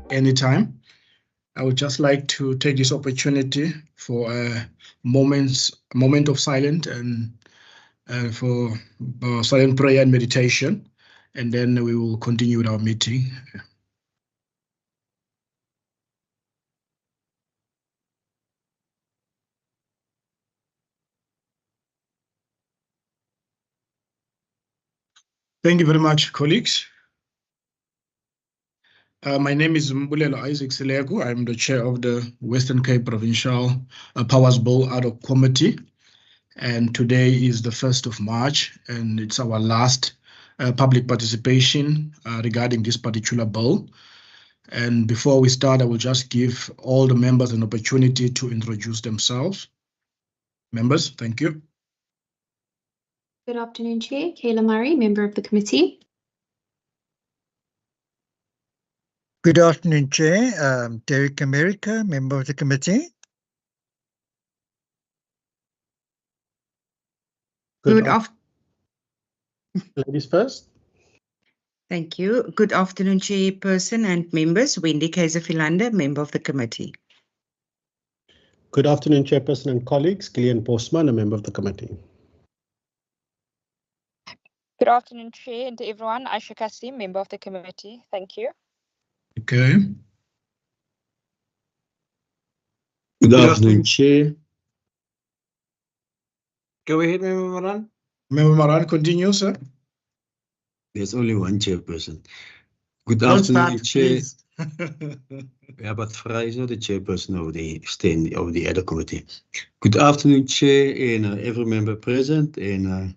anytime. I would just like to take this opportunity for a moment of silence and for silent prayer and meditation, and then we will continue with our meeting. Thank you very much, colleagues. My name is Mbulelo Isaac Silego. I'm the chair of the Western Cape Provincial Powers Bill Ad hoc Committee. And today is the 1st of March, and it's our last public participation regarding this particular bill. And before we start, I will just give all the members an opportunity to introduce themselves. Members, thank you. Good afternoon, Chair. Kayla Murray, member of the committee. Good afternoon, Chair. Derek America, member of the committee. Good afternoon. Ladies first. Thank you. Good afternoon, Chairperson and members. Wendy Kaiser-Philander, member of the committee. Good afternoon, Chairperson and colleagues. Gillian Postman, a member of the committee. Good afternoon, Chair, and to everyone. Aisha Kasim, member of the committee. Thank you. Okay. Good afternoon, Chair. Go ahead, Member Maran. Member Maran, continue, sir. There's only one chairperson. Good afternoon, Chair. Yeah, but Frey is not the chairperson of the ad hoc committee. Good afternoon, Chair, and every member present, and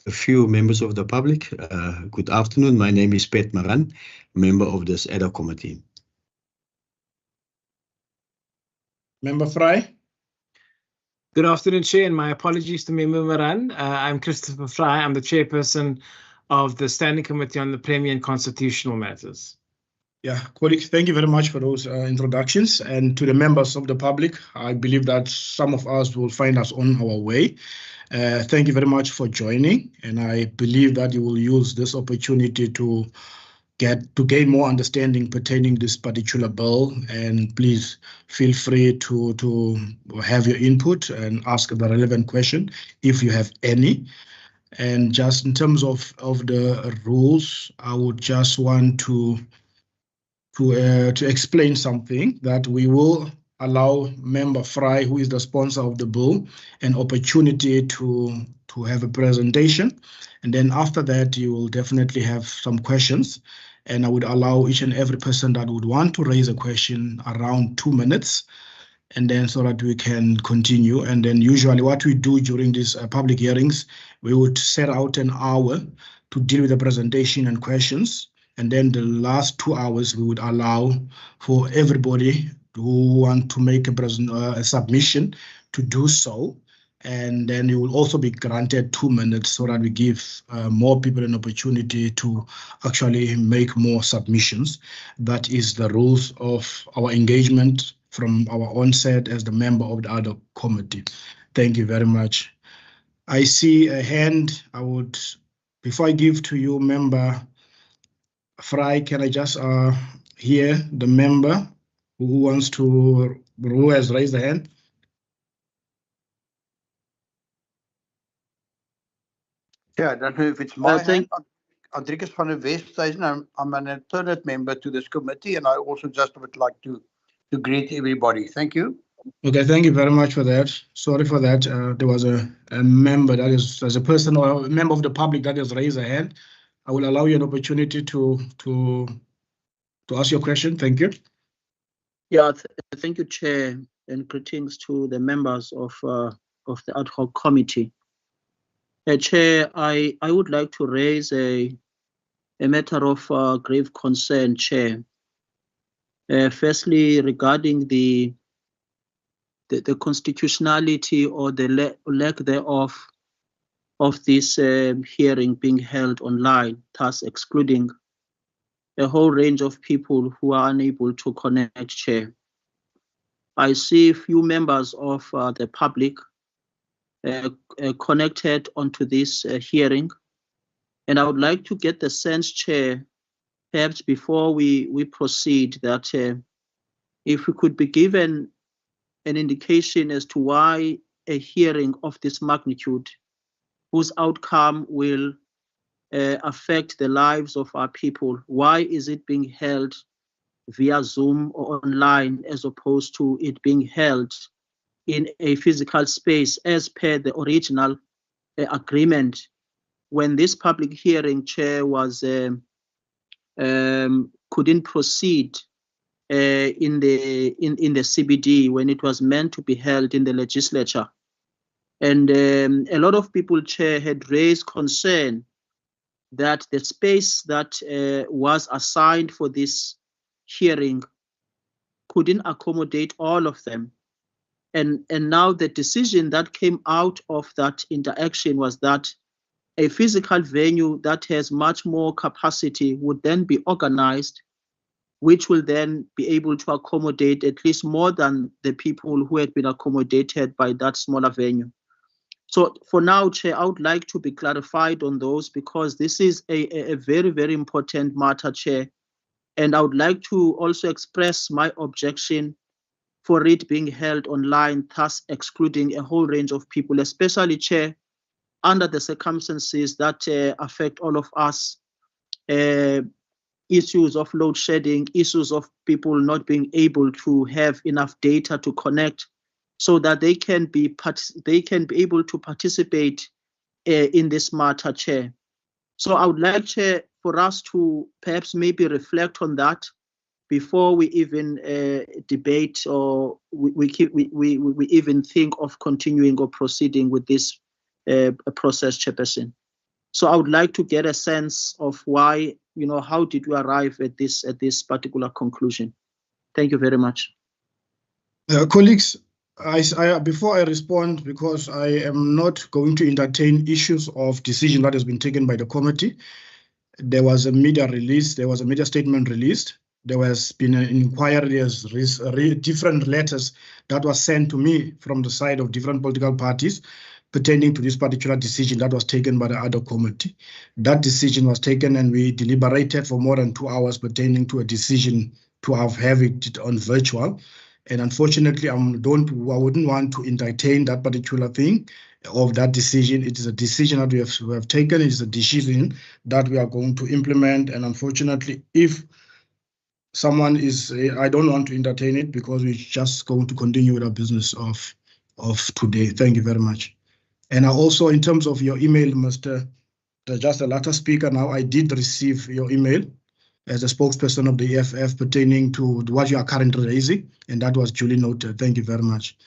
a few members of the public. Good afternoon. My name is Pat Maran, member of this ad hoc committee. Member Frey. Good afternoon, Chair, and my apologies to Member Maran. I'm Christopher Frey. I'm the chairperson of the Standing Committee on the Premier and Constitutional Matters. Yeah, colleagues, thank you very much for those introductions. And to the members of the public, I believe that some of us will find us on our way. Thank you very much for joining. And I believe that you will use this opportunity to gain more understanding pertaining this particular bill. And please feel free to have your input and ask the relevant question if you have any. And just in terms of the rules, I would just want to explain something, that we will allow Member Frey, who is the sponsor of the bill, an opportunity to have a presentation. And then after that, you will definitely have some questions. And I would allow each and every person that would want to raise a question around 2 minutes, and then so that we can continue. And then usually what we do during these public hearings, we would set out an hour to deal with the presentation and questions. And then the last 2 hours, we would allow for everybody who want to make a submission to do so. And then you will also be granted 2 minutes so that we give more people an opportunity to actually make more submissions. That is the rules of our engagement from our onset as the member of the ad hoc committee. Thank you very much. I see a hand. Before I give to you, Member Frey, can I just hear the member who has raised the hand? Yeah, I don't know if it's my hand. Andrikus van der Westhuizen. I'm an alternate member to this committee, and I also just would like to greet everybody. Thank you. Okay, thank you very much for that. Sorry for that. There was a member that is, as a person or a member of the public that has raised a hand. I will allow you an opportunity to ask your question. Thank you. Yeah, thank you, Chair, and greetings to the members of the ad hoc committee. Chair, I would like to raise a matter of grave concern, Chair. Firstly, regarding the constitutionality or the lack thereof of this hearing being held online, thus excluding a whole range of people who are unable to connect, Chair. I see few members of the public connected onto this hearing, and I would like to get the sense, Chair, perhaps before we proceed, that if we could be given an indication as to why a hearing of this magnitude, whose outcome will affect the lives of our people, why is it being held via Zoom or online as opposed to it being held in a physical space as per the original agreement when this public hearing, Chair, was couldn't proceed in the CBD when it was meant to be held in the legislature. And a lot of people, Chair, had raised concern that the space that was assigned for this hearing couldn't accommodate all of them. And now the decision that came out of that interaction was that a physical venue that has much more capacity would then be organized, which will then be able to accommodate at least more than the people who had been accommodated by that smaller venue. So for now, Chair, I would like to be clarified on those because this is a very, very important matter, Chair. And I would like to also express my objection for it being held online, thus excluding a whole range of people, especially, Chair, under the circumstances that affect all of us, issues of load shedding, issues of people not being able to have enough data to connect so that they can be able to participate in this matter, Chair. So I would like, Chair, for us to perhaps maybe reflect on that before we even debate or we even think of continuing or proceeding with this process, Chairperson. So I would like to get a sense of why, how did we arrive at this particular conclusion? Thank you very much. Colleagues, before I respond, because I am not going to entertain issues of decision that has been taken by the committee, there was a media release, there was a media statement released. There has been an inquiry, there's different letters that was sent to me from the side of different political parties pertaining to this particular decision that was taken by the other committee. That decision was taken and we deliberated for more than 2 hours pertaining to a decision to have it on virtual. And unfortunately, I wouldn't want to entertain that particular thing of that decision. It is a decision that we have taken. It is a decision that we are going to implement. And unfortunately, if someone is, I don't want to entertain it because we're just going to continue with our business of today. Thank you very much. And I also, in terms of your email, just a latter speaker now, I did receive your email as a spokesperson of the EFF pertaining to what you are currently raising, and that was duly noted. Thank you very much.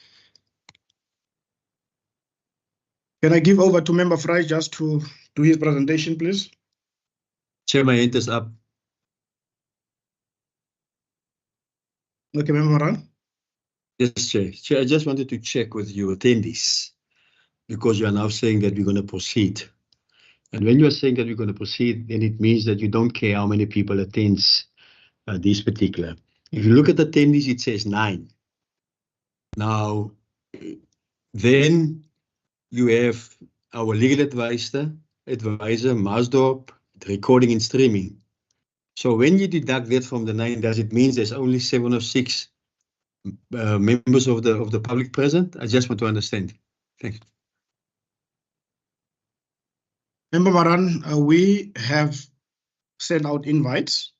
Can I give over to Member Fry just to do his presentation, please? Chair, my hand is up. Okay, Member Moran. Yes, Chair. Chair, I just wanted to check with you attendees, because you are now saying that we're going to proceed. And when you are saying that we're going to proceed, then it means that you don't care how many people attend this particular. If you look at attendees, it says 9. Now, then you have our legal advisor, Maasdorp, recording and streaming. So when you deduct that from the 9, does it mean there's only 7 or 6 members of the public present? I just want to understand. Thank you. Member Maran, we have sent out invites,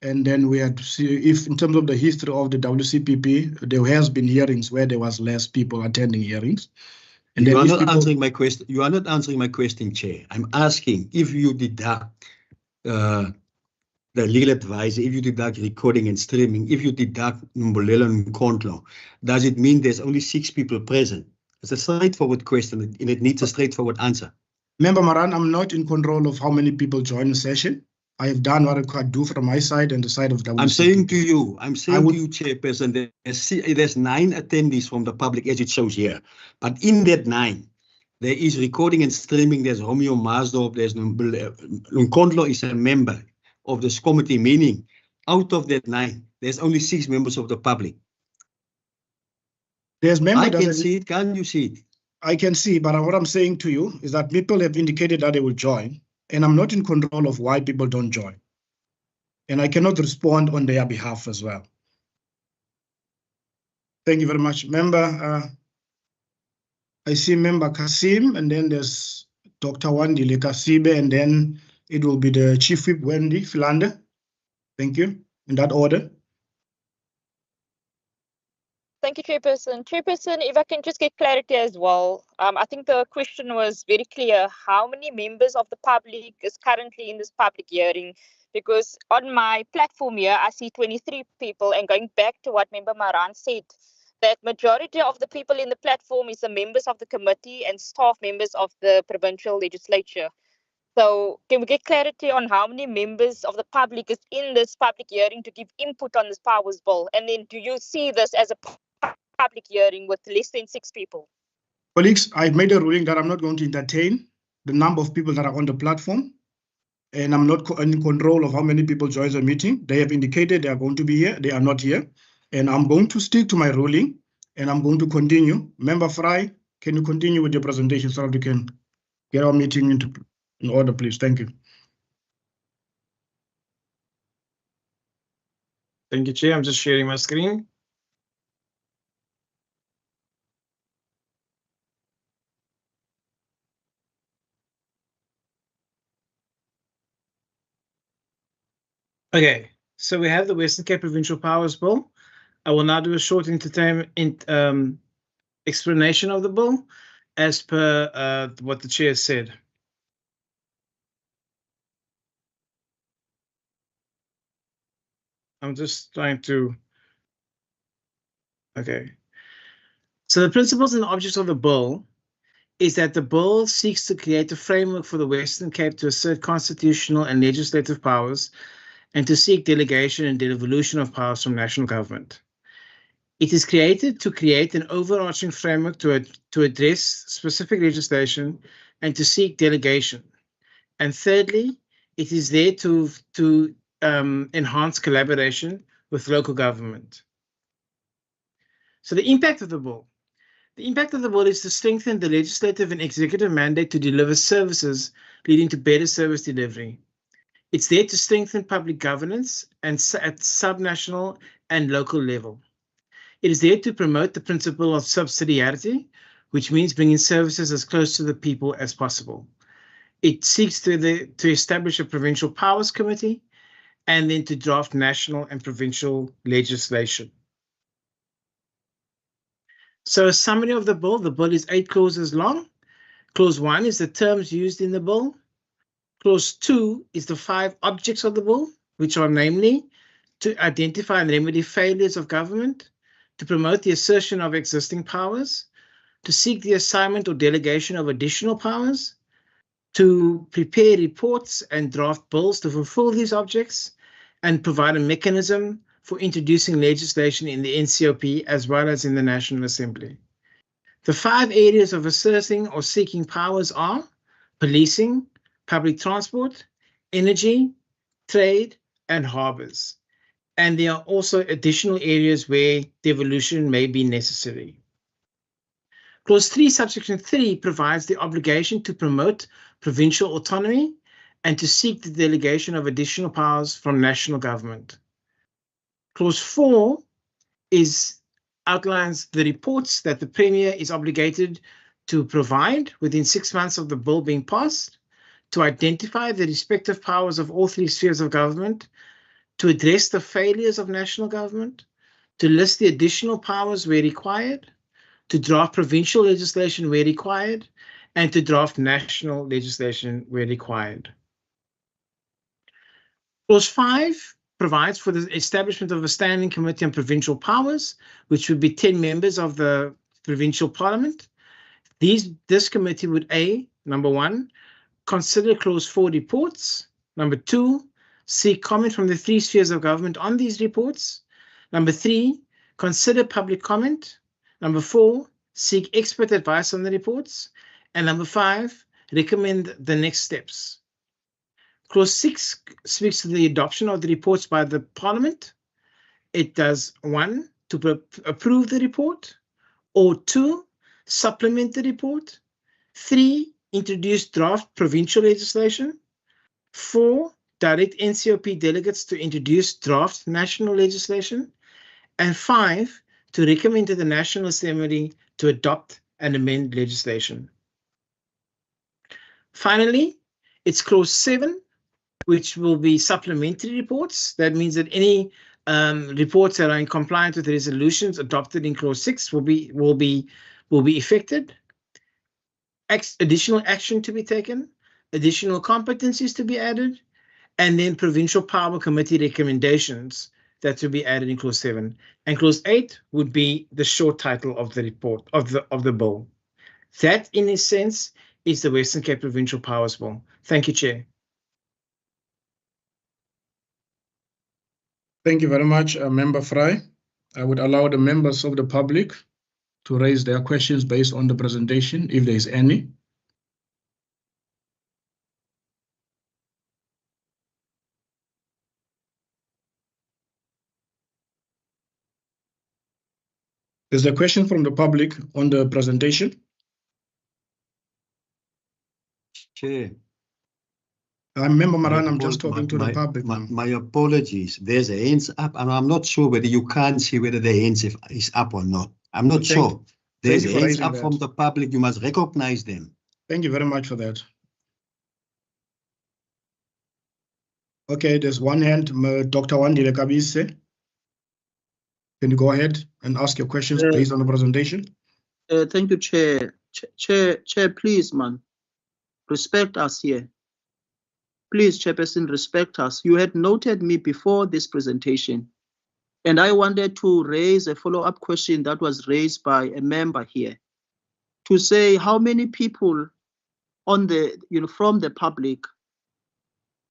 and then we had to see if, in terms of the history of the WCPP, there has been hearings where there was less people attending hearings. And you then are not answering my question. You are not answering my question, Chair. I'm asking if you deduct the legal advisor, if you deduct recording and streaming, if you deduct Mbolelo and Nkondlo, does it mean there's only 6 people present? It's a straightforward question, and it needs a straightforward answer. Member Maran, I'm not in control of how many people join the session. I have done what I could do from my side and the side of the WCPP. I'm saying to you, Chairperson, there's 9 attendees from the public as it shows here. But in that 9, there is recording and streaming. There's Romeo Maasdorp, there's Nkondlo is a member of this committee, meaning out of that 9, there's only 6 members of the public. There's members. I can see it. Can you see it? I can see, but what I'm saying to you is that people have indicated that they will join, and I'm not in control of why people don't join. and I cannot respond on their behalf as well. Thank you very much. Member, I see Member Kasim, and then there's Dr. Wandile Kasibe, and then it will be the Chief Whip, Wendy Philander. Thank you. In that order. Thank you, Chairperson. Chairperson, if I can just get clarity as well. I think the question was very clear. How many members of the public is currently in this public hearing? Because on my platform here, I see 23 people, and going back to what Member Maran said, that majority of the people in the platform is the members of the committee and staff members of the provincial legislature. So can we get clarity on how many members of the public is in this public hearing to give input on this powers bill? And then do you see this as a public hearing with less than 6 people? Colleagues, I've made a ruling that I'm not going to entertain the number of people that are on the platform, and I'm not in control of how many people join the meeting. They have indicated they are going to be here. They are not here. And I'm going to stick to my ruling, and I'm going to continue. Member Fry, can you continue with your presentation so that we can get our meeting in order, please? Thank you. Thank you, Chair. I'm just sharing my screen. Okay, so we have the Western Cape Provincial Powers Bill. I will now do a short explanation of the bill as per what the Chair said. I'm just trying to, okay. So the principles and objects of the bill is that the bill seeks to create a framework for the Western Cape to assert constitutional and legislative powers and to seek delegation and devolution of powers from national government. It is created to create an overarching framework to address specific legislation and to seek delegation. And thirdly, it is there to enhance collaboration with local government. So the impact of the bill. The impact of the bill is to strengthen the legislative and executive mandate to deliver services leading to better service delivery. It's there to strengthen public governance and at subnational and local level. It is there to promote the principle of subsidiarity, which means bringing services as close to the people as possible. It seeks to establish a provincial powers committee and then to draft national and provincial legislation. So a summary of the bill is 8 clauses long. Clause 1 is the terms used in the bill. Clause 2 is the 5 objects of the bill, which are namely to identify and remedy failures of government, to promote the assertion of existing powers, to seek the assignment or delegation of additional powers, to prepare reports and draft bills to fulfill these objects, and provide a mechanism for introducing legislation in the NCOP as well as in the National Assembly. The 5 areas of asserting or seeking powers are policing, public transport, energy, trade, and harbours. And there are also additional areas where devolution may be necessary. Clause 3, subsection 3 provides the obligation to promote provincial autonomy and to seek the delegation of additional powers from national government. Clause 4 outlines the reports that the Premier is obligated to provide within 6 months of the bill being passed, to identify the respective powers of all 3 spheres of government, to address the failures of national government, to list the additional powers where required, to draft provincial legislation where required, and to draft national legislation where required. Clause 5 provides for the establishment of a standing committee on provincial powers, which would be 10 members of the provincial parliament. This committee would number 1, consider clause 4 reports. Number 2, seek comment from the 3 spheres of government on these reports. Number 3, consider public comment. Number 4, seek expert advice on the reports. And number 5, recommend the next steps. Clause 6 speaks to the adoption of the reports by the Parliament. It does 1, to approve the report, or 2, supplement the report, 3, introduce draft provincial legislation, 4, direct NCOP delegates to introduce draft national legislation. And 5, to recommend to the National Assembly to adopt and amend legislation. Finally, it's clause 7, which will be supplementary reports. That means that any reports that are in compliance with the resolutions adopted in clause 6 will be effected. Additional action to be taken, additional competencies to be added, and then provincial power committee recommendations that will be added in clause 7. And clause 8 would be the short title of the report of the bill. That, in a sense, is the Western Cape Provincial Powers Bill. Thank you, Chair. Thank you very much, Member Fry. I would allow the members of the public to raise their questions based on the presentation, if there is any. Is there a question from the public on the presentation? Chair. Member Maran, I'm just talking to the public. My apologies. There's a hands up, and I'm not sure whether you can't see whether the hands is up or not. I'm not sure. There's hands up from the public. You must recognize them. Thank you very much for that. Okay, there's one hand, Dr. Wandile Kabise. Can you go ahead and ask your questions based on the presentation? Thank you, Chair. Chair, please, man, respect us here. Please, Chairperson, respect us. You had noted me before this presentation, and I wanted to raise a follow-up question that was raised by a member here to say how many people on the, from the public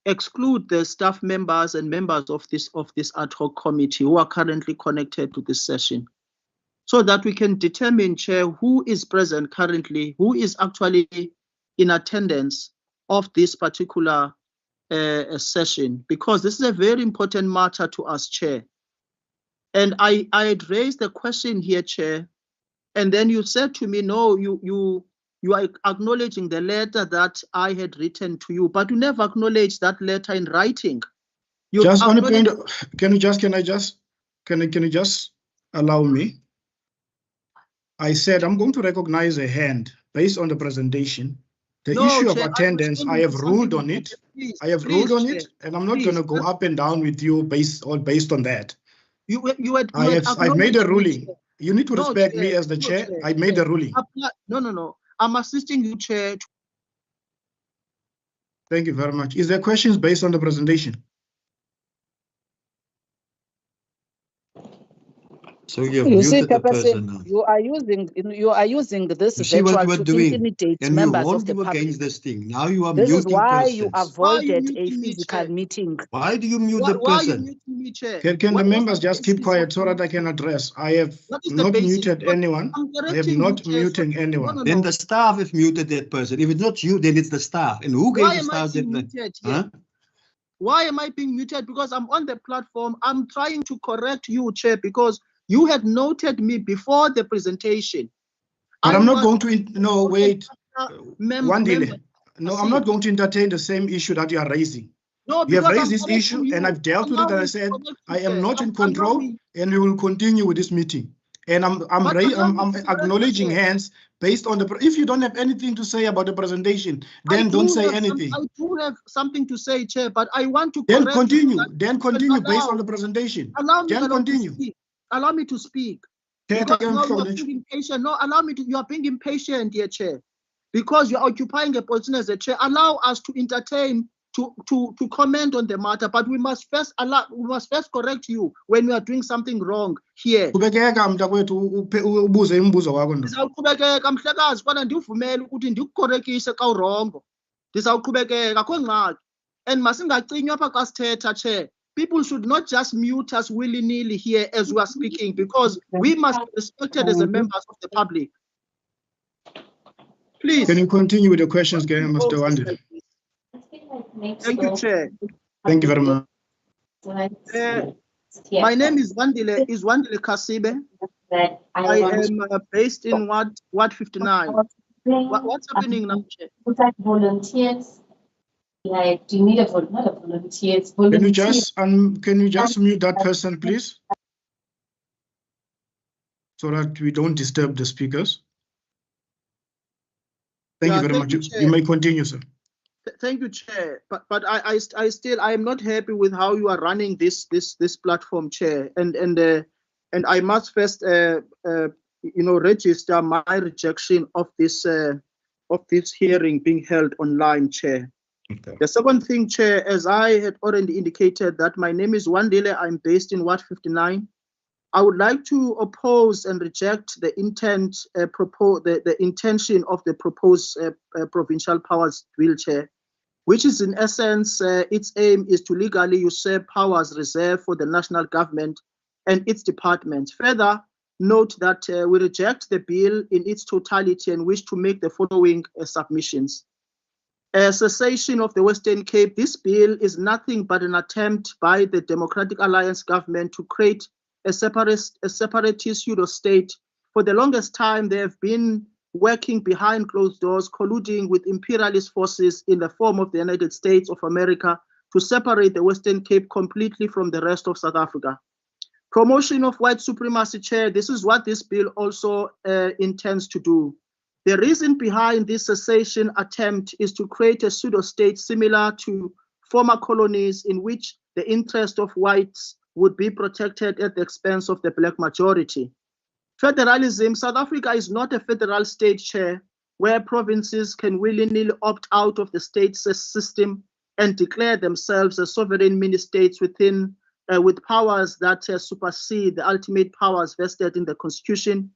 exclude the staff members and members of this ad hoc committee who are currently connected to this session, so that we can determine, Chair, who is present currently, who is actually in attendance of this particular session, because this is a very important matter to us, Chair. And I had raised a question here, Chair, and then you said to me, no, you are acknowledging the letter that I had written to you, but you never acknowledged that letter in writing. Just on a point, can you just allow me? I said I'm going to recognize a hand based on the presentation. The issue of attendance, I have ruled on it. I have ruled on it, and I'm not going to go up and down with you based on that. I've made a ruling. You need to respect me as the chair. I made a ruling. No. I'm assisting you, Chair. Thank you very much. Is there questions based on the presentation? So you see, the person now. You are using this virtual to intimidate and members you of the public. Against this thing. Now you are this muting is why persons. You avoided a physical meeting. Why do you mute the person? Can the members just keep quiet so that I can address? I have not muted anyone. I have not muted anyone. No. Then the staff have muted that person. If it's not you, then it's the staff. And who gave the staff that? Why am I being muted? Because I'm on the platform. I'm trying to correct you, Chair, because you had noted me before the presentation. But I'm not going to, no, wait. One delay. No, I'm not going to entertain the same issue that you are raising. No, you have raised this issue and I've dealt with it, and I said, I am not in control and we will continue with this meeting. And I'm acknowledging hands based on the, if you don't have anything to say about the presentation, then don't say anything. I do have something to say, Chair, but I want to then continue based on the presentation. Then continue. Allow me to speak. You are being impatient. No, allow me to. You are being impatient, dear Chair, because you are occupying a position as a chair. Allow us to entertain, to comment on the matter, but we must first correct you when we are doing something wrong here. Chair. People should not just mute us willy-nilly here as we are speaking, because we must be respected as members of the public. Please. Can you continue with the questions, Mr. Wandile? Thank you, Chair. Thank you very much. My name is Wandile Kasibe. I am based in Ward 59. What's happening now, Chair? Volunteers. Like, do you need not a volunteer? It's Can volunteer. you just mute that person, please? So that we don't disturb the speakers. Thank you very much. You may continue, sir. Thank you, Chair. But I still am not happy with how you are running this platform, Chair. And I must first register my rejection of this hearing being held online, Chair. Okay. The second thing, Chair, as I had already indicated, that my name is Wandile. I'm based in Ward 59. I would like to oppose and reject the intent, the intention of the proposed provincial powers bill, Chair, which is in essence, its aim is to legally usurp powers reserved for the national government and its departments. Further, note that we reject the bill in its totality and wish to make the following submissions. Cessation of the Western Cape. This bill is nothing but an attempt by the Democratic Alliance government to create a separatist pseudo-state. For the longest time, they have been working behind closed doors, colluding with imperialist forces in the form of the United States of America to separate the Western Cape completely from the rest of South Africa. Promotion of white supremacy, Chair. This is what this bill also intends to do. The reason behind this cessation attempt is to create a pseudo-state similar to former colonies in which the interest of whites would be protected at the expense of the black majority. Federalism. South Africa is not a federal state, Chair, where provinces can willingly opt out of the state system and declare themselves as sovereign mini-states within with powers that supersede the ultimate powers vested in the Constitution,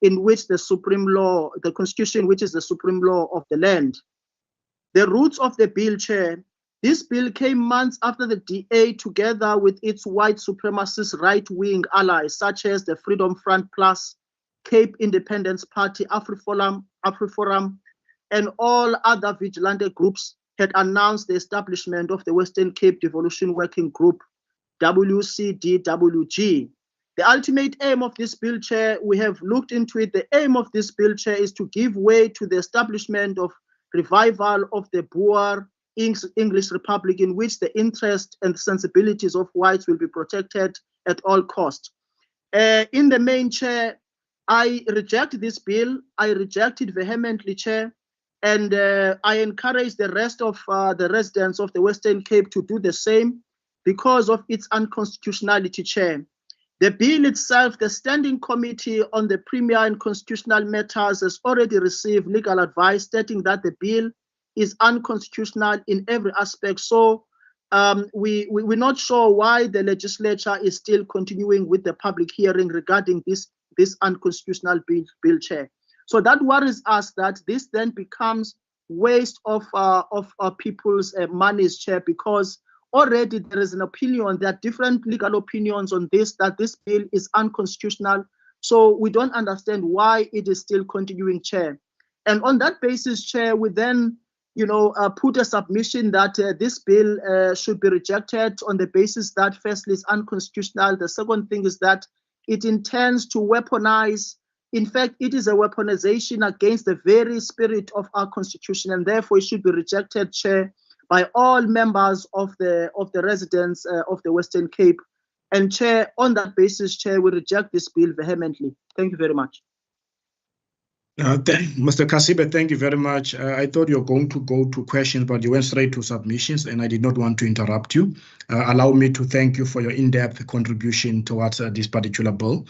in which the Constitution, which is the supreme law of the land. The roots of the bill, Chair. This bill came months after the DA, together with its white supremacist right-wing allies, such as the Freedom Front Plus, Cape Independence Party, AfriForum, and all other vigilante groups, had announced the establishment of the Western Cape Devolution Working Group, WCDWG. The ultimate aim of this bill, Chair, we have looked into it. The aim of this bill, Chair, is to give way to the establishment of revival of the Boer English Republic, in which the interests and sensibilities of whites will be protected at all costs. In the main, Chair, I reject this bill. I reject it vehemently, Chair, and I encourage the rest of the residents of the Western Cape to do the same because of its unconstitutionality, Chair. The bill itself, the Standing Committee on the Premier and Constitutional Matters, has already received legal advice stating that the bill is unconstitutional in every aspect. So we're not sure why the legislature is still continuing with the public hearing regarding this unconstitutional bill, Chair. So that worries us that this then becomes waste of people's monies, Chair, because already there is an opinion, there are different legal opinions on this, that this bill is unconstitutional. So we don't understand why it is still continuing, Chair. And on that basis, Chair, we then put a submission that this bill should be rejected on the basis that firstly it's unconstitutional. The second thing is that it intends to weaponize. In fact, it is a weaponization against the very spirit of our Constitution, and therefore it should be rejected, Chair, by all members of the residents of the Western Cape. And Chair, on that basis, Chair, we reject this bill vehemently. Thank you very much. Mr. Kasibe, thank you very much. I thought you were going to go to questions, but you went straight to submissions, and I did not want to interrupt you. Allow me to thank you for your in-depth contribution towards this particular bill.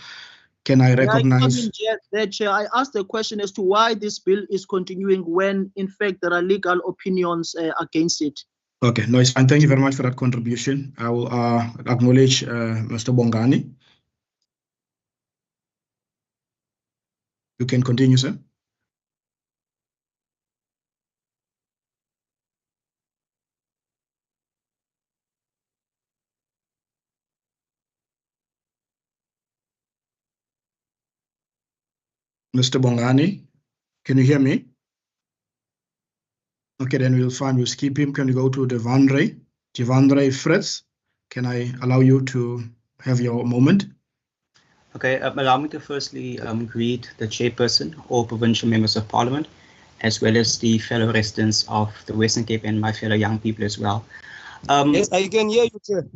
Can I recognize? Chair, I asked the question as to why this bill is continuing when, in fact, there are legal opinions against it. Okay, no, it's fine. Thank you very much for that contribution. I will acknowledge Mr. Bongani. You can continue, sir. Mr. Bongani, can you hear me? Okay, then we'll skip him. Can you go to Devandre Fritz? Can I allow you to have your moment? Okay, allow me to firstly greet the chairperson, all provincial members of parliament, as well as the fellow residents of the Western Cape and my fellow young people as well. Yes, I can hear you, Chair.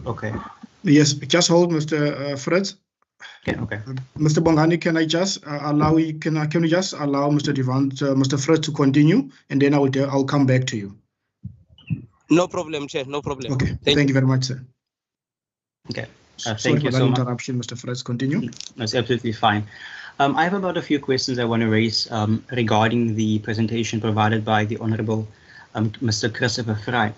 Okay. Yes, just hold, Mr. Fritz. Okay. Mr. Bongani, can I just allow you? Can we just allow Mr. Mr. Fritz to continue, and then I'll come back to you. No problem, Chair. No problem. Okay. Thank you very much, sir. Okay. Sorry Thank you for that so much. interruption, Mr. Fritz. Continue. That's absolutely fine. I have about a few questions I want to raise regarding the presentation provided by the Honourable Mr. Christopher Fry.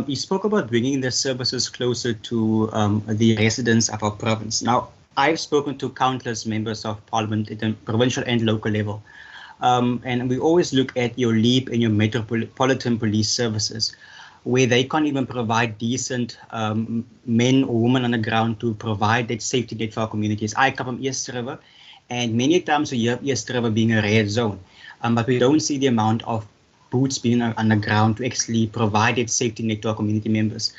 He spoke about bringing the services closer to the residents of our province. Now, I've spoken to countless members of parliament at the provincial and local level. And we always look at your LEAP and your metropolitan police services, where they can't even provide decent men or women on the ground to provide that safety net for our communities. I come from East River, and many times we hear East River being a red zone, but we don't see the amount of boots being on the ground to actually provide that safety net to our community members.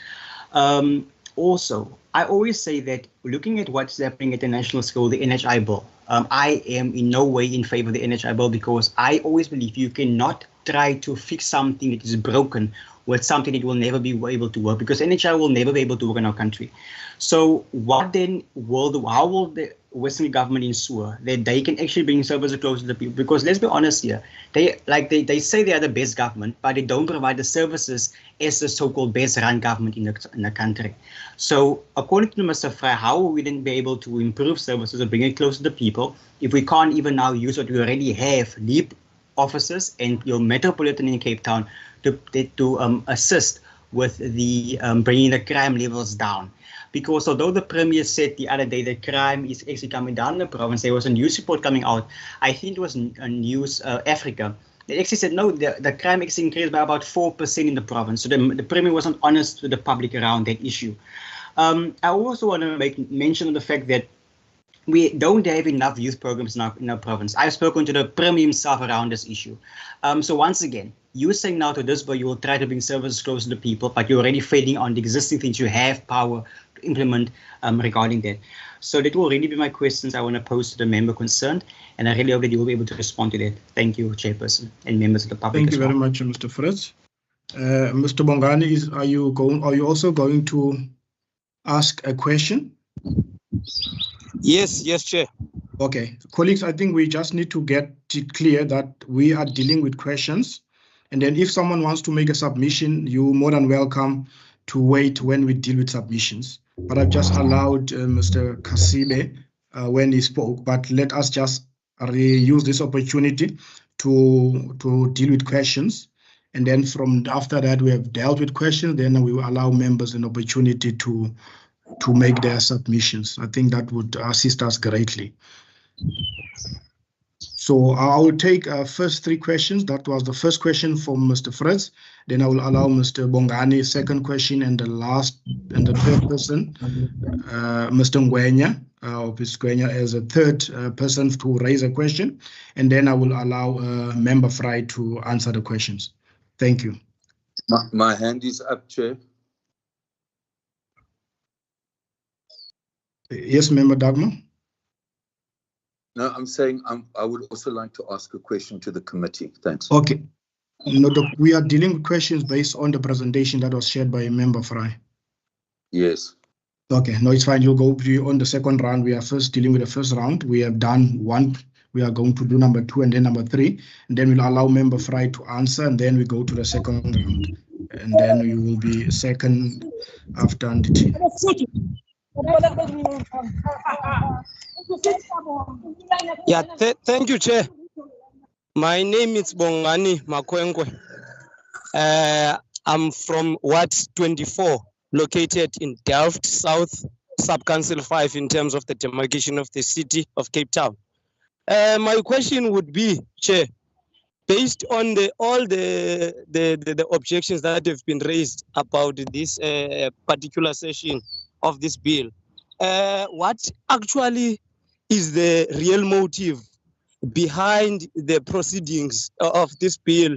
Also, I always say that looking at what's happening at the national scale, the NHI bill, I am in no way in favor of the NHI bill, because I always believe you cannot try to fix something that is broken with something that will never be able to work, because NHI will never be able to work in our country. So what then how will the Western government ensure that they can actually bring services closer to the people? Because let's be honest here, they say they are the best government, but they don't provide the services as the so-called best run government in the country. So according to Mr. Fry, how will we then be able to improve services and bring it closer to the people if we can't even now use what we already have, LEAP officers and your metropolitan in Cape Town to assist with the bringing the crime levels down? Because although the Premier said the other day that crime is actually coming down in the province, there was a news report coming out, I think it was News Africa, they actually said, no, the crime actually increased by about 4% in the province. So the Premier wasn't honest to the public around that issue. I also want to make mention of the fact that we don't have enough youth programs in our province. I've spoken to the Premier himself around this issue. So once again, you're saying now to this bill you will try to bring services closer to people, but you're already failing on the existing things you have power to implement regarding that. So that will really be my questions I want to pose to the member concerned, and I really hope that you will be able to respond to that. Thank you, Chairperson, and members of the public. Thank you very much, Mr. Fritz. Mr. Bongani, are you also going to ask a question? Yes, Chair. Okay, colleagues, I think we just need to get it clear that we are dealing with questions. And then if someone wants to make a submission, you're more than welcome to wait when we deal with submissions. But I've just allowed Mr. Kasibe when he spoke, but let us just use this opportunity to deal with questions. And then from after that, we have dealt with questions, then we will allow members an opportunity to make their submissions. I think that would assist us greatly. So I will take first three questions. That was the first question from Mr. Fritz. Then I will allow Mr. Bongani second question, and the third person, Mr. Ngwenya, as a third person to raise a question. And then I will allow Member Fry to answer the questions. Thank you. My hand is up, Chair. Yes, Member Dagmar. No, I'm saying I would also like to ask a question to the committee. Thanks. Okay. No, we are dealing with questions based on the presentation that was shared by Member Fry. Yes. Okay, no, it's fine. You'll go on the second round. We are first dealing with the first round. We have done one. We are going to do number 2 and then number 3. And then we'll allow Member Fry to answer, and then we go to the second round. And then you will be second after Nditi. Yeah, thank you, Chair. My name is Bongani Makwenkwe. I'm from Ward 24, located in Delft South, Sub-Council 5 in terms of the demarcation of the city of Cape Town. My question would be, Chair, based on all the objections that have been raised about this particular session of this bill, what actually is the real motive behind the proceedings of this bill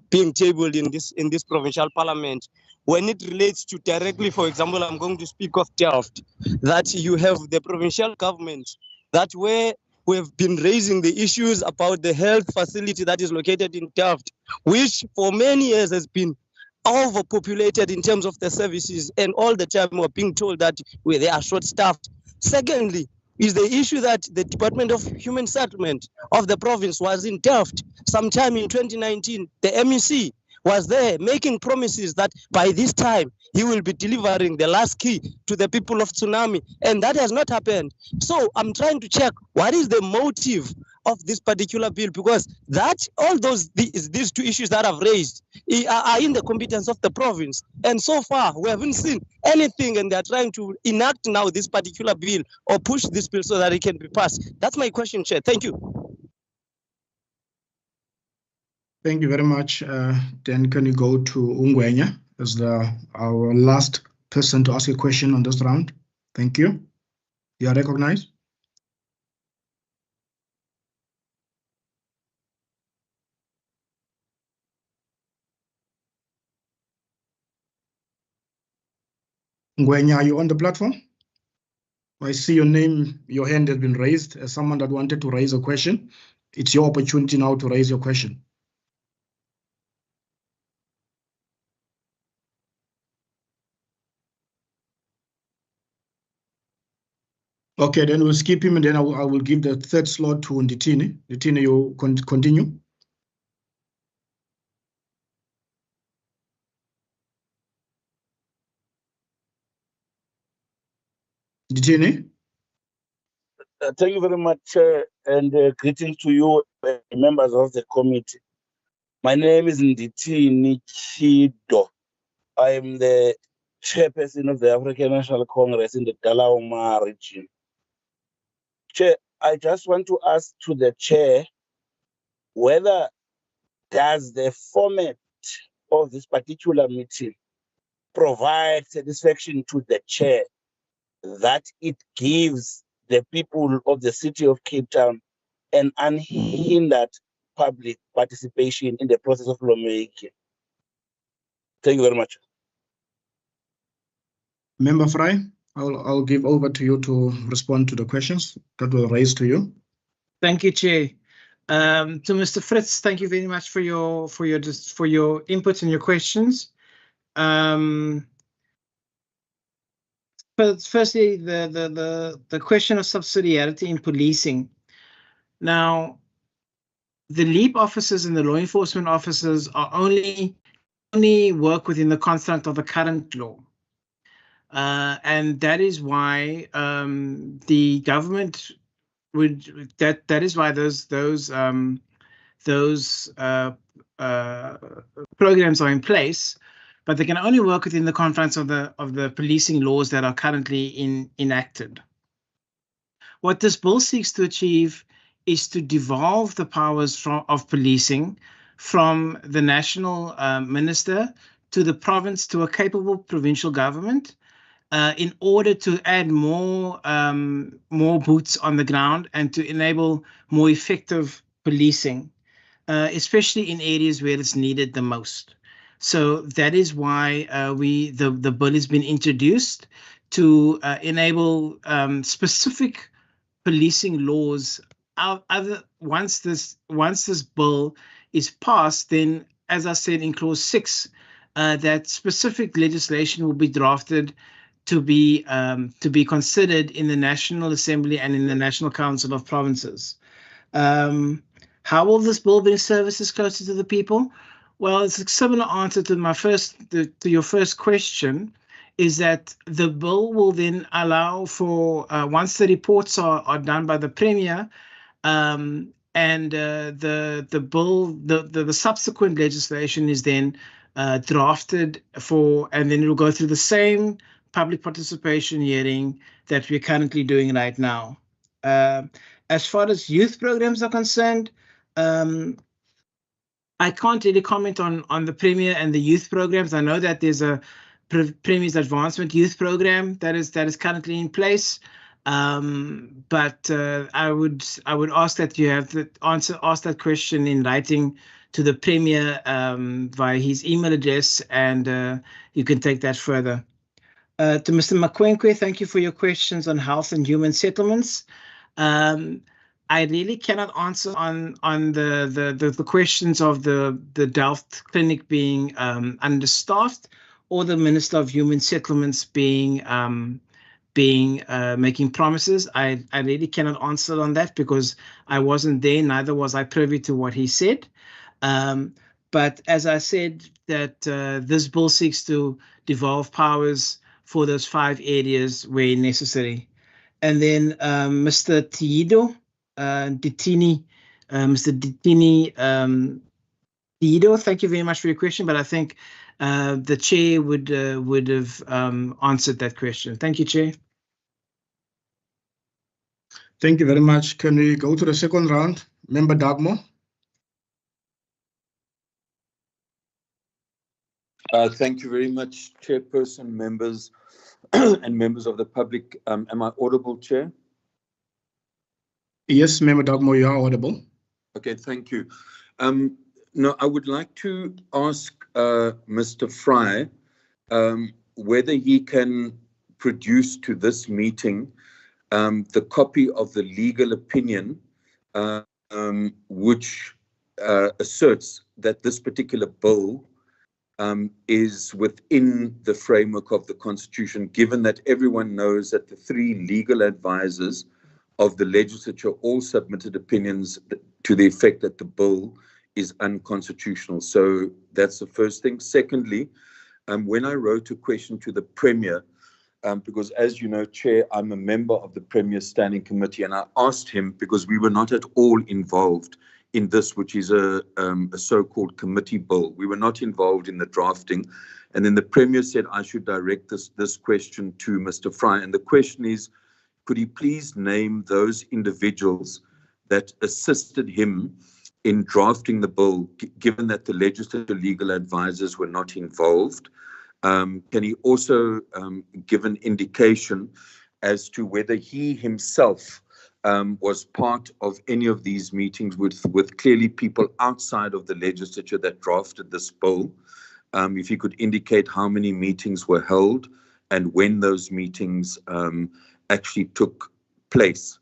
being tabled in this provincial parliament, when it relates to directly, for example, I'm going to speak of Delft, that you have the provincial government that when we have been raising the issues about the health facility that is located in Delft, which for many years has been overpopulated in terms of the services, and all the time we're being told that they are short-staffed. Secondly, is the issue that the Department of Human Settlement of the province was in Delft sometime in 2019. The MEC was there making promises that by this time he will be delivering the last key to the people of Tsunami, and that has not happened. So I'm trying to check what is the motive of this particular bill, because that all these two issues that I've raised are in the competence of the province, and so far we haven't seen anything, and they're trying to enact now this particular bill or push this bill so that it can be passed. That's my question, Chair. Thank you. Thank you very much. Then can you go to Ungwenya as our last person to ask a question on this round? Thank you. You are recognized. Ngwenya, are you on the platform? I see your name, your hand has been raised as someone that wanted to raise a question. It's your opportunity now to raise your question. Okay, then we'll skip him, and then I will give the third slot to Nditini. Nditini, you continue. Nditini? Thank you very much, Chair, and greetings to you, members of the committee. My name is Nditini Chido. I am the chairperson of the African National Congress in the Dalauma region. Chair, I just want to ask to the chair whether does the format of this particular meeting provide satisfaction to the chair that it gives the people of the city of Cape Town an unhindered public participation in the process of lawmaking. Thank you very much. Member Fry, I'll give over to you to respond to the questions that were raised to you. Thank you, Chair. To Mr. Fritz, thank you very much for your input and your questions. But firstly, the question of subsidiarity in policing. Now, the LEAP officers and the law enforcement officers are only work within the construct of the current law. And that is why the government would that is why those programs are in place, but they can only work within the confines of the policing laws that are currently enacted. What this bill seeks to achieve is to devolve the powers of policing from the national minister to the province, to a capable provincial government, in order to add more boots on the ground and to enable more effective policing, especially in areas where it's needed the most. So that is why the bill has been introduced to enable specific policing laws. Once this bill is passed, then, as I said in clause 6, that specific legislation will be drafted to be considered in the National Assembly and in the National Council of Provinces. How will this bill bring services closer to the people? Well, it's a similar answer to your first question, is that the bill will then allow for, once the reports are done by the Premier, and the subsequent legislation is then drafted for, and then it will go through the same public participation hearing that we're currently doing right now. As far as youth programs are concerned, I can't really comment on the Premier and the youth programs. I know that there's a Premier's Advancement Youth Program that is currently in place. But I would ask that you have ask that question in writing to the Premier via his email address, and you can take that further. To Mr. Makwenkwe, thank you for your questions on health and human settlements. I really cannot answer on the questions of the Delft clinic being understaffed, or the Minister of Human Settlements making promises. I really cannot answer on that because I wasn't there, neither was I privy to what he said. But as I said, that this bill seeks to devolve powers for those 5 areas where necessary. And then Mr. Tiido, Ditini, Mr. Ditini Tiido, thank you very much for your question, but I think the chair would have answered that question. Thank you, Chair. Thank you very much. Can we go to the second round? Member Dagmo. Thank you very much, Chairperson, members, and members of the public. Am I audible, Chair? Yes, Member Dagmo, you are audible. Okay, thank you. Now, I would like to ask Mr. Fry whether he can produce to this meeting the copy of the legal opinion which asserts that this particular bill is within the framework of the Constitution, given that everyone knows that the 3 legal advisors of the legislature all submitted opinions to the effect that the bill is unconstitutional. So that's the first thing. Secondly, when I wrote a question to the Premier, because as you know, Chair, I'm a member of the Premier Standing Committee, and I asked him, because we were not at all involved in this, which is a so-called committee bill. We were not involved in the drafting. And then the Premier said I should direct this question to Mr. Fry. And the question is, could he please name those individuals that assisted him in drafting the bill, given that the legislative legal advisors were not involved? Can he also give an indication as to whether he himself was part of any of these meetings with clearly people outside of the legislature that drafted this bill? If he could indicate how many meetings were held and when those meetings actually took place,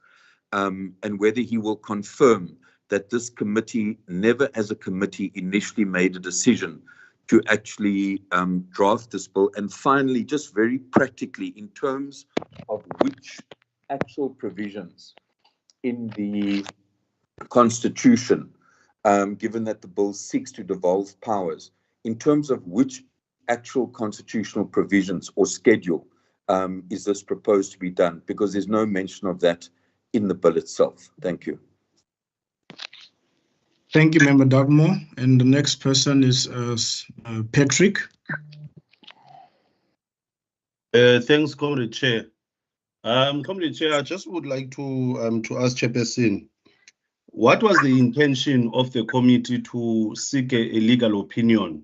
and whether he will confirm that this committee never as a committee initially made a decision to actually draft this bill. And finally, just very practically, in terms of which actual provisions in the Constitution, given that the bill seeks to devolve powers, in terms of which actual constitutional provisions or schedule is this proposed to be done? Because there's no mention of that in the bill itself. Thank you. Thank you, Member Dagmo. And the next person is Patrick. Thanks, Comrade Chair. Comrade Chair, I just would like to ask Chairperson, what was the intention of the committee to seek a legal opinion?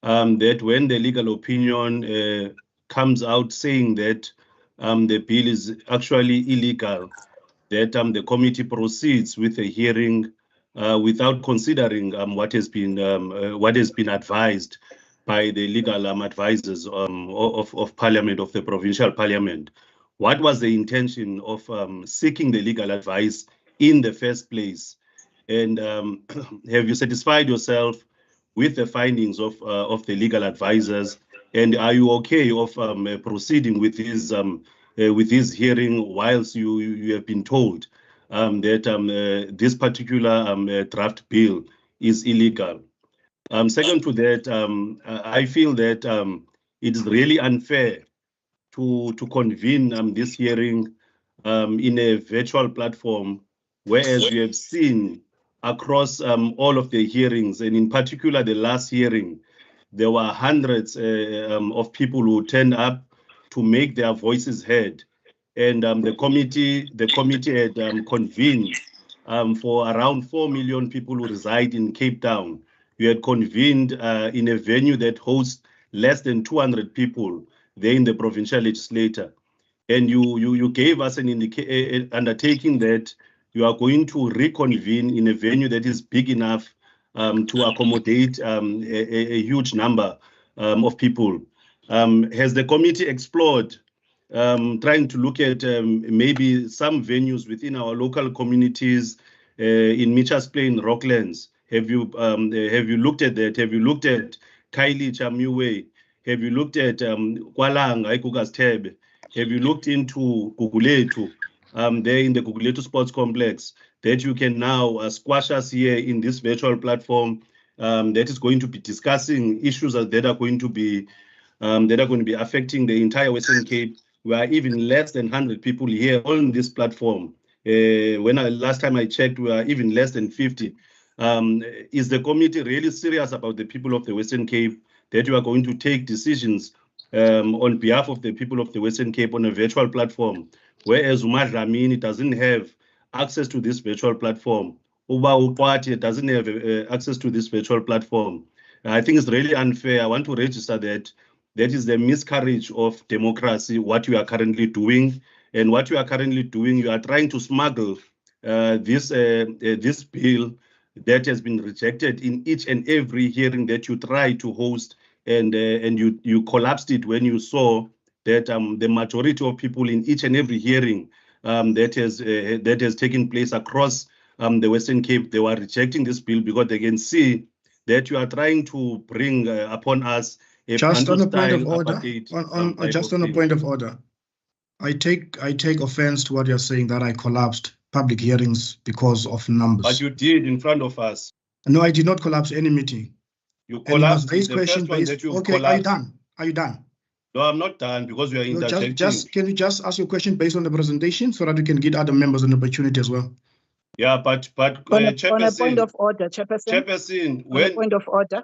That when the legal opinion comes out saying that the bill is actually illegal, that the committee proceeds with a hearing without considering what has been advised by the legal advisors of Parliament, of the Provincial Parliament. What was the intention of seeking the legal advice in the first place? And have you satisfied yourself with the findings of the legal advisors? And are you okay of proceeding with this hearing whilst you have been told that this particular draft bill is illegal? Second to that, I feel that it is really unfair to convene this hearing in a virtual platform, whereas we have seen across all of the hearings, and in particular the last hearing, there were hundreds of people who turned up to make their voices heard. And the committee had convened for around 4 million people who reside in Cape Town. You had convened in a venue that hosts less than 200 people there in the provincial legislature. And you gave us an undertaking that you are going to reconvene in a venue that is big enough to accommodate a huge number of people. Has the committee explored trying to look at maybe some venues within our local communities in Mitchell's Plain, Rocklands. Have you looked at that? Have you looked at Kylie Chamiwe? Have you looked at Kwalang, Aikugastebe? Have you looked into Guguletu, there in the Guguletu Sports Complex, that you can now squash us here in this virtual platform that is going to be discussing issues that are going to be affecting the entire Western Cape. We are even less than 100 people here on this platform. Last time I checked, we are even less than 50. Is the committee really serious about the people of the Western Cape, that you are going to take decisions on behalf of the people of the Western Cape on a virtual platform, whereas Umar Ramini doesn't have access to this virtual platform? Uba Upati doesn't have access to this virtual platform. I think it's really unfair. I want to register that. That is the miscarriage of democracy, what you are currently doing. And what you are currently doing, you are trying to smuggle this bill that has been rejected in each and every hearing that you try to host, and you collapsed it when you saw that the majority of people in each and every hearing that has taken place across the Western Cape, they were rejecting this bill because they can see that you are trying to bring upon us just on a point of order. apartheid, Just on a point of order, I take offense to what you're saying, that I collapsed public hearings because of numbers. But you did in front of us. No, I did not collapse any meeting. You collapsed the question based. That you okay, collapsed. Are you done? No, I'm not done because we are interjecting. Can you just ask your question based on the presentation so that we can give other members an opportunity as well? Yeah, but on a point of order, Chairperson. On a point of order.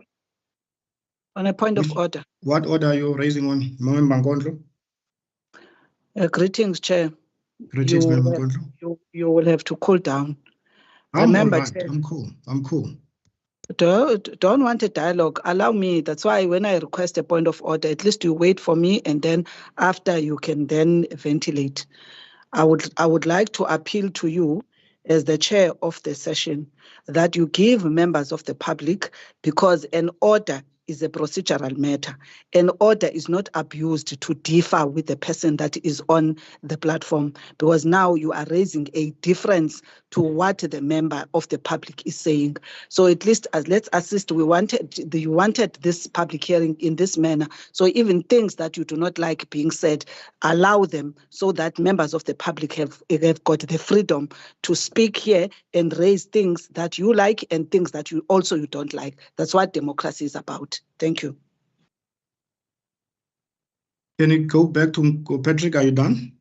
On a point of order. What order are you raising on, Member Nkondlo? Greetings, Chair. Greetings, Member Nkondlo. You will have to cool down. Remember, Chair, I'm cool. Don't want a dialogue. Allow me. That's why when I request a point of order, at least you wait for me, and then after you can then ventilate. I would like to appeal to you as the chair of the session that you give members of the public, because an order is a procedural matter. An order is not abused to differ with the person that is on the platform, because now you are raising a difference to what the member of the public is saying. So at least let's assist. You wanted this public hearing in this manner. So even things that you do not like being said, allow them so that members of the public have got the freedom to speak here and raise things that you like and things that you don't like. That's what democracy is about. Thank you. Can you go back to Patrick? Are you done?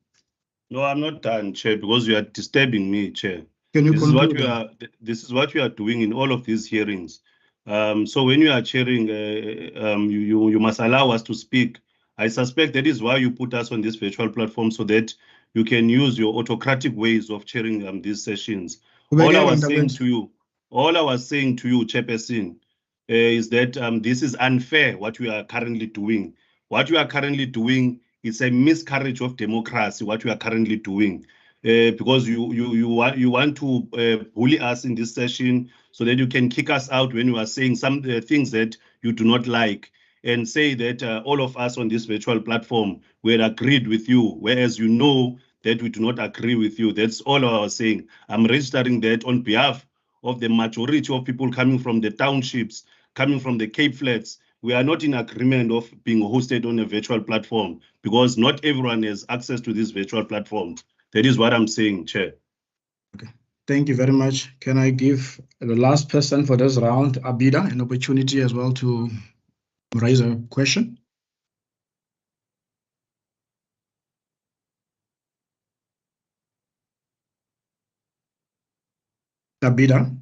No, I'm not done, Chair, because you are disturbing me, Chair. Can you this is what you are doing in all of these hearings. So when you are chairing, you must allow us to speak. I suspect that is why you put us on this virtual platform, so that you can use your autocratic ways of chairing these sessions. All I was saying to you, Chairperson, is that this is unfair, what we are currently doing. What you are currently doing is a miscarriage of democracy, what you are currently doing. Because you want to bully us in this session so that you can kick us out when you are saying some things that you do not like, and say that all of us on this virtual platform were agreed with you, whereas you know that we do not agree with you. That's all I was saying. I'm registering that on behalf of the majority of people coming from the townships, coming from the Cape Flats. We are not in agreement of being hosted on a virtual platform, because not everyone has access to this virtual platform. That is what I'm saying, Chair. Okay, thank you very much. Can I give the last person for this round, Abida, an opportunity as well to raise a question? Abida.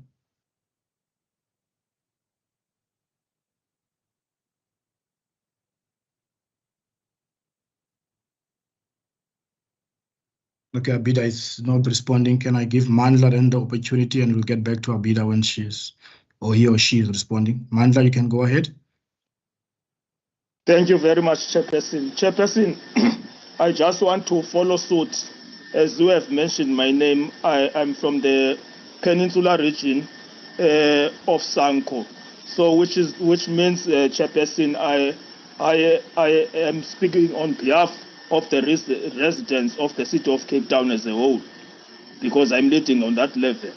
Okay, Abida is not responding. Can I give Mandla then the opportunity, and we'll get back to Abida when he or she is responding. Mandla, you can go ahead. Thank you very much, Chairperson. Chairperson, I just want to follow suit. As you have mentioned my name, I'm from the Peninsula region of Sanko. So which means, Chairperson, I am speaking on behalf of the residents of the city of Cape Town as a whole, because I'm leading on that level.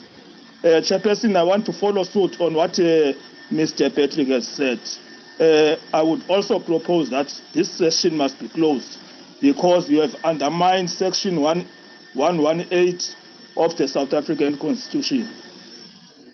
Chairperson, I want to follow suit on what Mr. Patrick has said. I would also propose that this session must be closed because you have undermined Section 118 of the South African Constitution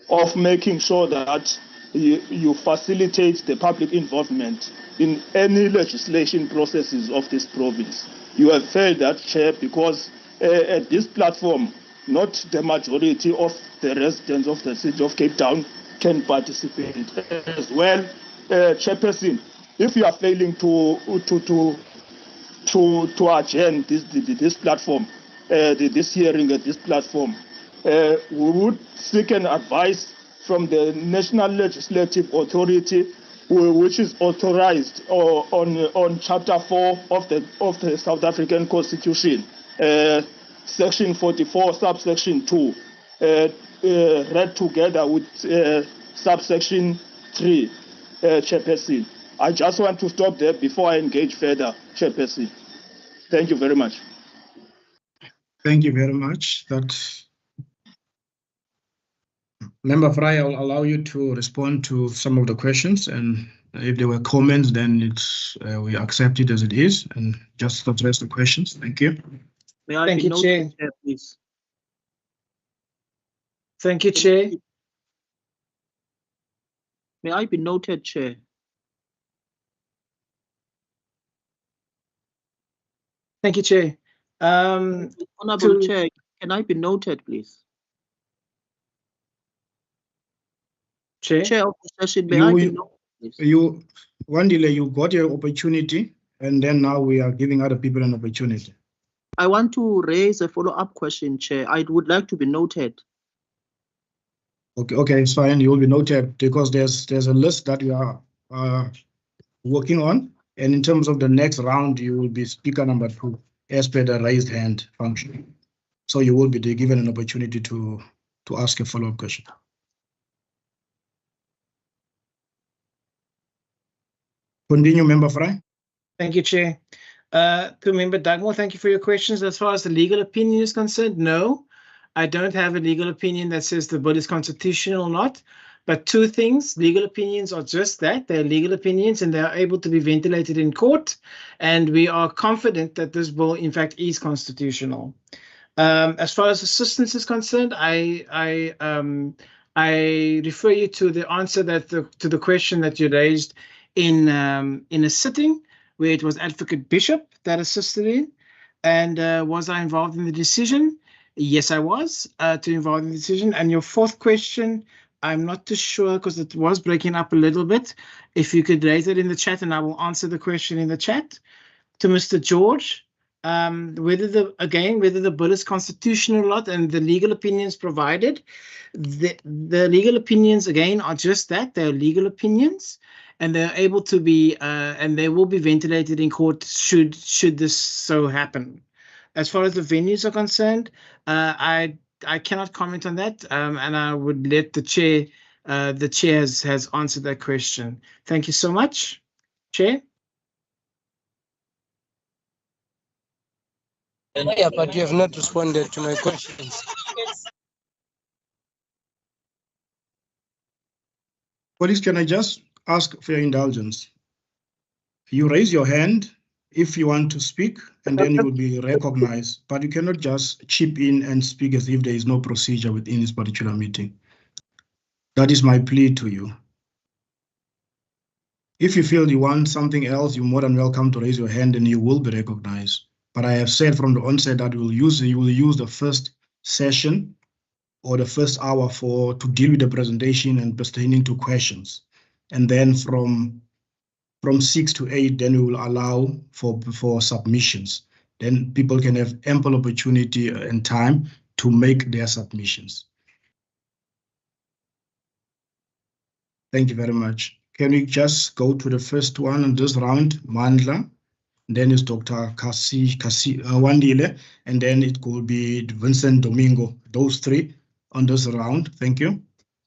of making sure that you facilitate the public involvement in any legislation processes of this province. You have failed that, Chair, because at this platform, not the majority of the residents of the city of Cape Town can participate as well. Chairperson, if you are failing to adjourn this platform, this hearing at this platform, we would seek an advice from the National Legislative Authority, which is authorized on Chapter 4 of the South African Constitution, Section 44, subsection 2, read together with subsection 3, Chairperson. I just want to stop there before I engage further, Chairperson. Thank you very much. Thank you very much. Member Fry, I'll allow you to respond to some of the questions, and if there were comments, then we accept it as it is, and just address the questions. Thank you. May I Thank be you, Chair. noted, Chair, please? Thank you, Chair. May I be noted, Chair? Thank you, Chair. Honourable Chair, can I be noted, please? Chair? Chair of the session, may I be noted, please? Wandile, you got your opportunity, and then now we are giving other people an opportunity. I want to raise a follow-up question, Chair. I would like to be noted. Okay, it's fine. You will be noted because there's a list that you are working on, and in terms of the next round, you will be speaker number 2 as per the raised hand function. So you will be given an opportunity to ask a follow-up question. Continue, Member Fry. Thank you, Chair. To Member Dugmore, thank you for your questions. As far as the legal opinion is concerned, no, I don't have a legal opinion that says the bill is constitutional or not. But two things, legal opinions are just that, they're legal opinions and they are able to be ventilated in court. And we are confident that this bill, in fact, is constitutional. As far as assistance is concerned, I refer you to the answer to the question that you raised in a sitting where it was Advocate Bishop that assisted in. And was I involved in the decision? Yes, I was involved in the decision. And your fourth question, I'm not too sure because it was breaking up a little bit. If you could raise it in the chat and I will answer the question in the chat. To Mr. George, whether the bill is constitutional or not and the legal opinions provided, the legal opinions again are just that, they're legal opinions and they're able to be and they will be ventilated in court should this so happen. As far as the venues are concerned, I cannot comment on that, and I would let the chair. The chair has answered that question. Thank you so much, Chair. Yeah, but you have not responded to my questions. Colleagues, can I just ask for your indulgence? You raise your hand if you want to speak, and then you will be recognized, but you cannot just chip in and speak as if there is no procedure within this particular meeting. That is my plea to you. If you feel you want something else, you're more than welcome to raise your hand and you will be recognized. But I have said from the onset that you will use the first session or the first hour to deal with the presentation and pertaining to questions. And then from 6 to 8, then we will allow for submissions. Then people can have ample opportunity and time to make their submissions. Thank you very much. Can we just go to the first one in this round, Mandla? Then it's Dr. Wandile, and then it could be Vincent Domingo. Those three on this round. Thank you.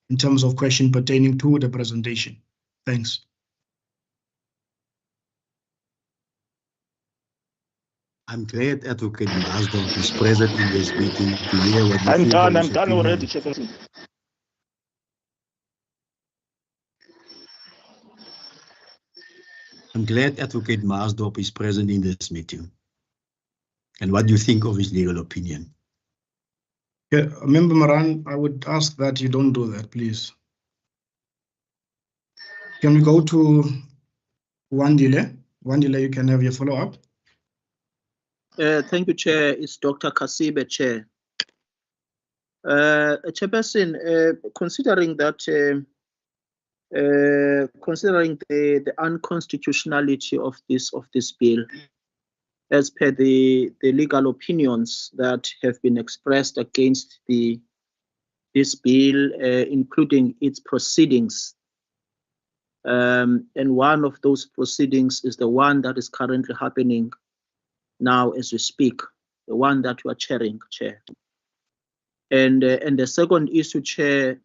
In terms of question pertaining to the presentation. Thanks. I'm glad Advocate Maasdorp is present in this meeting to hear what I'm think done. of I'm his done opinion. already, Chairperson. I'm glad Advocate Maasdorp is present in this meeting. And what do you think of his legal opinion? Yeah, Member Moran, I would ask that you don't do that, please. Can we go to Wandile? Wandile, you can have your follow-up. Thank you, Chair. It's Dr. Kasibe, Chair. Chairperson, considering that, considering the unconstitutionality of this bill, as per the legal opinions that have been expressed against this bill, including its proceedings, and one of those proceedings is the one that is currently happening now as we speak, the one that you are chairing, Chair. And the second issue, Chair,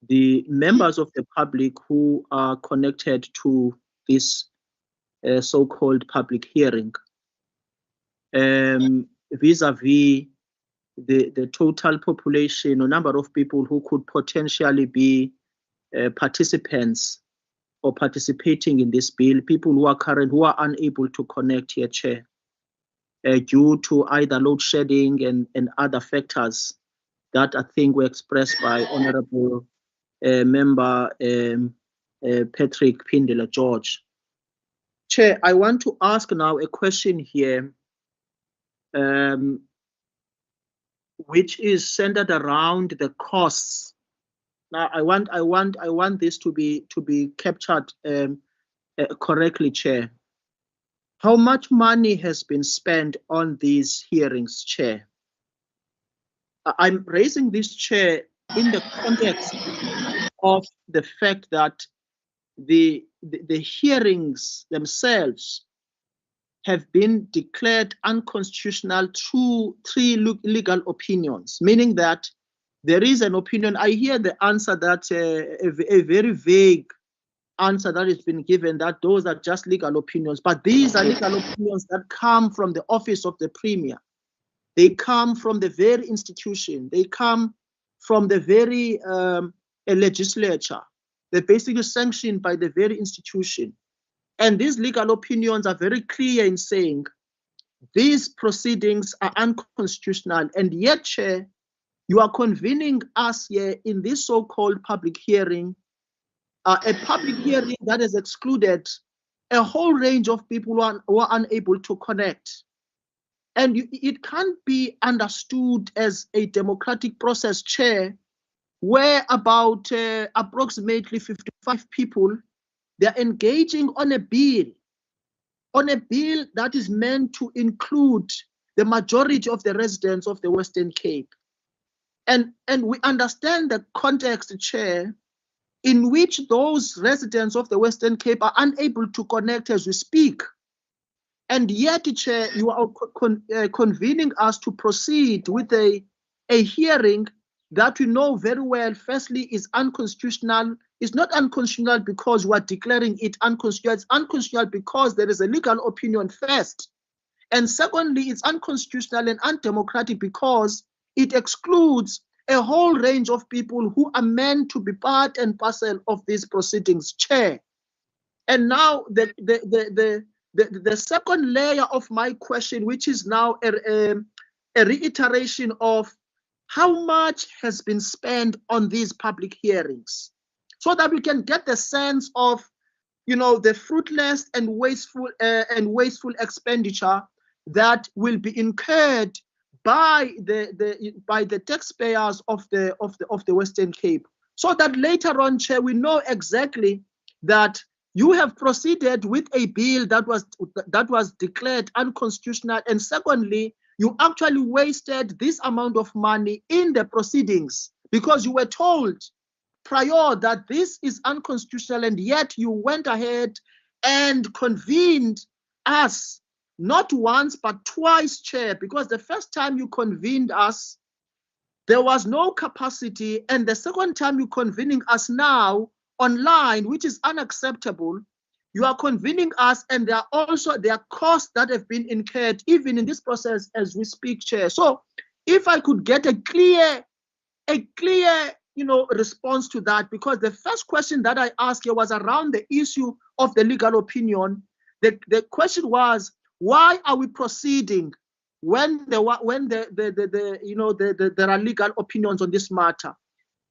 the members of the public who are connected to this so-called public hearing, vis-a-vis the total population or number of people who could potentially be participants or participating in this bill, people who are unable to connect here, Chair, due to either load shedding and other factors that I think were expressed by Honorable Member Patrick Pindela George. Chair, I want to ask now a question here, which is centered around the costs. Now, I want this to be captured correctly, Chair. How much money has been spent on these hearings, Chair? I'm raising this, Chair, in the context of the fact that the hearings themselves have been declared unconstitutional through 3 legal opinions, meaning that there is an opinion. I hear the answer that a very vague answer that has been given, that those are just legal opinions, but these are legal opinions that come from the office of the Premier. They come from the very institution. They come from the very legislature. They're basically sanctioned by the very institution. And these legal opinions are very clear in saying these proceedings are unconstitutional. And yet, Chair, you are convening us here in this so-called public hearing, a public hearing that has excluded a whole range of people who are unable to connect. And it can't be understood as a democratic process, Chair, where about approximately 55 people, they're engaging on a bill that is meant to include the majority of the residents of the Western Cape. And we understand the context, Chair, in which those residents of the Western Cape are unable to connect as we speak. And yet, Chair, you are convening us to proceed with a hearing that we know very well, firstly, is unconstitutional. It's not unconstitutional because we are declaring it unconstitutional. It's unconstitutional because there is a legal opinion first. And secondly, it's unconstitutional and undemocratic because it excludes a whole range of people who are meant to be part and parcel of these proceedings, Chair. And now the second layer of my question, which is now a reiteration of how much has been spent on these public hearings, so that we can get the sense of, the fruitless and wasteful expenditure that will be incurred by the taxpayers of the Western Cape, so that later on, Chair, we know exactly that you have proceeded with a bill that was declared unconstitutional, and secondly, you actually wasted this amount of money in the proceedings because you were told prior that this is unconstitutional, and yet you went ahead and convened us not once but twice, Chair, because the first time you convened us, there was no capacity, and the second time you're convening us now online, which is unacceptable, you are convening us, and there are costs that have been incurred even in this process as we speak, Chair. So if I could get a clear response to that, because the first question that I asked here was around the issue of the legal opinion. The question was, why are we proceeding when there are legal opinions on this matter?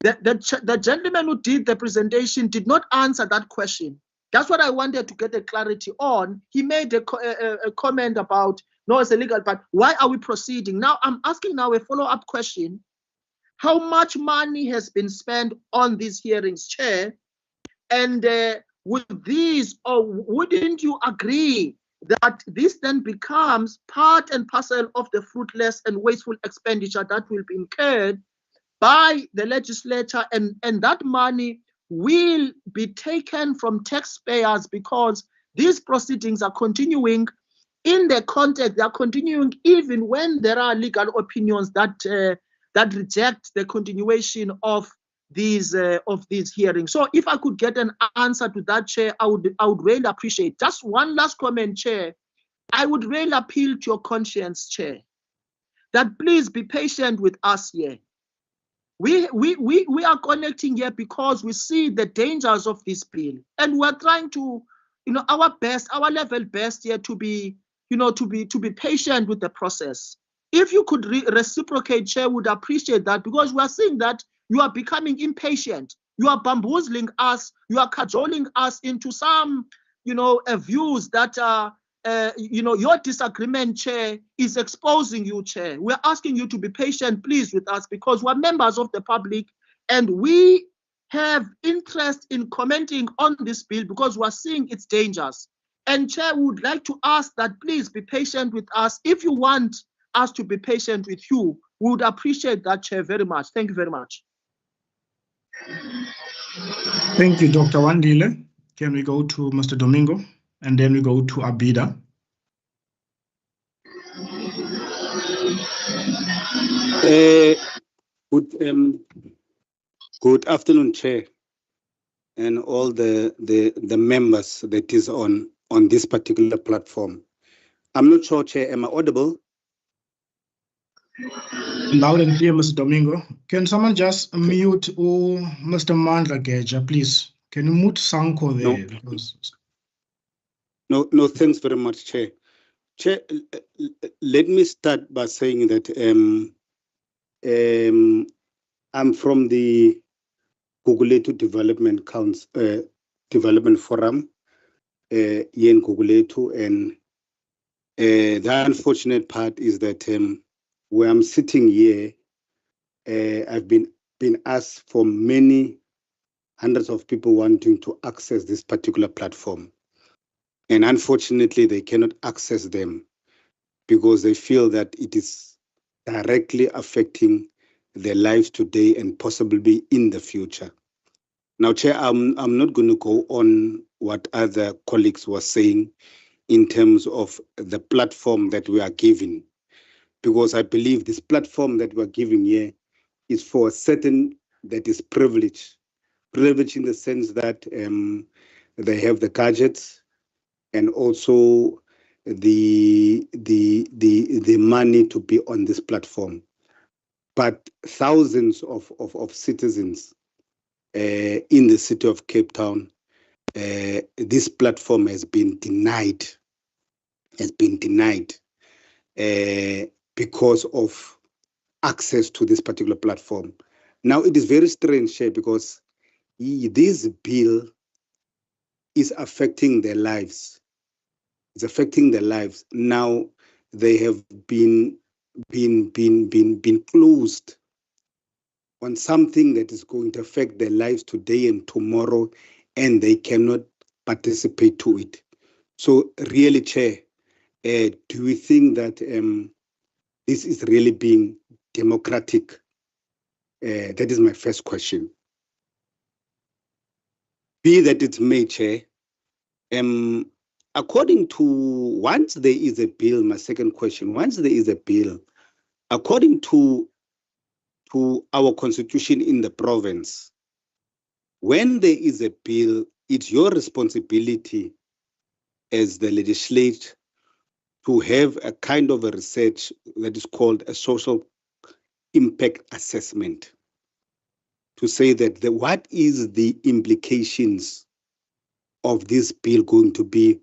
The gentleman who did the presentation did not answer that question. That's what I wanted to get a clarity on. He made a comment about, no, it's illegal, but why are we proceeding? Now, I'm asking now a follow-up question. How much money has been spent on these hearings, Chair? And with these, or wouldn't you agree that this then becomes part and parcel of the fruitless and wasteful expenditure that will be incurred by the legislature, and that money will be taken from taxpayers, because these proceedings are continuing in the context, they are continuing even when there are legal opinions that reject the continuation of these hearings. So if I could get an answer to that, Chair, I would really appreciate. Just one last comment, Chair. I would really appeal to your conscience, Chair, that please be patient with us here. We are connecting here because we see the dangers of this bill, and we're trying to, our best, our level best here to be patient with the process. If you could reciprocate, Chair, would appreciate that, because we are seeing that you are becoming impatient. You are bamboozling us. You are cajoling us into some, views that your disagreement, Chair, is exposing you, Chair. We're asking you to be patient, please, with us, because we're members of the public and we have interest in commenting on this bill because we're seeing its dangers. And Chair, we would like to ask that please be patient with us. If you want us to be patient with you, we would appreciate that, Chair, very much. Thank you very much. Thank you, Dr. Wandile. Can we go to Mr. Domingo? And then we go to Abida. Good afternoon, Chair, and all the members that is on this particular platform. I'm not sure, Chair, am I audible? Loud and clear, Mr. Domingo. Can someone just mute Mr. Mandla Geja, please? Can you mute Sanko there? No. Because... No, thanks very much, Chair. Chair, let me start by saying that I'm from the Guguletu Development Council, Development Forum here in Guguletu, and the unfortunate part is that where I'm sitting here, I've been asked for many hundreds of people wanting to access this particular platform. And unfortunately, they cannot access them because they feel that it is directly affecting their lives today and possibly in the future. Now, Chair, I'm not going to go on what other colleagues were saying in terms of the platform that we are giving, because I believe this platform that we're giving here is for a certain that is privileged. Privileged in the sense that they have the gadgets, and also the money to be on this platform. But thousands of citizens in the city of Cape Town, this platform has been denied because of access to this particular platform. Now, it is very strange here because this bill is affecting their lives. It's affecting their lives. Now they have been closed on something that is going to affect their lives today and tomorrow, and they cannot participate to it. So really, Chair, do we think that this is really being democratic? That is my first question. Be that it may, Chair, according to, once there is a bill, my second question, once there is a bill, according to our constitution in the province, when there is a bill, it's your responsibility as the legislature to have a kind of a research that is called a social impact assessment, to say that what is the implications of this bill going to be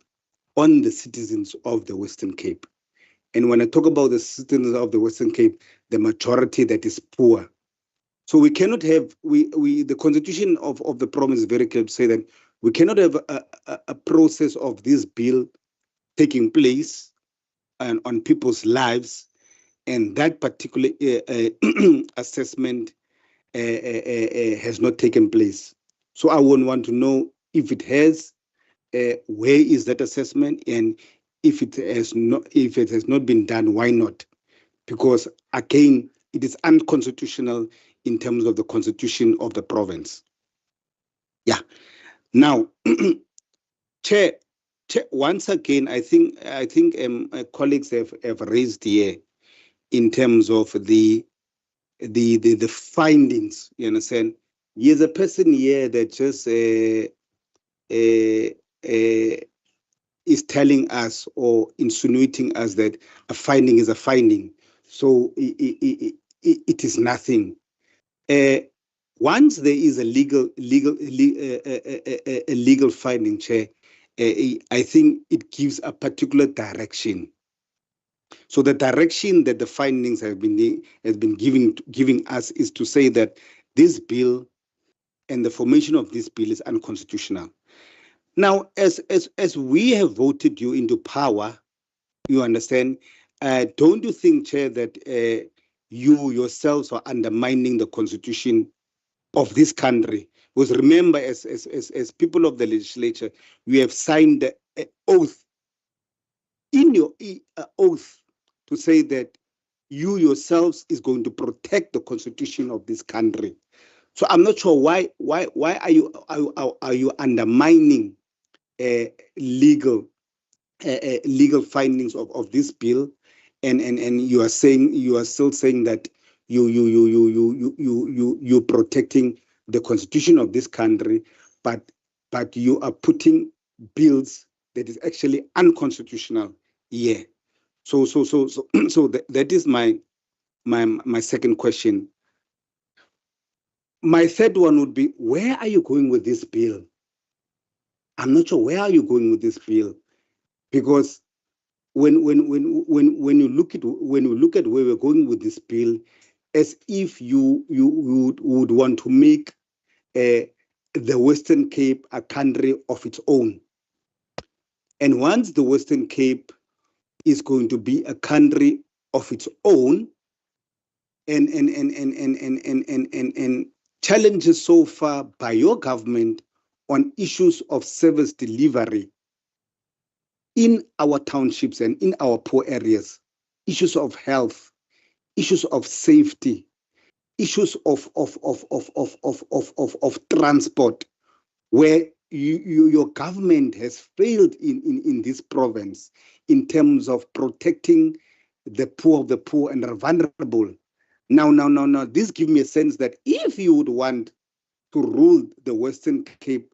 on the citizens of the Western Cape. And when I talk about the citizens of the Western Cape, the majority that is poor. So we cannot have, the constitution of the province is very clear to say that we cannot have a process of this bill taking place and on people's lives, and that particular assessment has not taken place. So I would want to know if it has, where is that assessment, and if it has not been done, why not? Because again, it is unconstitutional in terms of the constitution of the province. Yeah. Now, Chair, once again, I think colleagues have raised here in terms of the findings. You understand? There's a person here that just is telling us or insinuating us that a finding is a finding. So it is nothing. Once there is a legal finding, Chair, I think it gives a particular direction. So the direction that the findings has been giving us is to say that this bill and the formation of this bill is unconstitutional. Now, as we have voted you into power, you understand, don't you think, Chair, that you yourselves are undermining the constitution of this country? Because remember, as people of the legislature, we have signed an oath, in your oath, to say that you yourselves is going to protect the constitution of this country. So I'm not sure why are you undermining legal findings of this bill, and you are still saying that you're protecting the constitution of this country, but you are putting bills that is actually unconstitutional here. So that is my second question. My third one would be, where are you going with this bill? I'm not sure where are you going with this bill, because when you look at where we're going with this bill, as if you would want to make the Western Cape a country of its own. And once the Western Cape is going to be a country of its own, and challenges so far by your government on issues of service delivery in our townships and in our poor areas, issues of health, issues of safety, issues of transport, where your government has failed in this province in terms of protecting the poor of the poor and the vulnerable. Now, this gives me a sense that if you would want to rule the Western Cape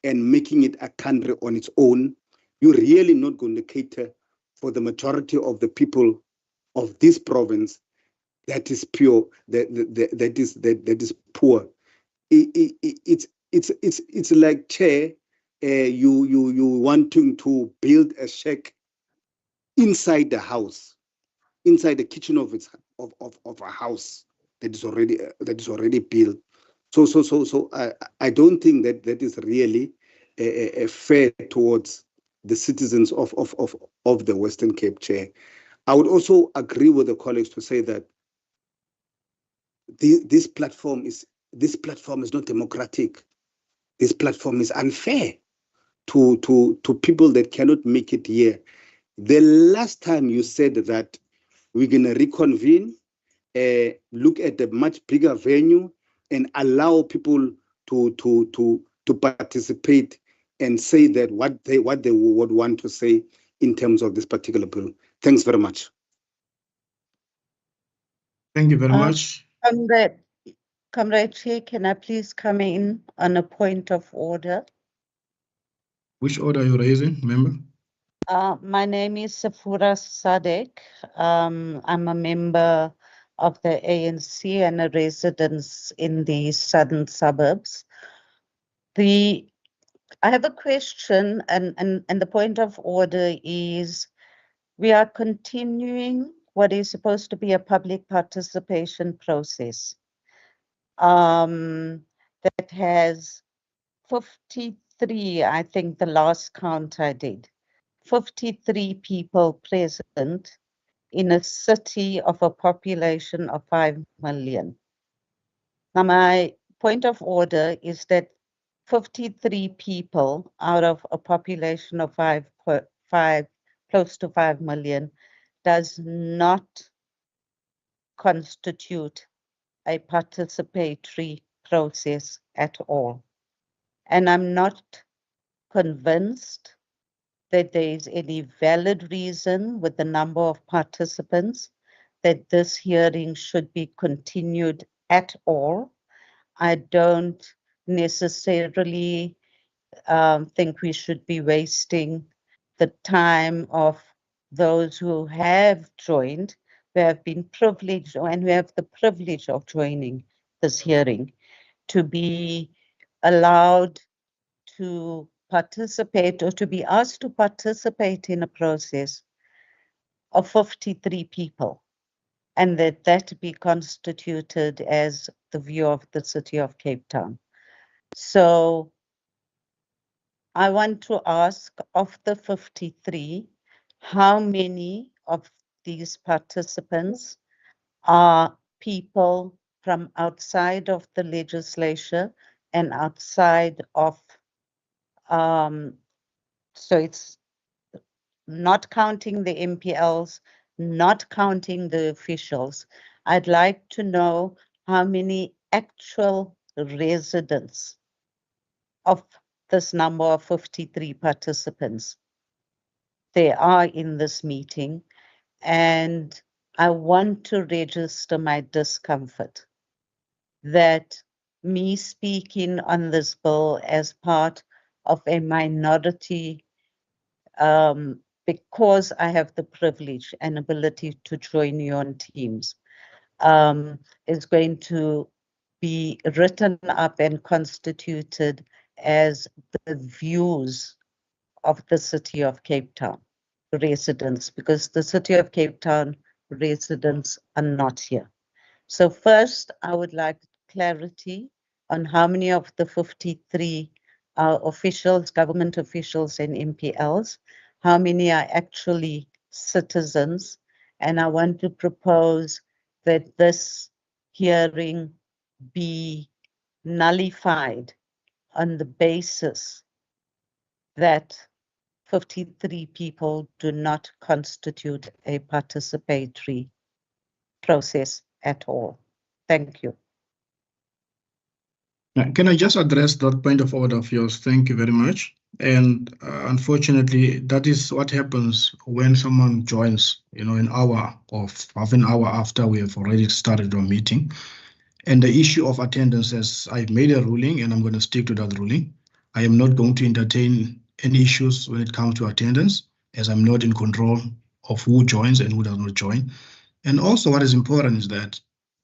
and making it a country on its own, you're really not going to cater for the majority of the people of this province that is pure, that is poor. It's like, Chair, you wanting to build a shack inside the house, inside the kitchen of a house that is already built. So I don't think that is really fair towards the citizens of the Western Cape, Chair. I would also agree with the colleagues to say that this platform is not democratic. This platform is unfair to people that cannot make it here. The last time you said that we're going to reconvene, look at a much bigger venue, and allow people to participate and say that what they would want to say in terms of this particular bill. Thanks very much. Thank you very much. Comrade Chair, can I please come in on a point of order? Which order are you raising, member? My name is Safura Sadek. I'm a member of the ANC and a resident in the southern suburbs. I have a question, and the point of order is we are continuing what is supposed to be a public participation process that has 53, I think the last count I did, 53 people present in a city of a population of 5 million. Now, my point of order is that 53 people out of a population of close to 5 million does not constitute a participatory process at all. And I'm not convinced that there is any valid reason with the number of participants that this hearing should be continued at all. I don't necessarily think we should be wasting the time of those who have joined, who have been privileged and who have the privilege of joining this hearing, to be allowed to participate or to be asked to participate in a process of 53 people, and that be constituted as the view of the city of Cape Town. So I want to ask, of the 53, how many of these participants are people from outside of the legislature and outside of, so it's not counting the MPLs, not counting the officials. I'd like to know how many actual residents of this number of 53 participants there are in this meeting, and I want to register my discomfort that me speaking on this bill as part of a minority, because I have the privilege and ability to join you on Teams, is going to be written up and constituted as the views of the city of Cape Town residents, because the city of Cape Town residents are not here. So first, I would like clarity on how many of the 53 officials, government officials and MPLs, how many are actually citizens, and I want to propose that this hearing be nullified on the basis that 53 people do not constitute a participatory process at all. Thank you. Can I just address that point of order of yours? Thank you very much. And unfortunately, that is what happens when someone joins, an hour or half an hour after we have already started our meeting. And the issue of attendance, as I've made a ruling, and I'm going to stick to that ruling, I am not going to entertain any issues when it comes to attendance, as I'm not in control of who joins and who does not join. And also what is important is that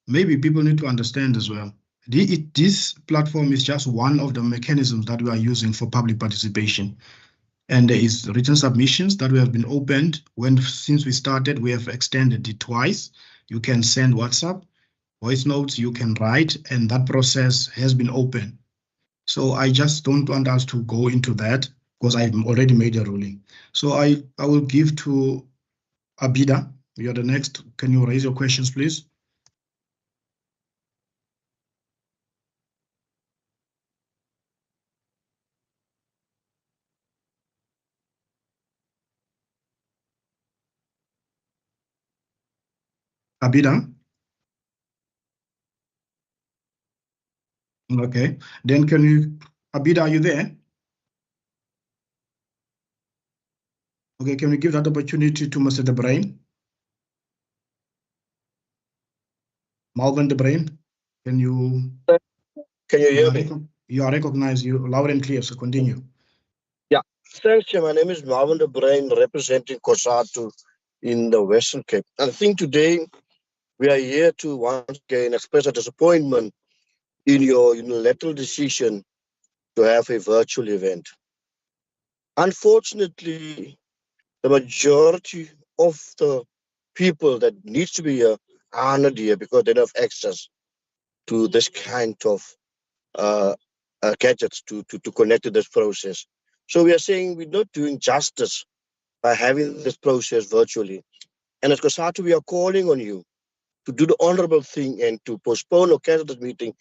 maybe people need to understand as well, this platform is just one of the mechanisms that we are using for public participation. And there is written submissions that we have been opened. Since we started, we have extended it twice. You can send WhatsApp, voice notes, you can write, and that process has been open. So I just don't want us to go into that because I've already made a ruling. So I will give to Abida. You're the next. Can you raise your questions, please? Abida? Okay. Then can you, Abida, are you there? Okay, can we give that opportunity to Mr. De Bruin? Malvin De Bruin, can you hear me? You are recognized, you loud and clear, so continue. Yeah. Thanks, Chair. My name is Marvin de Bruin, representing COSATU in the Western Cape. And I think today we are here to once again express a disappointment in your unilateral decision to have a virtual event. Unfortunately, the majority of the people that needs to be here are not here because they don't have access to this kind of gadgets to connect to this process. So we are saying we're not doing justice by having this process virtually. And as COSATU, we are calling on you to do the honorable thing and to postpone or cancel this meeting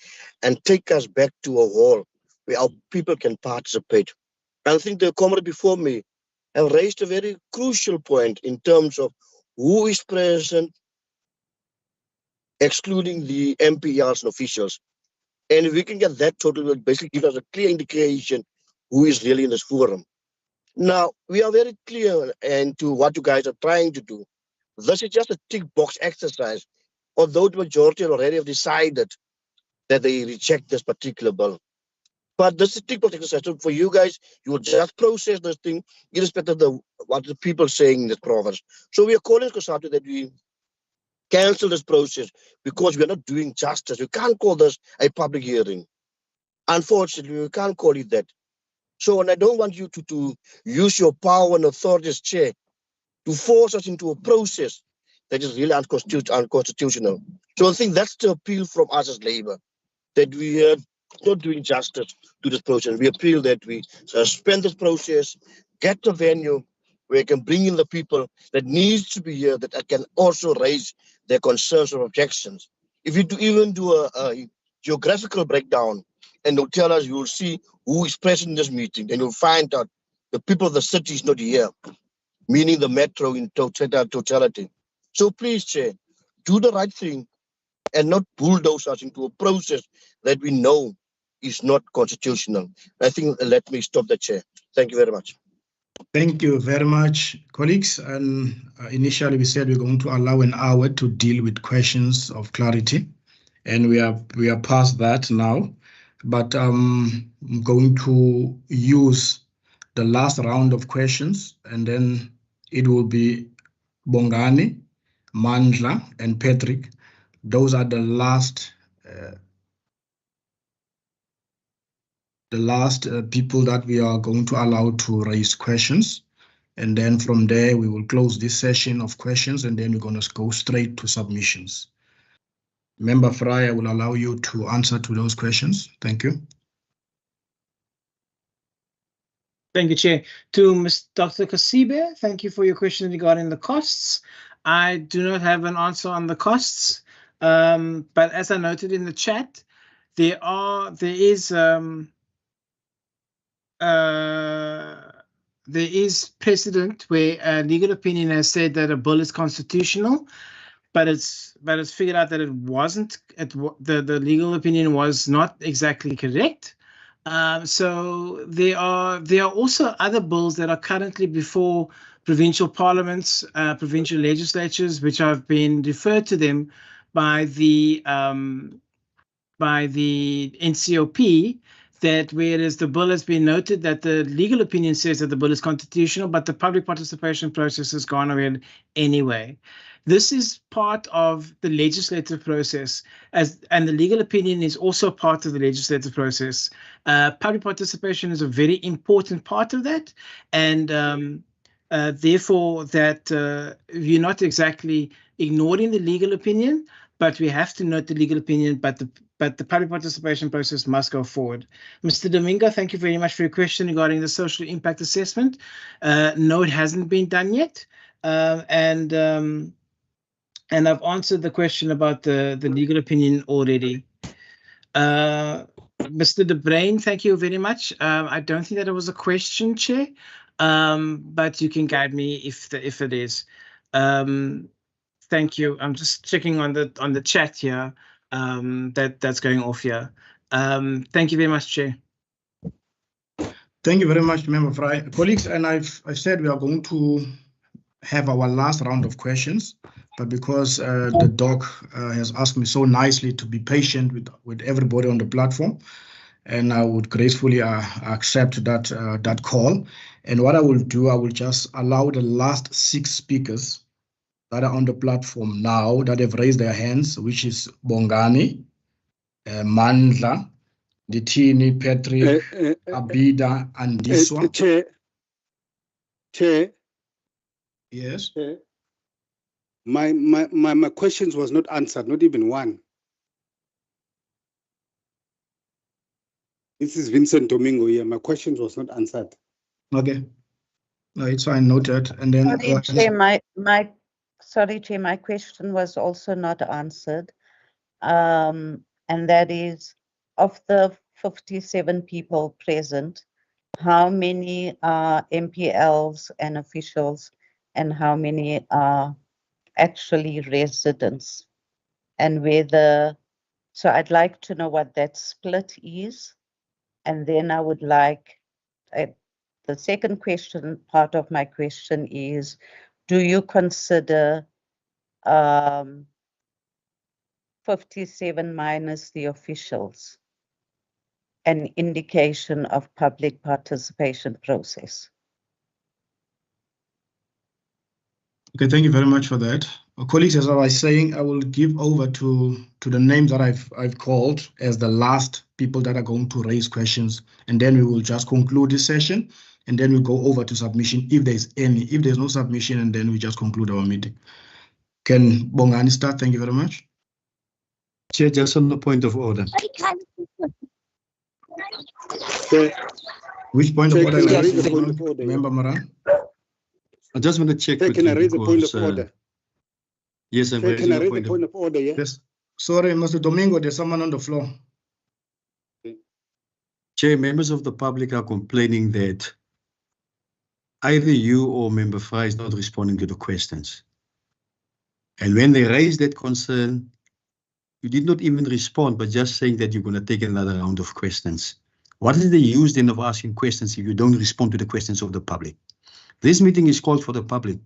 and take us back to a hall where our people can participate. I think the comrade before me have raised a very crucial point in terms of who is present, excluding the MPRs and officials. And if we can get that total, it will basically give us a clear indication who is really in this forum. Now, we are very clear into what you guys are trying to do. This is just a tick box exercise, although the majority already have decided that they reject this particular bill. But this is a tick box exercise. So for you guys, you will just process this thing, irrespective of what the people are saying in this province. So we are calling COSATU that we cancel this process because we are not doing justice. We can't call this a public hearing. Unfortunately, we can't call it that. So, and I don't want you to use your power and authority as chair to force us into a process that is really unconstitutional. So I think that's the appeal from us as Labour, that we are not doing justice to this process. We appeal that we suspend this process, get the venue where we can bring in the people that needs to be here, that can also raise their concerns or objections. If you even do a geographical breakdown, and they'll tell us, you will see who is present in this meeting, and you'll find out the people of the city is not here, meaning the metro in totality. So please, Chair, do the right thing and not bulldoze us into a process that we know is not constitutional. I think let me stop the Chair. Thank you very much. Thank you very much, colleagues. And initially we said we're going to allow an hour to deal with questions of clarity, and we are past that now. But I'm going to use the last round of questions, and then it will be Bongani, Mandla, and Patrick. Those are the last people that we are going to allow to raise questions. And then from there, we will close this session of questions, and then we're going to go straight to submissions. Member Fry, I will allow you to answer to those questions. Thank you. Thank you, Chair. To Ms. Dr. Kasibe, thank you for your question regarding the costs. I do not have an answer on the costs, but as I noted in the chat, there is precedent where a legal opinion has said that a bill is constitutional, but it's figured out that it wasn't. The legal opinion was not exactly correct. So there are also other bills that are currently before provincial parliaments, provincial legislatures, which have been referred to them by the NCOP, that whereas the bill has been noted that the legal opinion says that the bill is constitutional, but the public participation process has gone ahead anyway. This is part of the legislative process, and the legal opinion is also part of the legislative process. Public participation is a very important part of that, and therefore that you're not exactly ignoring the legal opinion, but we have to note the legal opinion, but the public participation process must go forward. Mr. Domingo, thank you very much for your question regarding the social impact assessment. No, it hasn't been done yet, and I've answered the question about the legal opinion already. Mr. De Bruin, thank you very much. I don't think that it was a question, Chair, but you can guide me if it is. Thank you. I'm just checking on the chat here. That's going off here. Thank you very much, Chair. Thank you very much, Member Fry. Colleagues, and I've said we are going to have our last round of questions, but because the doc has asked me so nicely to be patient with everybody on the platform, and I would gracefully accept that call. And what I will do, I will just allow the last 6 speakers that are on the platform now that have raised their hands, which is Bongani, Mandla, Ditini, Patrick, Abida, and Diswa. Chair. Yes. Chair. My questions was not answered, not even one. This is Vincent Domingo here. My questions was not answered. Okay. No, it's fine, noted. And then Sorry, Chair, my question was also not answered. And that is, of the 57 people present, how many are MPLs and officials, and how many are actually residents? And whether, so I'd like to know what that split is. And then I would like, the second question, part of my question is, do you consider 57 minus the officials an indication of public participation process? Okay, thank you very much for that. Colleagues, as I was saying, I will give over to the names that I've called as the last people that are going to raise questions, and then we will just conclude this session, and then we'll go over to submission if there's any. If there's no submission, and then we just conclude our meeting. Can Bongani start? Thank you very much. Chair, just on the point of order. Which point of order? Member Moran? I just want to check. Can I raise a point of order? Yes, I'm Can I raise a point of order? Yeah? Yes. Sorry, Mr. Domingo, there's someone on the floor. Chair, members of the public are complaining that either you or Member Fry is not responding to the questions. And when they raise that concern, you did not even respond, but just saying that you're going to take another round of questions. What is the use then of asking questions if you don't respond to the questions of the public? This meeting is called for the public.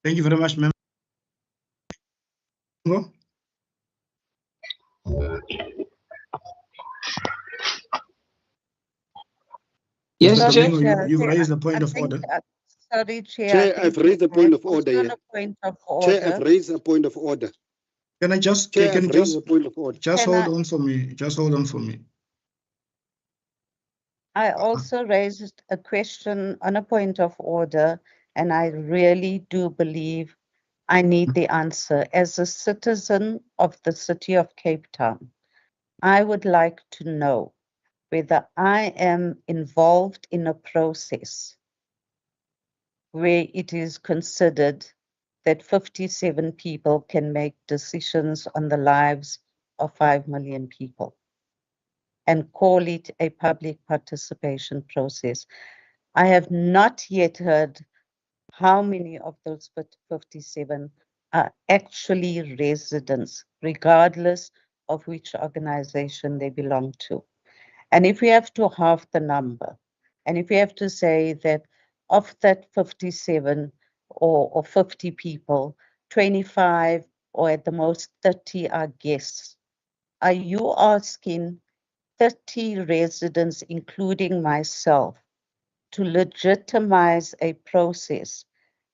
Thank you very much, Member. Yes, Chair. You've raised a point of order. Sorry, Chair. Chair, I've raised a point of order. Yeah. Chair, I've raised a point of order. Can I just, Chair, can you just hold I- on for me? Just hold on for me. I also raised a question on a point of order, and I really do believe I need the answer. As a citizen of the city of Cape Town, I would like to know whether I am involved in a process where it is considered that 57 people can make decisions on the lives of 5 million people and call it a public participation process. I have not yet heard how many of those 57 are actually residents, regardless of which organization they belong to. And if we have to halve the number, and if we have to say that of that 57 or 50 people, 25 or at the most 30 are guests, are you asking 30 residents, including myself, to legitimize a process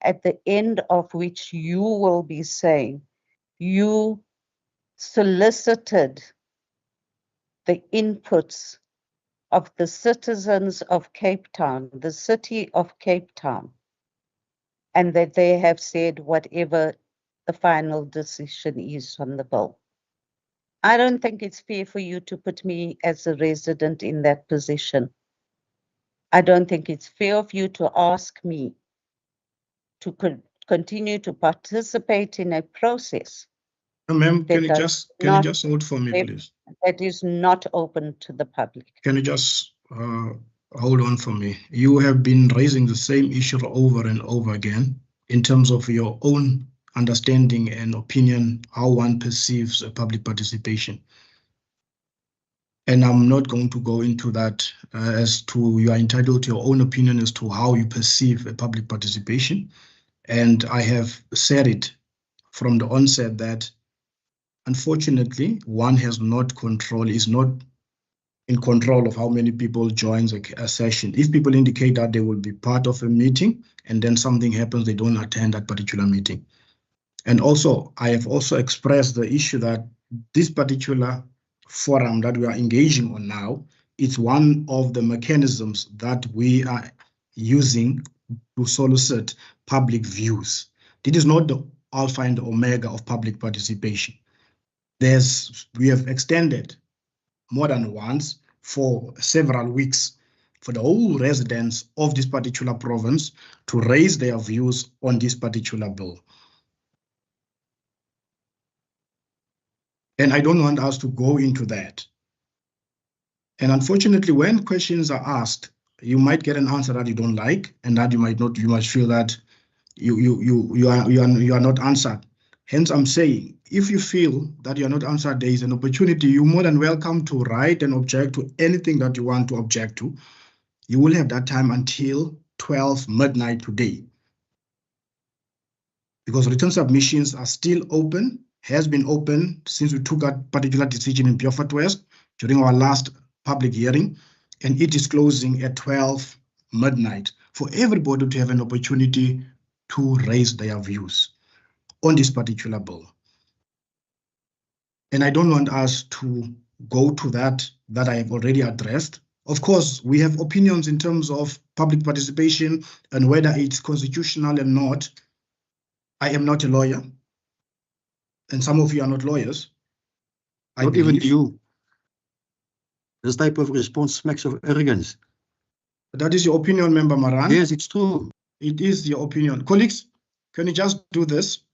at the end of which you will be saying you solicited the inputs of the citizens of Cape Town, the city of Cape Town, and that they have said whatever the final decision is on the bill? I don't think it's fair for you to put me as a resident in that position. I don't think it's fair of you to ask me to continue to participate in a process. Ma'am, can you just hold for me, please? That is not open to the public. Can you just hold on for me? You have been raising the same issue over and over again in terms of your own understanding and opinion, how one perceives a public participation. And I'm not going to go into that as to you are entitled to your own opinion as to how you perceive a public participation. And I have said it from the onset that unfortunately one has not control, is not in control of how many people joins a session. If people indicate that they will be part of a meeting and then something happens, they don't attend that particular meeting. And also, I have also expressed the issue that this particular forum that we are engaging on now, it's one of the mechanisms that we are using to solicit public views. This is not the alpha and the omega of public participation. We have extended more than once for several weeks for the whole residents of this particular province to raise their views on this particular bill. And I don't want us to go into that. And unfortunately, when questions are asked, you might get an answer that you don't like, and that you might not. You might feel that you are not answered. Hence, I'm saying, if you feel that you're not answered, there is an opportunity. You're more than welcome to write and object to anything that you want to object to. You will have that time until 12 midnight today, because written submissions are still open. Has been open since we took that particular decision in Beaufort West during our last public hearing, and it is closing at 12 midnight for everybody to have an opportunity to raise their views on this particular bill. And I don't want us to go to that I have already addressed. Of course, we have opinions in terms of public participation and whether it's constitutional or not. I am not a lawyer, and some of you are not lawyers. Not even you. This type of response smacks of arrogance. That is your opinion, Member Maran. Yes, it's true. It is your opinion. Colleagues, can you just do this?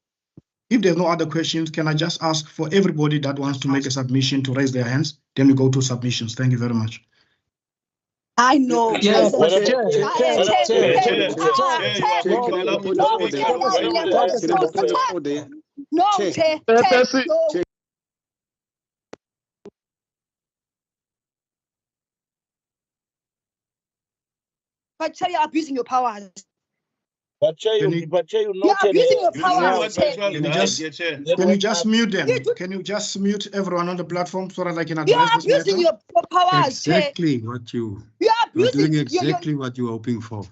If there's no other questions, can I just ask for everybody that wants to make a submission to raise their hands? Then we go to submissions. Thank you very much. I know. But Chair, you're abusing your powers. But Chair, you're abusing your powers. Can you just mute them? Can you just mute everyone on the platform so that I can address this matter? You're abusing your powers. Exactly what you're doing exactly what you're hoping for,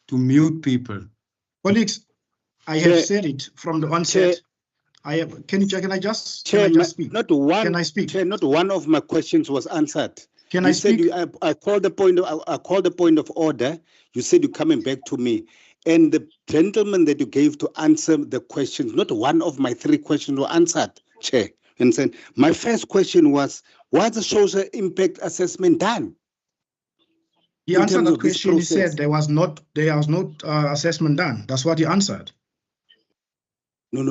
to mute people. Colleagues, I have said it from the onset. Can I just speak? Not one. Can I speak? Chair, not one of my questions was answered. Can I speak? I called the point of order. You said you're coming back to me. And the gentleman that you gave to answer the questions, not one of my 3 questions were answered, Chair. And saying, my first question was the social impact assessment done? He answered that question. He said there was not assessment done. That's what he answered. No,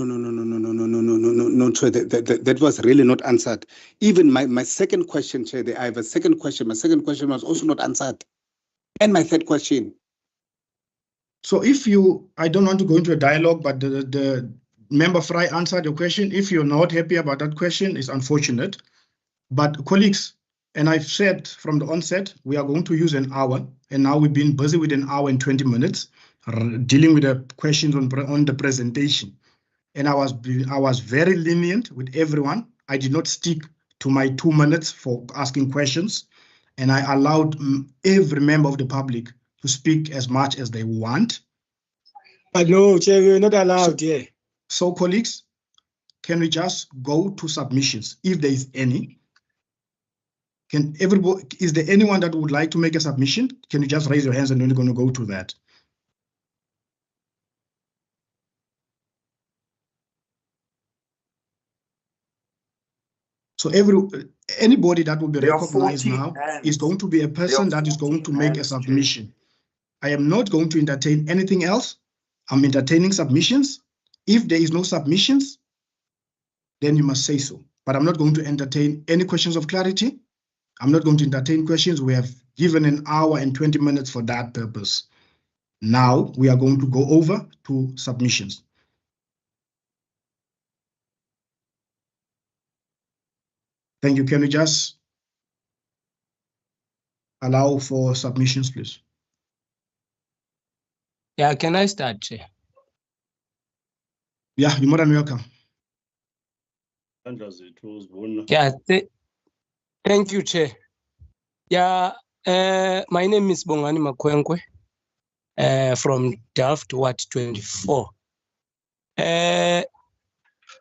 Chair, that was really not answered. Even my second question, Chair, I have a second question. My second question was also not answered. And my third question. So I don't want to go into a dialogue, but the Member Fry answered your question. If you're not happy about that question, it's unfortunate. But colleagues, and I've said from the onset, we are going to use an hour, and now we've been busy with an hour and 20 minutes dealing with the questions on the presentation. And I was very lenient with everyone. I did not stick to my 2 minutes for asking questions, and I allowed every member of the public to speak as much as they want. No, Chair, we're not allowed here. So, colleagues, can we just go to submissions, if there is any? Is there anyone that would like to make a submission? Can you just raise your hands and we're going to go to that? So anybody that will be recognized now is going to be a person that is going to make a submission. I am not going to entertain anything else. I'm entertaining submissions. If there is no submissions, then you must say so. But I'm not going to entertain any questions of clarity. I'm not going to entertain questions. We have given an hour and 20 minutes for that purpose. Now we are going to go over to submissions. Thank you. Can we just allow for submissions, please? Yeah, can I start, Chair? Yeah, you're more than welcome. Yeah, thank you, Chair. Yeah, my name is Bongani Makwenkwe from Delft Ward 24.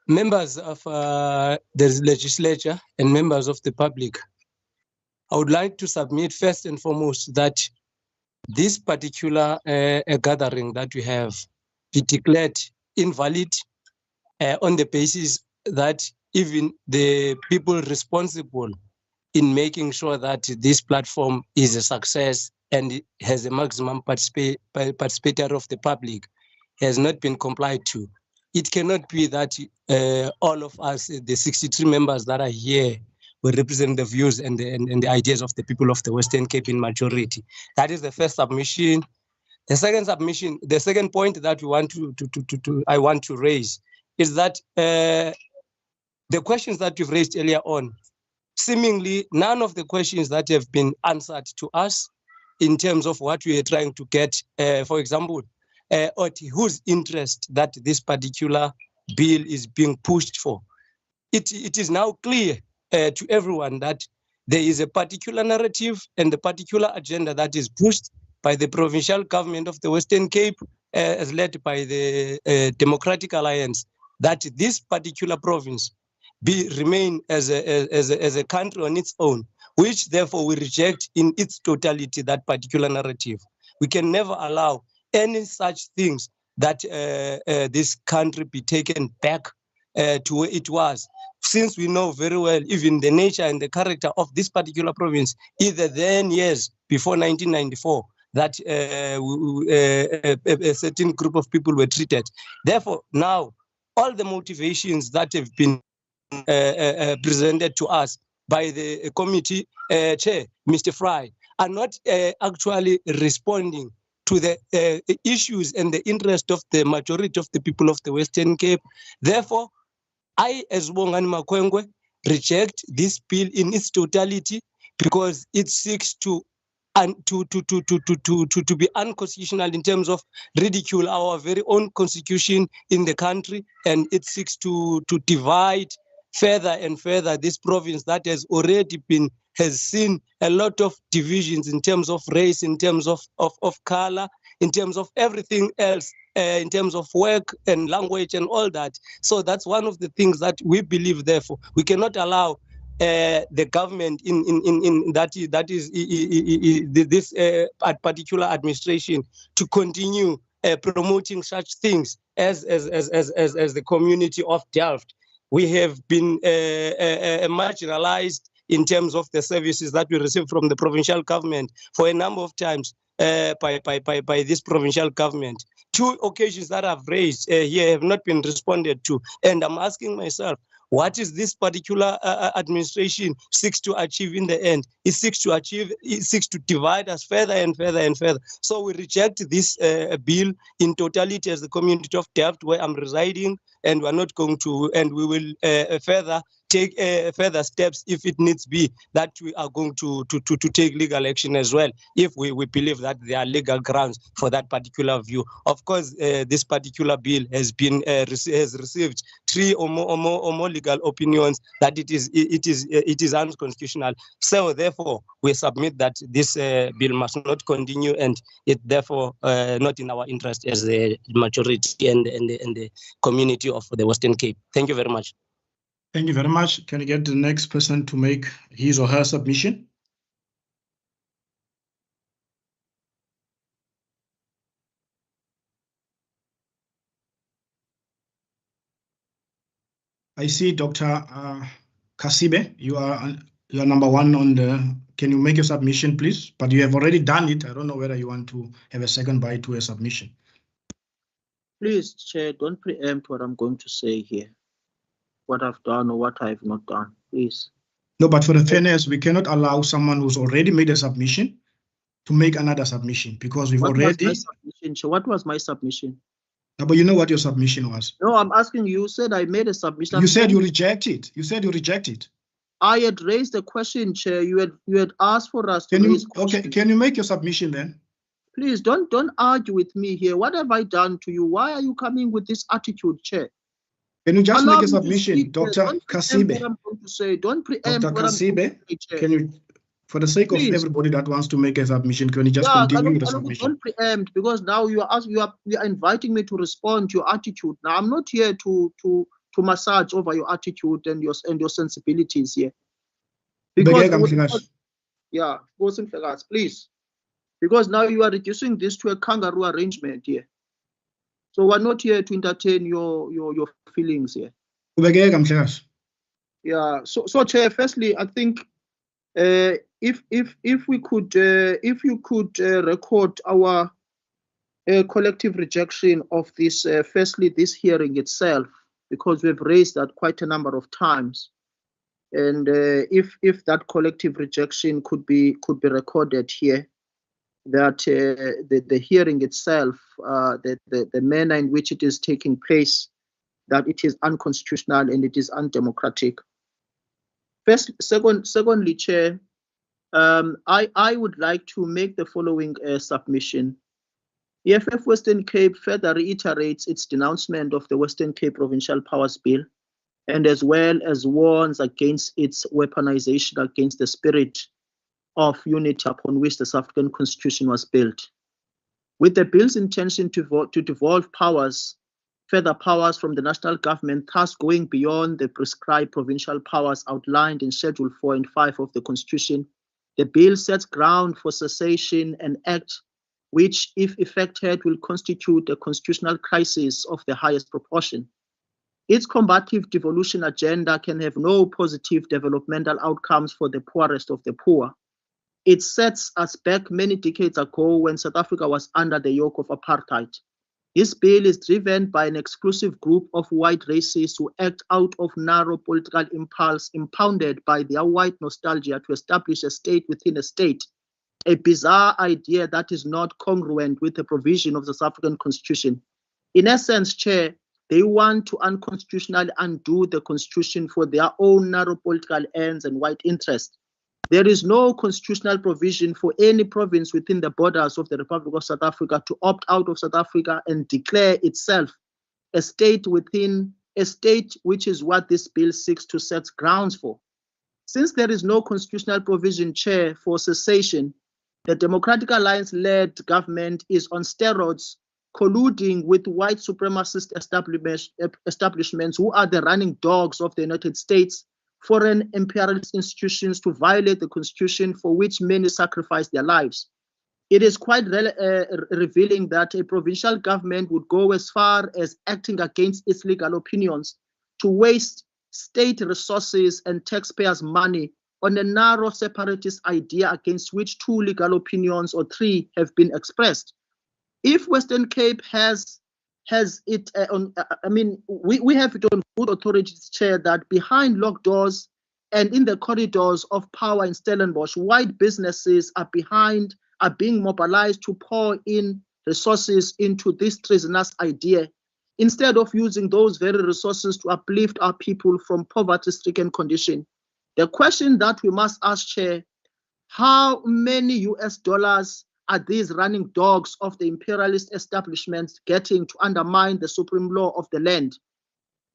Members of the legislature and members of the public, I would like to submit first and foremost that this particular gathering that we have be declared invalid on the basis that even the people responsible in making sure that this platform is a success and has a maximum participatory of the public has not been complied to. It cannot be that all of us, the 63 members that are here, will represent the views and the ideas of the people of the Western Cape in majority. That is the first submission. The second submission, the second point that we want I want to raise is that the questions that you've raised earlier on, seemingly none of the questions that have been answered to us in terms of what we are trying to get, for example, or whose interest that this particular bill is being pushed for. It is now clear to everyone that there is a particular narrative and the particular agenda that is pushed by the provincial government of the Western Cape, as led by the Democratic Alliance, that this particular province remain as a country on its own, which therefore we reject in its totality that particular narrative. We can never allow any such things that this country be taken back to where it was, since we know very well even the nature and the character of this particular province, either then years before 1994, that a certain group of people were treated. Therefore, now all the motivations that have been presented to us by the committee chair, Mr. Fry, are not actually responding to the issues and the interest of the majority of the people of the Western Cape. Therefore, I, as Bongani Makwenkwe, reject this bill in its totality because it seeks to be unconstitutional in terms of ridicule our very own constitution in the country, and it seeks to divide further and further this province that has already has seen a lot of divisions in terms of race, in terms of color, in terms of everything else, in terms of work and language and all that. So that's one of the things that we believe, therefore, we cannot allow the government in that is this particular administration to continue promoting such things as the community of Delft. We have been marginalized in terms of the services that we receive from the provincial government for a number of times by this provincial government. 2 occasions that I've raised here have not been responded to, and I'm asking myself, what is this particular administration seeks to achieve in the end? It seeks to divide us further and further and further. So we reject this bill in totality as the community of Delft, where I'm residing, and we're not going to, and we will further take further steps if it needs be, that we are going to take legal action as well, if we believe that there are legal grounds for that particular view. Of course, this particular bill has been has received 3 or more legal opinions that it is unconstitutional. So therefore, we submit that this bill must not continue, and it therefore not in our interest as the majority and the community of the Western Cape. Thank you very much. Thank you very much. Can you get the next person to make his or her submission? I see Dr. Kasibe, you are number 1 on the, can you make your submission, please? But you have already done it. I don't know whether you want to have a second bite to a submission. Please, Chair, don't preempt what I'm going to say here, what I've done or what I've not done, please. No, but for the fairness, we cannot allow someone who's already made a submission to make another submission, because we've already... What was my submission? No, but you know what your submission was. No, I'm asking you, said I made a submission. You said you reject it. You said you reject it. I had raised a question, Chair. You had asked for us to raise questions. Okay, can you make your submission then? Please don't argue with me here. What have I done to you? Why are you coming with this attitude, Chair? Can you just Allow make a me to submission, speak, Dr. Don't preempt Kasibe? what I'm going to say. Don't preempt Dr. what I'm going Kasibe, to say, Chair. can you, for the sake of Please. everybody that wants to make a submission, can you just continue with the submission? Don't preempt, because now you are inviting me to respond to your attitude. Now I'm not here to massage over your attitude and your sensibilities here. Because yeah, please. Because now you are reducing this to a kangaroo arrangement here. So we're not here to entertain your feelings here. Yeah. So Chair, firstly, I think if you could record our collective rejection of this, firstly, this hearing itself, because we've raised that quite a number of times, and if that collective rejection could be recorded here, that the hearing itself, the manner in which it is taking place, that it is unconstitutional and it is undemocratic. Secondly, Chair, I would like to make the following submission. EFF Western Cape further reiterates its denouncement of the Western Cape Provincial Powers Bill, and as well as warns against its weaponization against the spirit of unity upon which the South African Constitution was built. With the bill's intention to devolve further powers from the national government, thus going beyond the prescribed provincial powers outlined in Schedule 4 and 5 of the Constitution, the bill sets ground for cessation, an act which, if effected, will constitute a constitutional crisis of the highest proportion. Its combative devolution agenda can have no positive developmental outcomes for the poorest of the poor. It sets us back many decades ago when South Africa was under the yoke of apartheid. This bill is driven by an exclusive group of white racists who act out of narrow political impulse impounded by their white nostalgia to establish a state within a state, a bizarre idea that is not congruent with the provision of the South African Constitution. In essence, Chair, they want to unconstitutionally undo the Constitution for their own narrow political ends and white interest. There is no constitutional provision for any province within the borders of the Republic of South Africa to opt out of South Africa and declare itself a state within a state, which is what this bill seeks to set grounds for. Since there is no constitutional provision, Chair, for cessation, the Democratic Alliance-led government is on steroids, colluding with white supremacist establishments who are the running dogs of the United States, foreign imperialist institutions, to violate the Constitution, for which many sacrificed their lives. It is quite revealing that a provincial government would go as far as acting against its legal opinions to waste state resources and taxpayers' money on a narrow separatist idea against which two legal opinions or three have been expressed. If Western Cape has it we have it on good authority, Chair, that behind locked doors and in the corridors of power in Stellenbosch, white businesses are being mobilized to pour in resources into this treasonous idea, instead of using those very resources to uplift our people from poverty-stricken condition. The question that we must ask, Chair, how many US dollars are these running dogs of the imperialist establishments getting to undermine the supreme law of the land?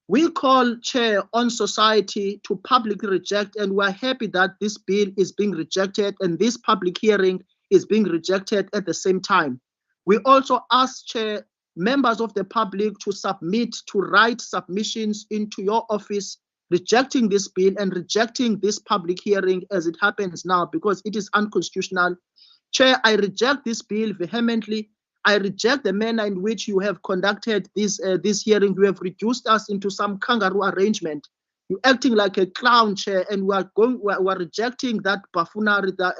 We call, Chair, on society to publicly reject, and we're happy that this bill is being rejected and this public hearing is being rejected at the same time. We also ask, Chair, members of the public to write submissions into your office rejecting this bill and rejecting this public hearing as it happens now, because it is unconstitutional. Chair, I reject this bill vehemently. I reject the manner in which you have conducted this hearing. You have reduced us into some kangaroo arrangement. You're acting like a clown, Chair, and we're rejecting that buffoonery, that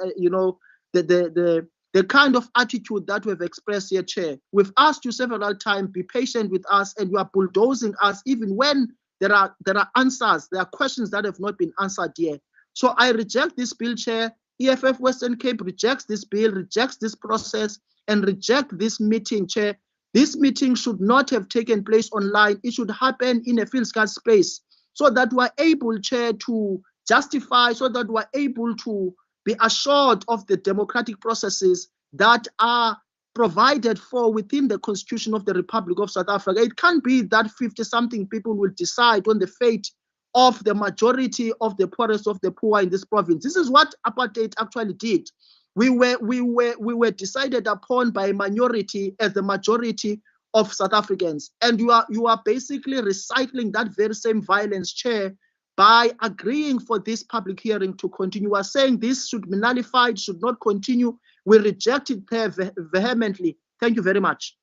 the kind of attitude that we've expressed here, Chair. We've asked you several times, be patient with us, and you are bulldozing us even when there are answers, there are questions that have not been answered here. So I reject this bill, Chair. EFF Western Cape rejects this bill, rejects this process, and reject this meeting, Chair. This meeting should not have taken place online. It should happen in a field space so that we're able, Chair, to justify, so that we're able to be assured of the democratic processes that are provided for within the Constitution of the Republic of South Africa. It can't be that 50-something people will decide on the fate of the majority of the poorest of the poor in this province. This is what apartheid actually did. We were decided upon by a minority as the majority of South Africans, and you are basically recycling that very same violence, Chair, by agreeing for this public hearing to continue. You are saying this should be nullified, should not continue. We reject it vehemently. Thank you very much.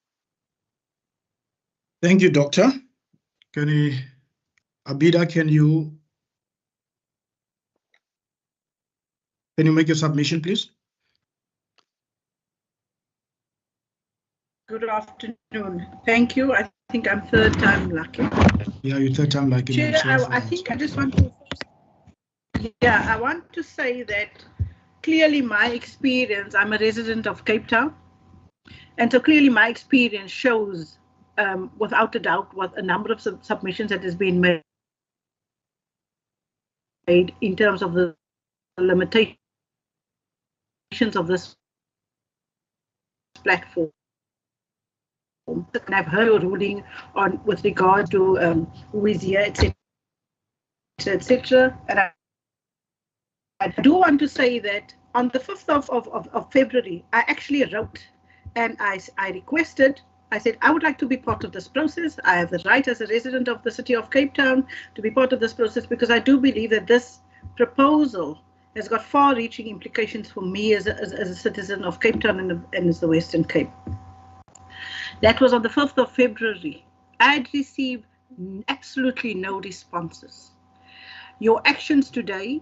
Thank you, Doctor. Abida, can you make your submission, please? Good afternoon. Thank you. I think I'm third time lucky. Yeah, you're third time lucky. Chair, I think I just want to, I want to say that clearly my experience, I'm a resident of Cape Town, and so clearly my experience shows without a doubt what a number of submissions that has been made in terms of the limitations of this platform. And I've heard your ruling on with regard to who is here, etc., etc. And I do want to say that on the 5th of February, I actually wrote and I requested, I said, I would like to be part of this process. I have the right as a resident of the city of Cape Town to be part of this process because I do believe that this proposal has got far-reaching implications for me as a citizen of Cape Town and as the Western Cape. That was on the 5th of February. I had received absolutely no responses. Your actions today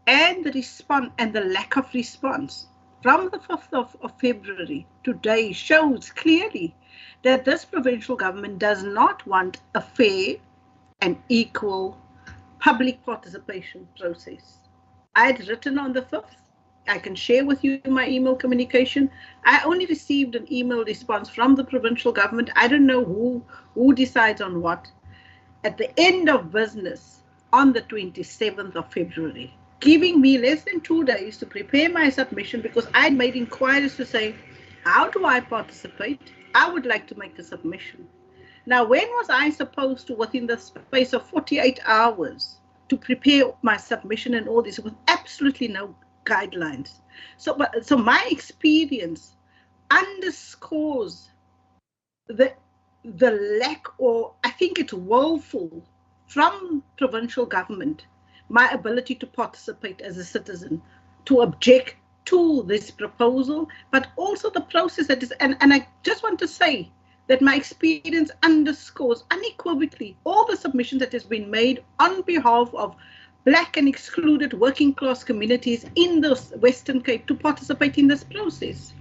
and the lack of response from the 5th of February today shows clearly that this provincial government does not want a fair and equal public participation process. I had written on the 5th, I can share with you my email communication. I only received an email response from the provincial government. I don't know who decides on what. At the end of business on the 27th of February, giving me less than 2 days to prepare my submission because I'd made inquiries to say, how do I participate? I would like to make a submission. Now, when was I supposed to, within the space of 48 hours, to prepare my submission and all this with absolutely no guidelines? So my experience underscores the lack, or I think it's woeful from provincial government, my ability to participate as a citizen, to object to this proposal, but also the process that is, and I just want to say that my experience underscores unequivocally all the submissions that has been made on behalf of Black and excluded working class communities in the Western Cape to participate in this process.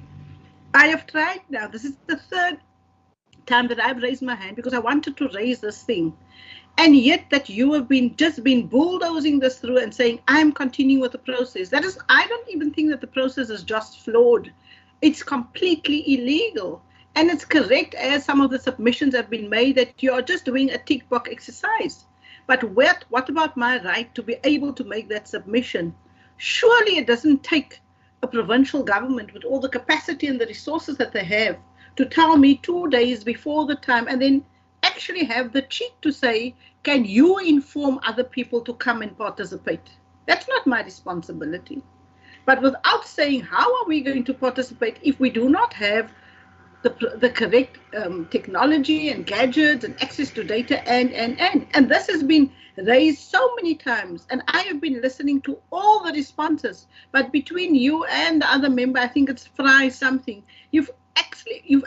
I have tried now, this is the third time that I've raised my hand because I wanted to raise this thing. And yet that you have just been bulldozing this through and saying, I'm continuing with the process. That is, I don't even think that the process is just flawed. It's completely illegal. And it's correct, as some of the submissions have been made, that you are just doing a tick box exercise. But what about my right to be able to make that submission? Surely it doesn't take a provincial government with all the capacity and the resources that they have to tell me 2 days before the time and then actually have the cheek to say, can you inform other people to come and participate? That's not my responsibility. But without saying, how are we going to participate if we do not have the correct technology and gadgets and access to data and this has been raised so many times, and I have been listening to all the responses, but between you and the other member, I think it's Fry something, you've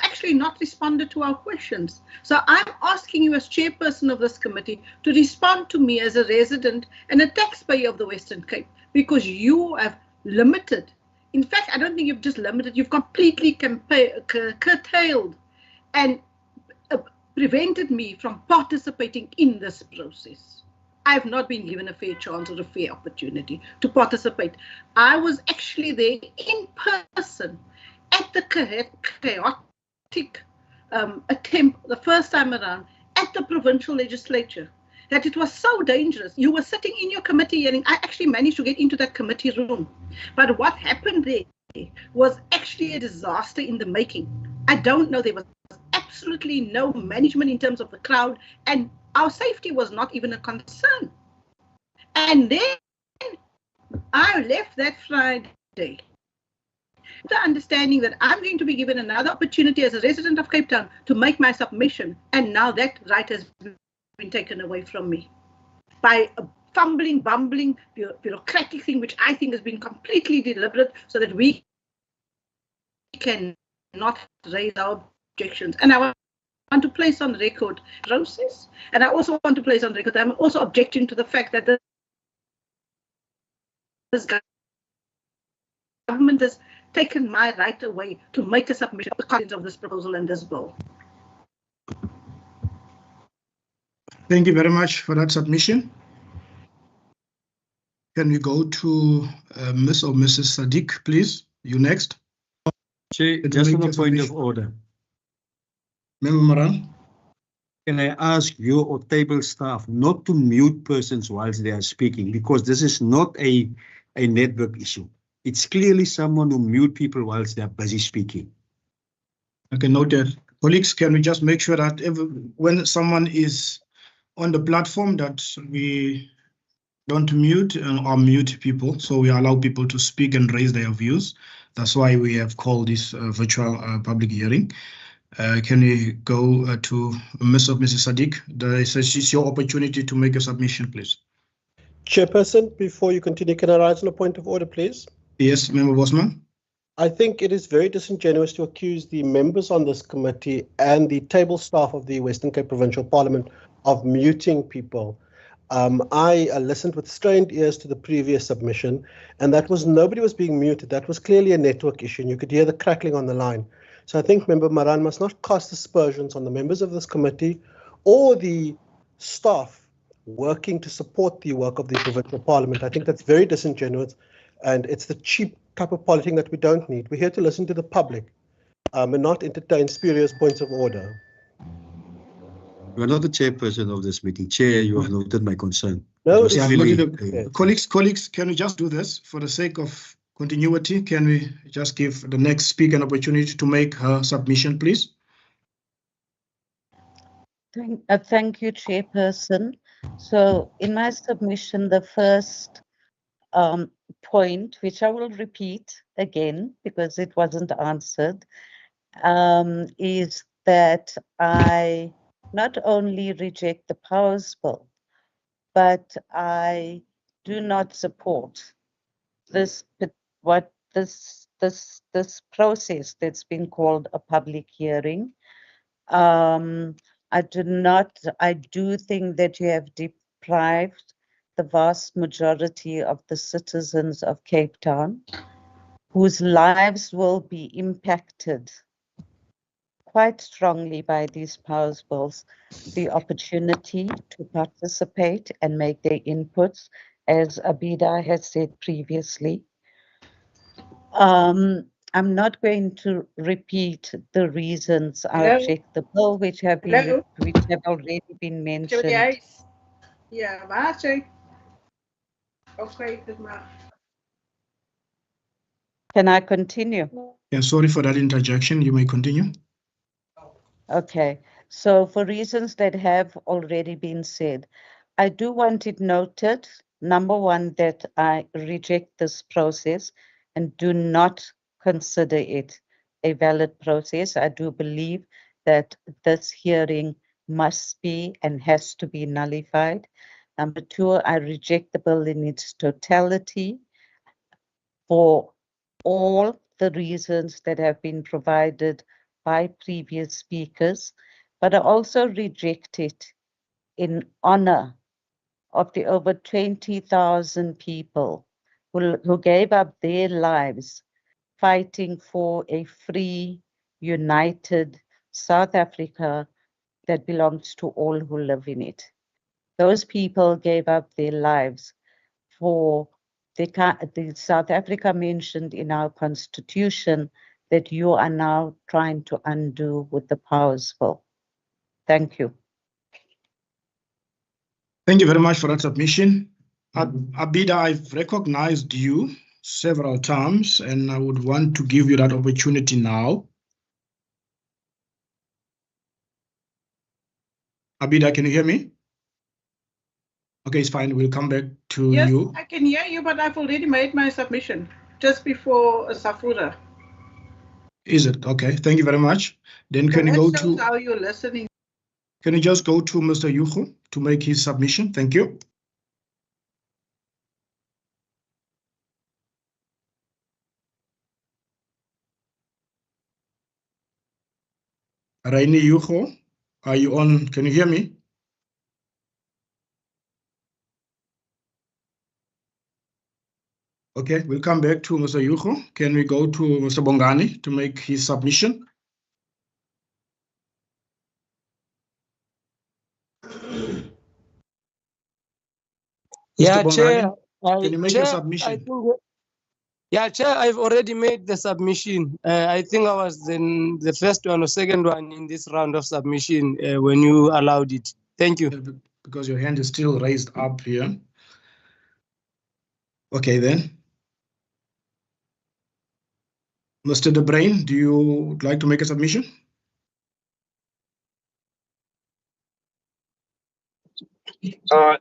actually not responded to our questions. So I'm asking you as chairperson of this committee to respond to me as a resident and a taxpayer of the Western Cape, because you have limited. In fact, I don't think you've just limited, you've completely curtailed and prevented me from participating in this process. I have not been given a fair chance or a fair opportunity to participate. I was actually there in person at the chaotic attempt the first time around at the provincial legislature, that it was so dangerous. You were sitting in your committee hearing. I actually managed to get into that committee room. But what happened there was actually a disaster in the making. I don't know. There was absolutely no management in terms of the crowd, and our safety was not even a concern. And then I left that Friday, the understanding that I'm going to be given another opportunity as a resident of Cape Town to make my submission, and now that right has been taken away from me by a fumbling, bumbling, bureaucratic thing, which I think has been completely deliberate, so that we can not raise our objections. And I want to place on record process, and I also want to place on record that I'm also objecting to the fact that this government has taken my right away to make a submission of the contents of this proposal and this bill. Thank you very much for that submission. Can we go to Ms. or Mrs. Sadiq, please? You next. Chair, just on a point of order. Member Moran. Can I ask you or table staff not to mute persons whilst they are speaking, because this is not a network issue. It's clearly someone who mute people whilst they are busy speaking. Okay, noted. Colleagues, can we just make sure that when someone is on the platform that we don't mute or mute people, so we allow people to speak and raise their views. That's why we have called this virtual public hearing. Can we go to Ms. or Mrs. Sadiq? This is your opportunity to make a submission, please. Chairperson, before you continue, can I raise on a point of order, please? Yes, Member Bosman. I think it is very disingenuous to accuse the members on this committee and the table staff of the Western Cape Provincial Parliament of muting people. I listened with strained ears to the previous submission, and that was nobody was being muted. That was clearly a network issue, and you could hear the crackling on the line. So I think Member Maran must not cast aspersions on the members of this committee or the staff working to support the work of the Provincial Parliament. I think that's very disingenuous, and it's the cheap type of politicking that we don't need. We're here to listen to the public and not entertain spurious points of order. You are not the chairperson of this meeting. Chair, you have noted my concern. No, colleagues, can we just do this for the sake of continuity? Can we just give the next speaker an opportunity to make her submission, please? Thank you, Chairperson. So in my submission, the first point, which I will repeat again because it wasn't answered, is that I not only reject the Powers Bill, but I do not support this process that's been called a public hearing. I do think that you have deprived the vast majority of the citizens of Cape Town, whose lives will be impacted quite strongly by these Powers Bills, the opportunity to participate and make their inputs, as Abida has said previously. I'm not going to repeat the reasons I object the bill, which have already been mentioned. Can I continue? Yeah, sorry for that interjection. You may continue. Okay, so for reasons that have already been said, I do want it noted, number one, that I reject this process and do not consider it a valid process. I do believe that this hearing must be and has to be nullified. Number two, I reject the bill in its totality for all the reasons that have been provided by previous speakers, but I also reject it in honor of the over 20,000 people who gave up their lives fighting for a free, united South Africa that belongs to all who live in it. Those people gave up their lives for the South Africa mentioned in our constitution that you are now trying to undo with the Powers Bill. Thank you. Thank you very much for that submission. Abida, I've recognized you several times, and I would want to give you that opportunity now. Abida, can you hear me? Okay, it's fine. We'll come back to Yes, you. I can hear you, but I've already made my submission just before Safura. Is it? Okay, thank you very much. Then can you go to... how you're listening. Can you just go to Mr. Yuho to make his submission? Thank you. Raini Yuho, are you on? Can you hear me? Okay, we'll come back to Mr. Yuho. Can we go to Mr. Bongani to make his submission? Yeah, Mr. Chair. Bongani, can you make Chair, your submission? Yeah, Chair, I've already made the submission. I think I was the first one or second one in this round of submission when you allowed it. Thank you. Because your hand is still raised up here. Okay, then. Mr. De Bruin, do you like to make a submission?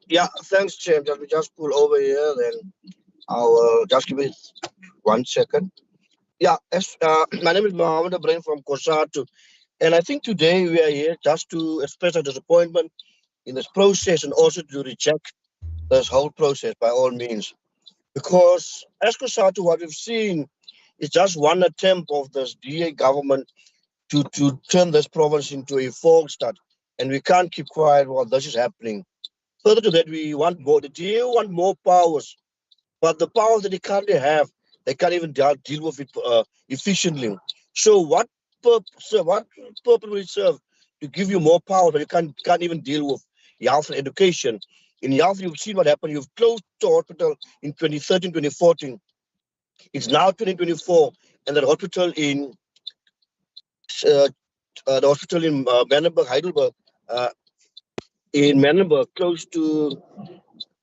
Yeah, thanks, James. Let me just pull over here, then I'll just give it 1 second. Yeah, my name is Mohammed Ibrahim from Kosatu, and I think today we are here just to express our disappointment in this process and also to reject this whole process by all means. Because as Kosatu, what we've seen is just one attempt of this DA government to turn this province into a folk state, and we can't keep quiet while this is happening. Further to that, we want more. The DA want more powers, but the powers that they currently have, they can't even deal with it efficiently. So what purpose will it serve to give you more power but you can't even deal with health and education? In health, you've seen what happened. You've closed the hospital in 2013, 2014. It's now 2024, and the hospital in Manenberg, Heidelberg, in Manenberg, close to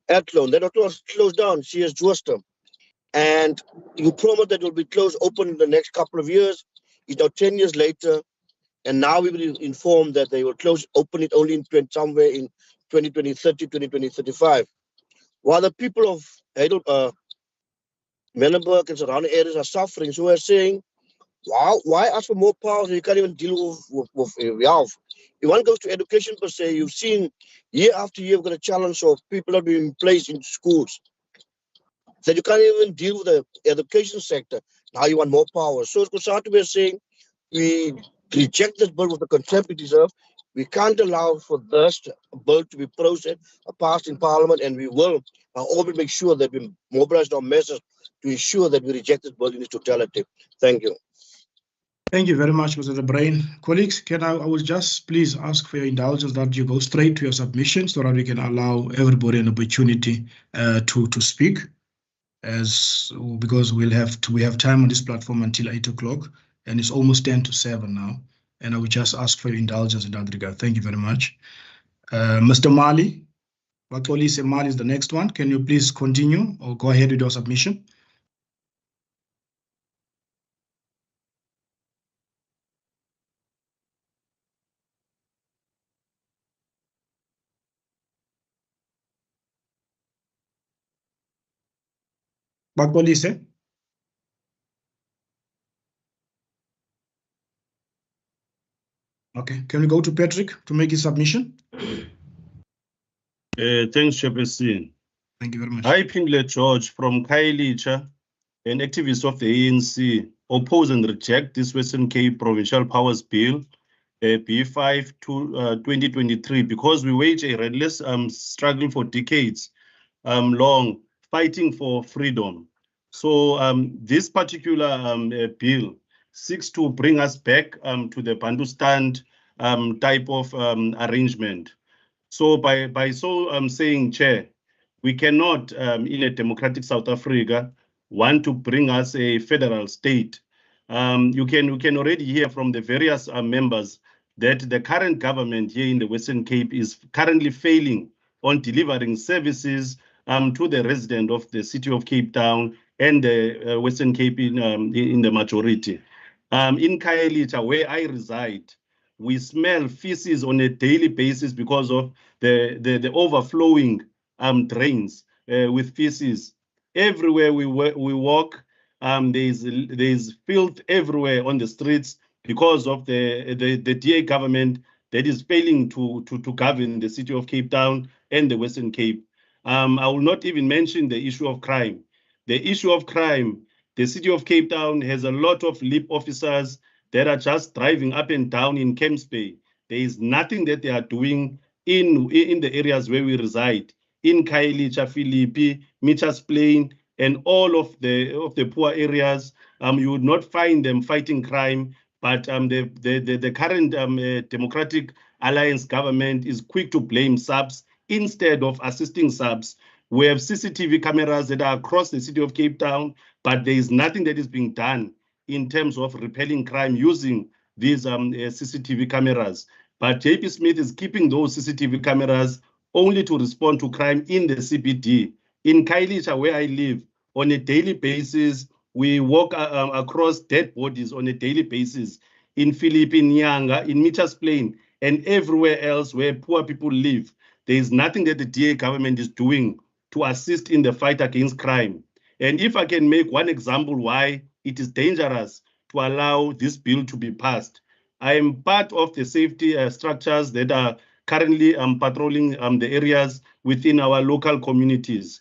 Athlone. That hospital was closed down. CS Jooster. And you promised that it will be closed open in the next couple of years. It's now 10 years later, and now we've been informed that they will open it only in somewhere in 2030, 2035. While the people of Manenberg and surrounding areas are suffering, so we're saying, wow, why ask for more powers when you can't even deal with health? If one goes to education per se, you've seen year after year we've got a challenge of people not being placed in schools. That you can't even deal with the education sector. Now you want more power. So Kusatu is saying we reject this bill with the contempt it deserves. We can't allow for this bill to be processed, passed in Parliament, and we will always make sure that we mobilize our measures to ensure that we reject this bill in its totality. Thank you. Thank you very much, Mr. De Bruin. Colleagues, I will just please ask for your indulgence that you go straight to your submission so that we can allow everybody an opportunity to speak. Because we have time on this platform until 8 o'clock, and it's almost 10 to 7 now. And I will just ask for your indulgence in that regard. Thank you very much. Mr. Mali, Bakolise Mali is the next one. Can you please continue or go ahead with your submission? Bakolise. Okay, can we go to Patrick to make his submission? Thanks, Chairperson. Thank you very much. Hi, Pingle George from Kailicha, an activist of the ANC, oppose and reject this Western Cape Provincial Powers Bill, B5 2023, because we wage a relentless struggle for decades long, fighting for freedom. So this particular bill seeks to bring us back to the Bantustan type of arrangement. So by saying, Chair, we cannot, in a democratic South Africa, want to bring us a federal state. You can already hear from the various members that the current government here in the Western Cape is currently failing on delivering services to the resident of the city of Cape Town and the Western Cape in the majority. In Khayelitsha, where I reside, we smell feces on a daily basis because of the overflowing drains with feces. Everywhere we walk, there's filth everywhere on the streets because of the DA government that is failing to govern the city of Cape Town and the Western Cape. I will not even mention the issue of crime. The issue of crime, the city of Cape Town has a lot of LIP officers that are just driving up and down in Camps Bay. There is nothing that they are doing in the areas where we reside, in Khayelitsha, Philippi, Mitchell's Plain, and all of the poor areas. You would not find them fighting crime, but the current Democratic Alliance government is quick to blame SAPS instead of assisting SAPS. We have CCTV cameras that are across the city of Cape Town, but there is nothing that is being done in terms of repelling crime using these CCTV cameras. But JP Smith is keeping those CCTV cameras only to respond to crime in the CBD. In Khayelitsha, where I live, on a daily basis, we walk across dead bodies on a daily basis. In Philippi, Nyanga, in Mitchell's Plain, and everywhere else where poor people live. There is nothing that the DA government is doing to assist in the fight against crime. And if I can make one example why it is dangerous to allow this bill to be passed, I am part of the safety structures that are currently patrolling the areas within our local communities.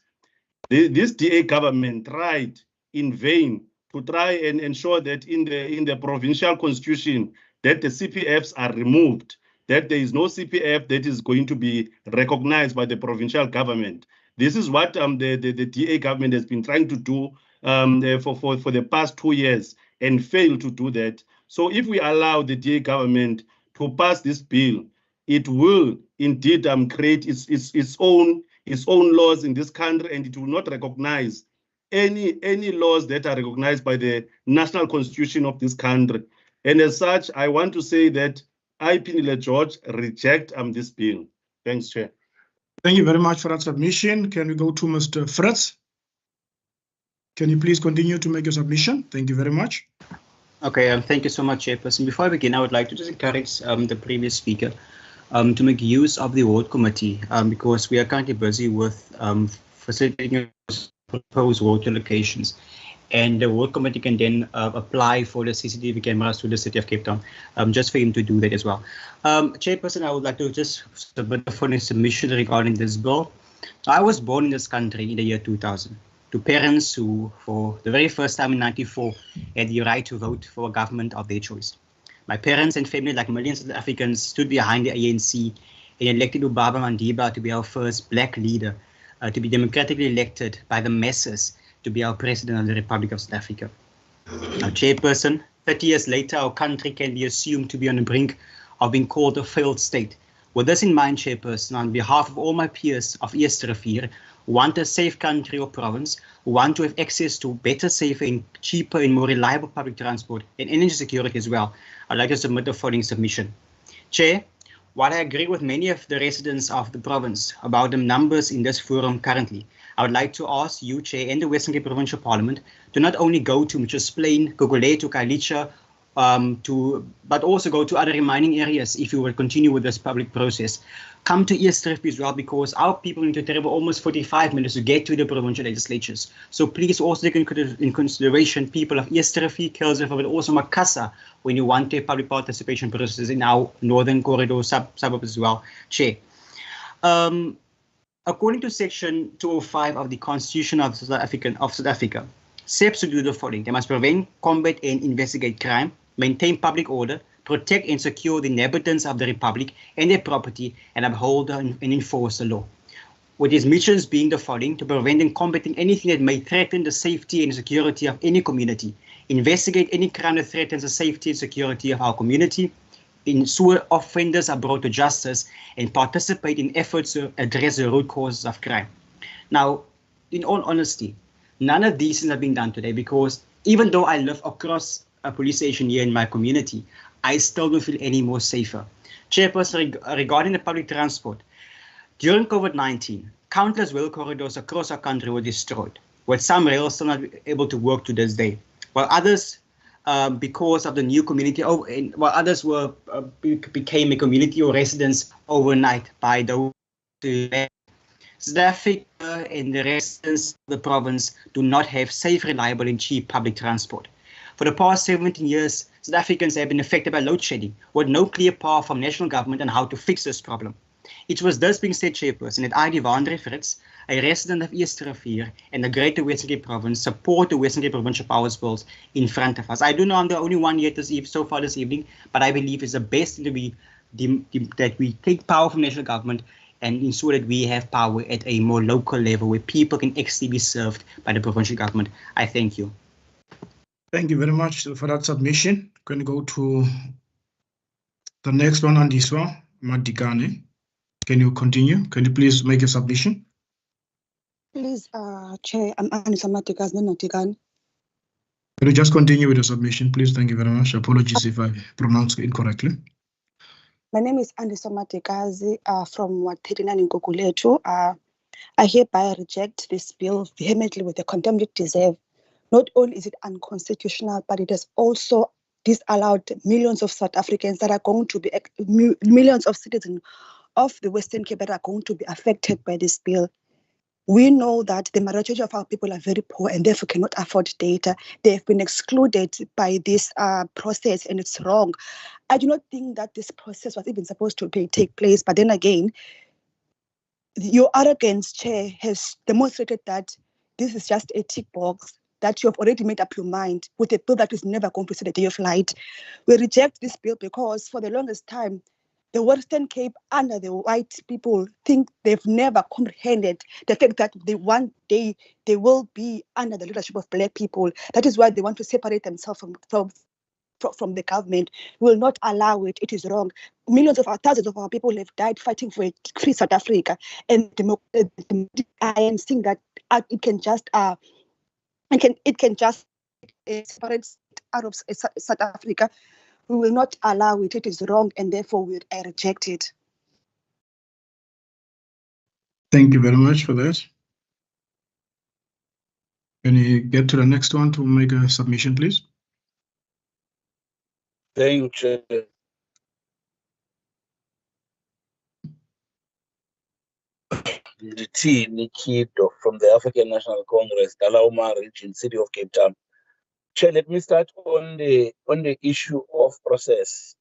This DA government tried in vain to try and ensure that in the provincial constitution that the CPFs are removed, that there is no CPF that is going to be recognized by the provincial government. This is what the DA government has been trying to do for the past 2 years and failed to do that. So if we allow the DA government to pass this bill, it will indeed create its own laws in this country, and it will not recognize any laws that are recognized by the national constitution of this country. And as such, I want to say that I, Pinile George, reject this bill. Thanks, Chair. Thank you very much for that submission. Can we go to Mr. Fritz? Can you please continue to make your submission? Thank you very much. Okay, thank you so much, Chairperson. Before I begin, I would like to just encourage the previous speaker to make use of the ward committee because we are currently busy with facilitating proposed water locations. And the ward committee can then apply for the CCTV cameras to the city of Cape Town, just for him to do that as well. Chairperson, I would like to just submit a following submission regarding this bill. I was born in this country in the year 2000 to parents who, for the very first time in '94, had the right to vote for a government of their choice. My parents and family, like millions of Africans, stood behind the ANC and elected Ubaba Mandiba to be our first black leader, to be democratically elected by the masses to be our president of the Republic of South Africa. Now, Chairperson, 30 years later, our country can be assumed to be on the brink of being called a failed state. With this in mind, Chairperson, on behalf of all my peers of Eerste who want a safe country or province, who want to have access to better, safer, and cheaper and more reliable public transport and energy security as well, I'd like to submit the following submission. Chair, while I agree with many of the residents of the province about the numbers in this forum currently, I would like to ask you, Chair, and the Western Cape Provincial Parliament to not only go to Mitchell's Plain, Gugulethu, Khayelitsha, but also go to other remaining areas if you will continue with this public process. Come to Eerste as well, because our people need to travel almost 45 minutes to get to the provincial legislatures. So please also take in consideration people of Eerste, Kuilsrivier, but also Makassar when you want a public participation process in our northern corridor suburbs as well, Chair. According to Section 205 of the Constitution of South Africa, SAPS to do the following. They must prevent, combat, and investigate crime, maintain public order, protect and secure the inhabitants of the Republic and their property, and uphold and enforce the law. With its missions being the following: to prevent and combating anything that may threaten the safety and security of any community, investigate any crime that threatens the safety and security of our community, ensure offenders are brought to justice, and participate in efforts to address the root causes of crime. Now, in all honesty, none of these things have been done today, because even though I live across a police station here in my community, I still don't feel any more safer. Chairperson, regarding the public transport, during COVID-19, countless rail corridors across our country were destroyed, with some rails still not able to work to this day, while others because of the new community, while others were became a community or residents overnight by those who left. South Africa and the residents of the province do not have safe, reliable and cheap public transport. For the past 17 years, South Africans have been affected by load shedding, with no clear path from national government on how to fix this problem. It was thus being said, Chairperson, that I, Devandre Fritz, a resident of East Rivier and the Greater Western Cape Province, support the Western Cape Provincial Powers Bills in front of us. I do know I'm the only one yet so far this evening, but I believe it's the best to be that we take power from national government and ensure that we have power at a more local level where people can actually be served by the provincial government. I thank you. Thank you very much for that submission. Going to go to the next one on this one, Madikane. Can you continue? Can you please make a submission? Please, Chair, I'm Anisa Matikas, not Natikane. Can you just continue with the submission, please? Thank you very much. Apologies if I pronounced it incorrectly. My name is Andisa Matikazi from Ward 39 in Gugulethu. I hereby reject this bill vehemently with the contempt it deserves. Not only is it unconstitutional, but it has also disallowed millions of South Africans that are going to be, millions of citizens of the Western Cape that are going to be affected by this bill. We know that the majority of our people are very poor and therefore cannot afford data. They have been excluded by this process, and it's wrong. I do not think that this process was even supposed to take place. But then again, your arrogance, Chair, has demonstrated that this is just a tick box, that you have already made up your mind with a bill that is never going to see the day of light. We reject this bill because for the longest time, the Western Cape under the white people think they've never comprehended the fact that one day they will be under the leadership of Black people. That is why they want to separate themselves from the government. We will not allow it. It is wrong. Thousands of our people have died fighting for a free South Africa, and I am seeing that it can just separate out of South Africa. We will not allow it. It is wrong, and therefore I reject it. Thank you very much for that. Can you get to the next one to make a submission, please? Thank you, Chair. T. Nikido from the African National Congress, Dalauma region, City of Cape Town. Chair, let me start on the issue of process.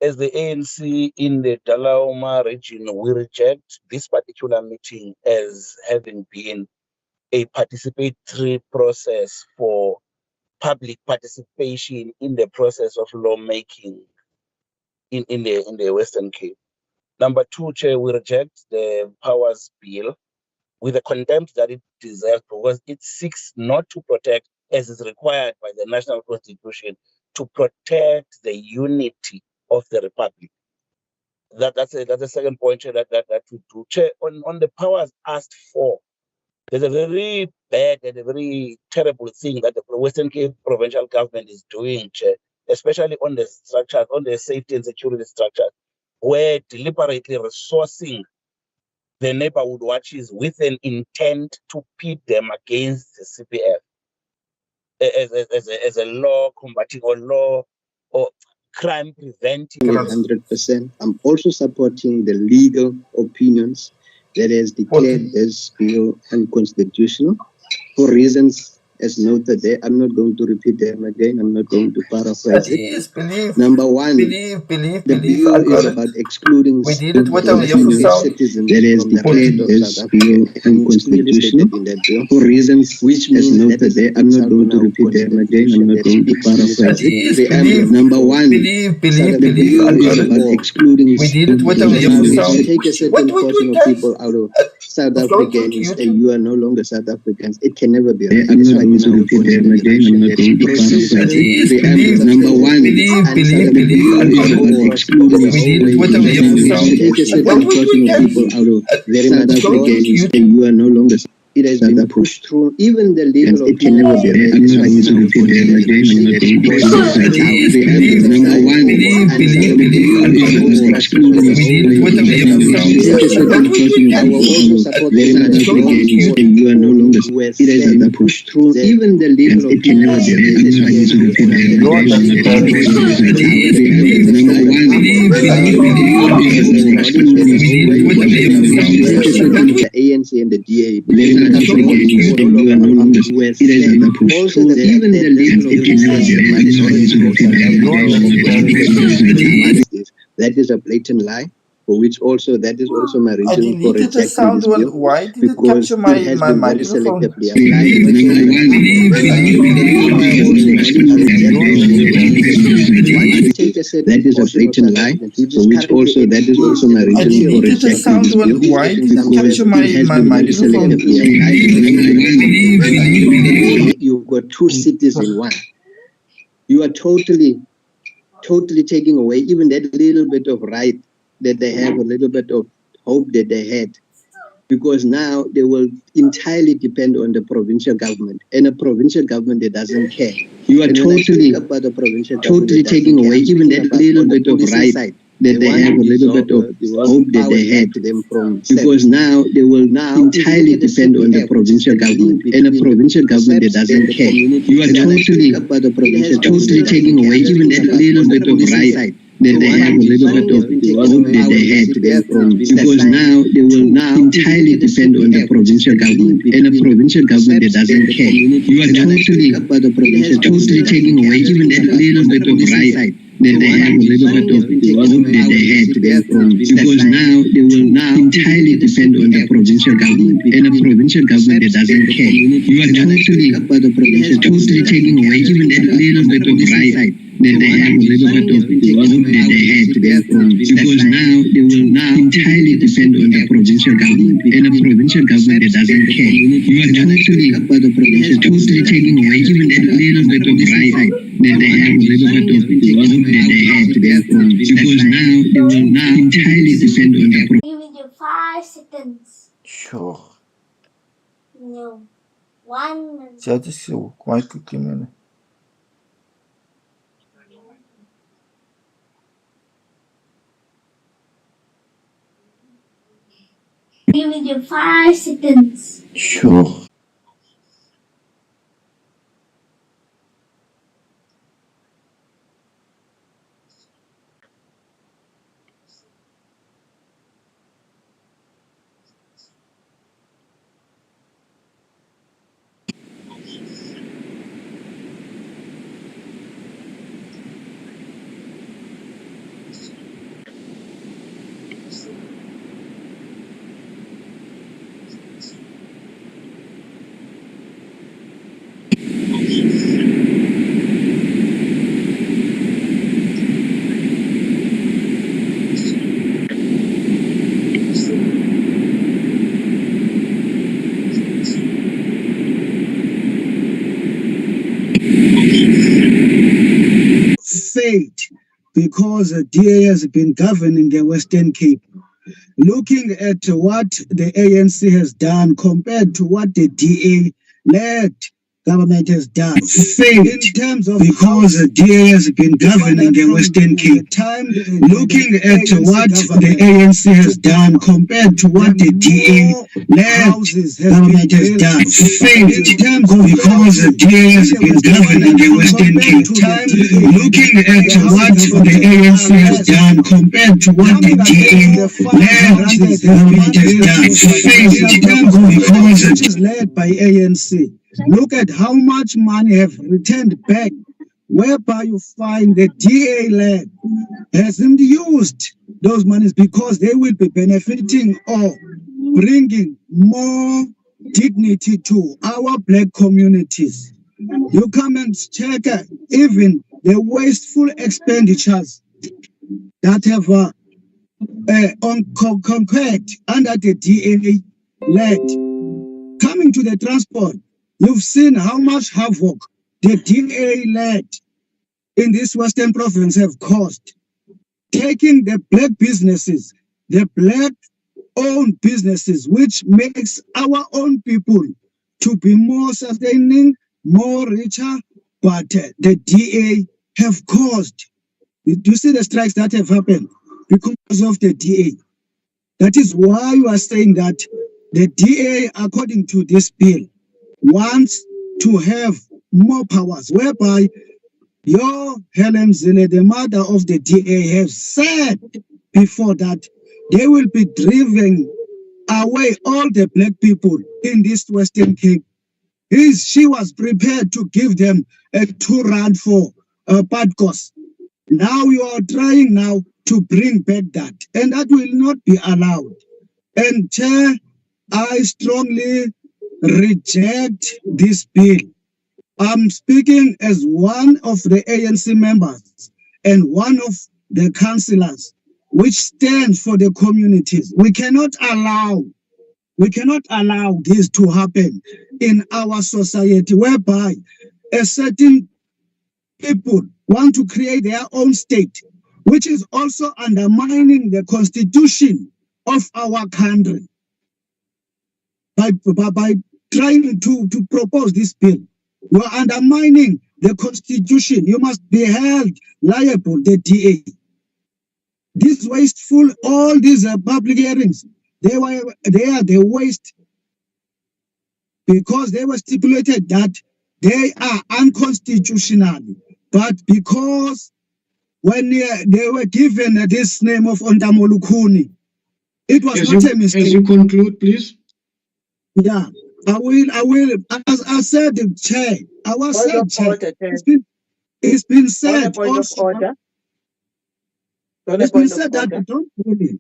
As the ANC in the Dalauma region, we reject this particular meeting as having been a participatory process for public participation in the process of lawmaking in the Western Cape. Number two, Chair, we reject the powers bill with the contempt that it deserves, because it seeks not to protect, as is required by the National Constitution, to protect the unity of the Republic. That's a second point, Chair, that we do. Chair, on the powers asked for, there's a very bad and a very terrible thing that the Western Cape provincial government is doing, Chair, especially on the structures, on the safety and security structures, where deliberately resourcing the neighborhood watches with an intent to pit them against the CPF as a law combating or law or crime preventing. 100%. I'm also supporting the legal opinions that has declared this bill unconstitutional for reasons as noted there. I'm not going to repeat them again. I'm not going to paraphrase it. Number one, the bill is about excluding citizens that has declared this bill unconstitutional for reasons which means noted there. I'm not going to repeat them again. I'm not going to paraphrase it. Number one, the bill is about excluding citizens. Take a certain portion of people out of South Africans and you are no longer South Africans. It can never be. I'm not going to repeat them again. I'm not going to paraphrase it. Number one, the bill is about excluding take a certain portion of people out of South Africans and you are no longer It has been pushed through even the legal opinion. Number it has been pushed through even the legal opinion. The ANC and the DA. Even the legal that is a blatant lie, for which also that is also my I reason for deleted the rejecting sound. this Well, bill, why did it because capture it has my been very microphone? selectively applied. Once you take a certain that is a blatant lie, for which also that is also my reason for rejecting this bill, Why did it because capture my it has been very microphone? selectively applied. You've got two cities in one. You are totally taking away even that little bit of right that they have, a little bit of hope that they had, because now they will entirely depend on the provincial government, and a provincial government that doesn't care. You are totally taking away even that little bit of right that they have, a little bit of hope that they had, because now they will entirely depend on the provincial government, and a provincial government that doesn't care. You are totally taking away even that little bit of right that they have, a little bit of hope that they had, because now they will entirely depend on the provincial government, and a provincial government that doesn't care. You are totally taking away even that little bit of right that they have, a little bit of hope that they had, because now they will entirely depend on the provincial government, and a provincial government that doesn't care. You are totally taking away even that little bit of right that they have, a little bit of hope that they had, because now they will entirely depend on the provincial government, and a provincial government that doesn't care. You are totally taking away even that little bit of right that they have, a little bit of hope that they had, because now they will entirely depend on the provincial. Give you 5 seconds. Sure. No. 1 minute. That is so. Quite quickly, man. Give you 5 seconds. Sure. Failed because the DA has been governing the Western Cape. Looking at what the ANC has done compared to what the DA-led government has done, failed in terms of because the DA has been governing the Western Cape. Looking at what the ANC has done compared to what the DA-led government has done, failed in terms of because the DA has been governing the Western Cape. Looking at what the ANC has done compared to what the DA-led government has done, failed in terms of because it is led by ANC. Look at how much money have returned back, whereby you find the DA-led hasn't used those monies because they will be benefiting or bringing more dignity to our black communities. You come and check even the wasteful expenditures that have conquered under the DA-led. Coming to the transport, you've seen how much havoc the DA-led in this Western province have caused, taking the black businesses, the black own businesses, which makes our own people to be more sustaining, more richer, but the DA have caused. Do you see the strikes that have happened because of the DA? That is why you are saying that the DA, according to this bill, wants to have more powers, whereby your Helen Zille, the mother of the DA, has said before that they will be driving away all the black people in this Western Cape. She was prepared to give them a 2 rand for Padkos. Now you are trying now to bring back that, and that will not be allowed. And Chair, I strongly reject this bill. I'm speaking as one of the ANC members and one of the councillors, which stands for the communities. We cannot allow this to happen in our society, whereby a certain people want to create their own state, which is also undermining the constitution of our country by trying to propose this bill. You are undermining the constitution. You must be held liable, the DA. This wasteful, all these public hearings, they are the waste because they were stipulated that they are unconstitutional. But because when they were given this name of Ontamolukuni, it was not a mistake. As you conclude, please. Yeah, I will. As I said, the Chair, I was said, Chair. It's been said also. It's been said that you don't really.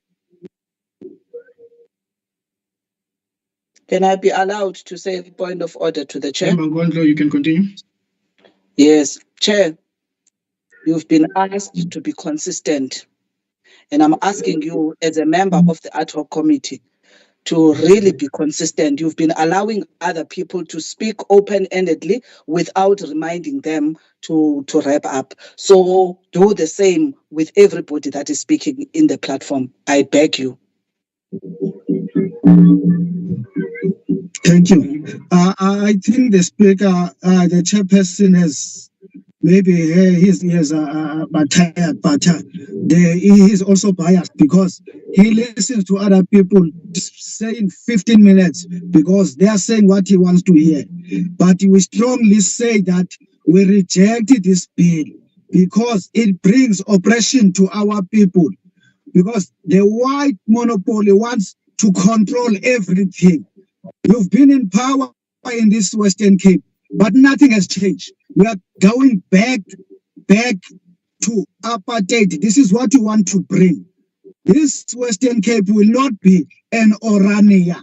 Can I be allowed to say a point of order to the Chair? Mangondlo, you can continue. Yes, Chair, you've been asked to be consistent. And I'm asking you as a member of the ad hoc committee to really be consistent. You've been allowing other people to speak open-endedly without reminding them to wrap up. So do the same with everybody that is speaking in the platform. I beg you. Thank you. I think the speaker, the chairperson has maybe he is tired, but he is also biased because he listens to other people saying 15 minutes because they are saying what he wants to hear. But we strongly say that we reject this bill because it brings oppression to our people, because the white monopoly wants to control everything. You've been in power in this Western Cape, but nothing has changed. We are going back to apartheid. This is what you want to bring. This Western Cape will not be an Orania.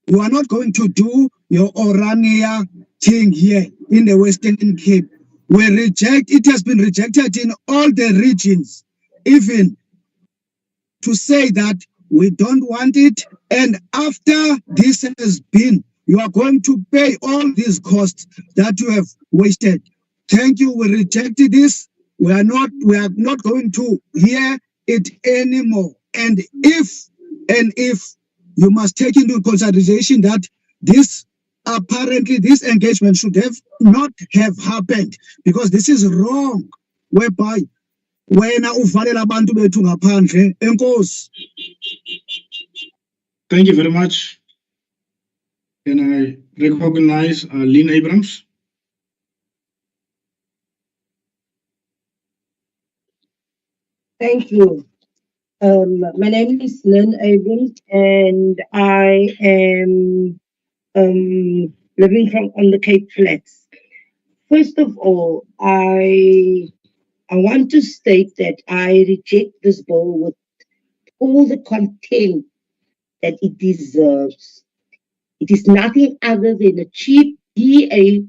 You are not going to do your Orania thing here in the Western Cape. We reject, it has been rejected in all the regions, even to say that we don't want it. And after this has been, you are going to pay all these costs that you have wasted. Thank you. We rejected this. We are not going to hear it anymore. And if you must take into consideration that this engagement should have not have happened, because this is wrong, whereby wena uvalela abantu bethu ngaphandle. Enkosi. Thank you very much. Can I recognize Lynn Abrams? Thank you. My name is Lynn Abrams, and I am living on the Cape Flats. First of all, I want to state that I reject this bill with all the contempt that it deserves. It is nothing other than a cheap DA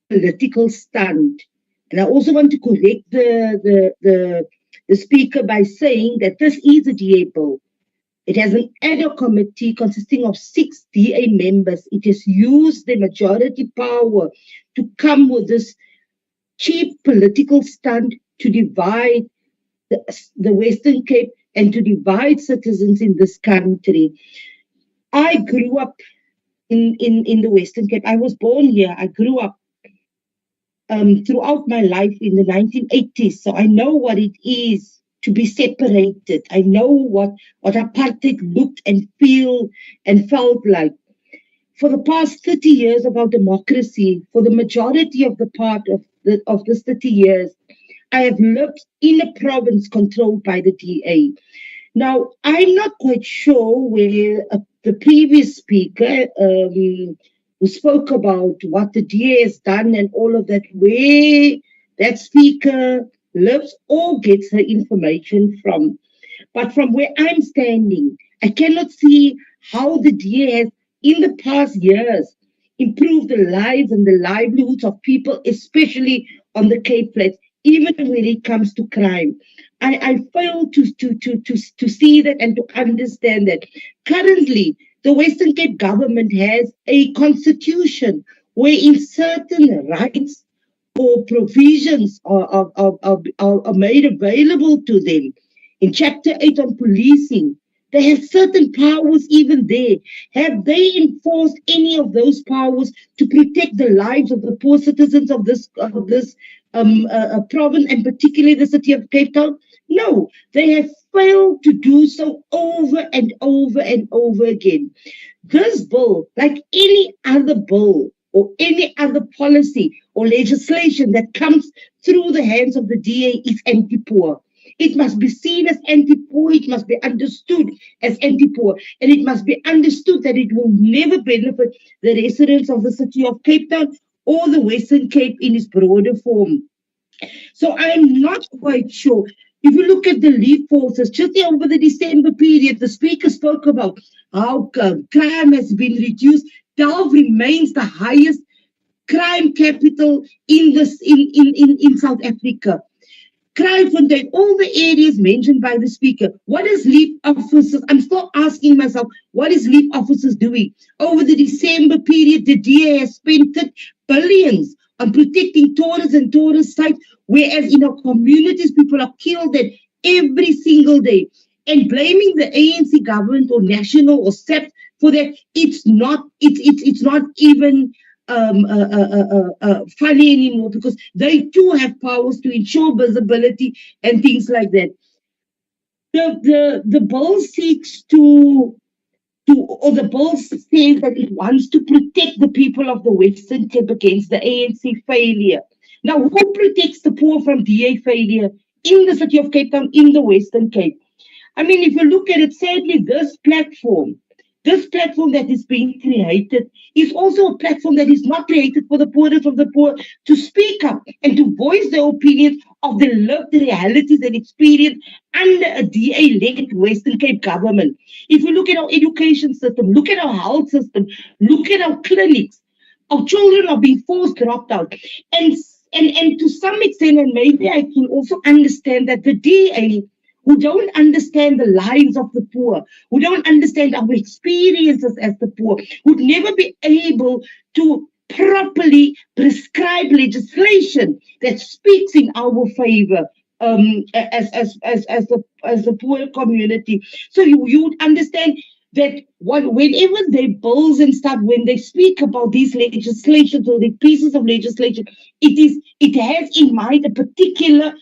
political stunt. And I also want to correct the speaker by saying that this is a DA bill. It has an ad hoc committee consisting of 6 DA members. It has used the majority power to come with this cheap political stunt to divide the Western Cape, and to divide citizens in this country. I grew up in the Western Cape. I was born here. I grew up throughout my life in the 1980s. So I know what it is to be separated. I know what apartheid looked and felt like. For the past 30 years of our democracy, for the majority of the part of this 30 years, I have lived in a province controlled by the DA. Now, I'm not quite sure where the previous speaker who spoke about what the DA has done and all of that, where that speaker lives or gets her information from. But from where I'm standing, I cannot see how the DA has, in the past years, improved the lives and the livelihoods of people, especially on the Cape Flats, even when it comes to crime. I fail to see that and to understand that. Currently, the Western Cape government has a constitution wherein certain rights or provisions are made available to them. In Chapter 8 on policing, they have certain powers even there. Have they enforced any of those powers to protect the lives of the poor citizens of this province, and particularly the city of Cape Town? No, they have failed to do so over and over and over again. This bill, like any other bill or any other policy or legislation that comes through the hands of the DA, is anti-poor. It must be seen as anti-poor, it must be understood as anti-poor, and it must be understood that it will never benefit the residents of the city of Cape Town or the Western Cape in its broader form. So I'm not quite sure. If you look at the lead forces, just over the December period, the speaker spoke about how crime has been reduced. Delft remains the highest crime capital in South Africa. Kraaifontein, all the areas mentioned by the speaker. What is leaf officers? I'm still asking myself, what is leaf officers doing? Over the December period, the DA has spent billions on protecting tourists and tourist sites, whereas in our communities, people are killed there every single day. And blaming the ANC government or national or SEP for that, it's not even funny anymore, because they too have powers to ensure visibility and things like that. The bill seeks or the bill says that it wants to protect the people of the Western Cape against the ANC failure. Now, who protects the poor from DA failure in the city of Cape Town, in the Western Cape? I mean, if you look at it, sadly, this platform that is being created is also a platform that is not created for the poorest of the poor to speak up and to voice their opinions of the lived realities and experience under a DA-led Western Cape government. If you look at our education system, look at our health system, look at our clinics, our children are being forced dropped out. And to some extent, and maybe I can also understand that the DA, who don't understand the lives of the poor, who don't understand our experiences as the poor, would never be able to properly prescribe legislation that speaks in our favor as the poor community. So you would understand that whenever they bills and stuff, when they speak about these legislations or the pieces of legislation, it has in mind a particular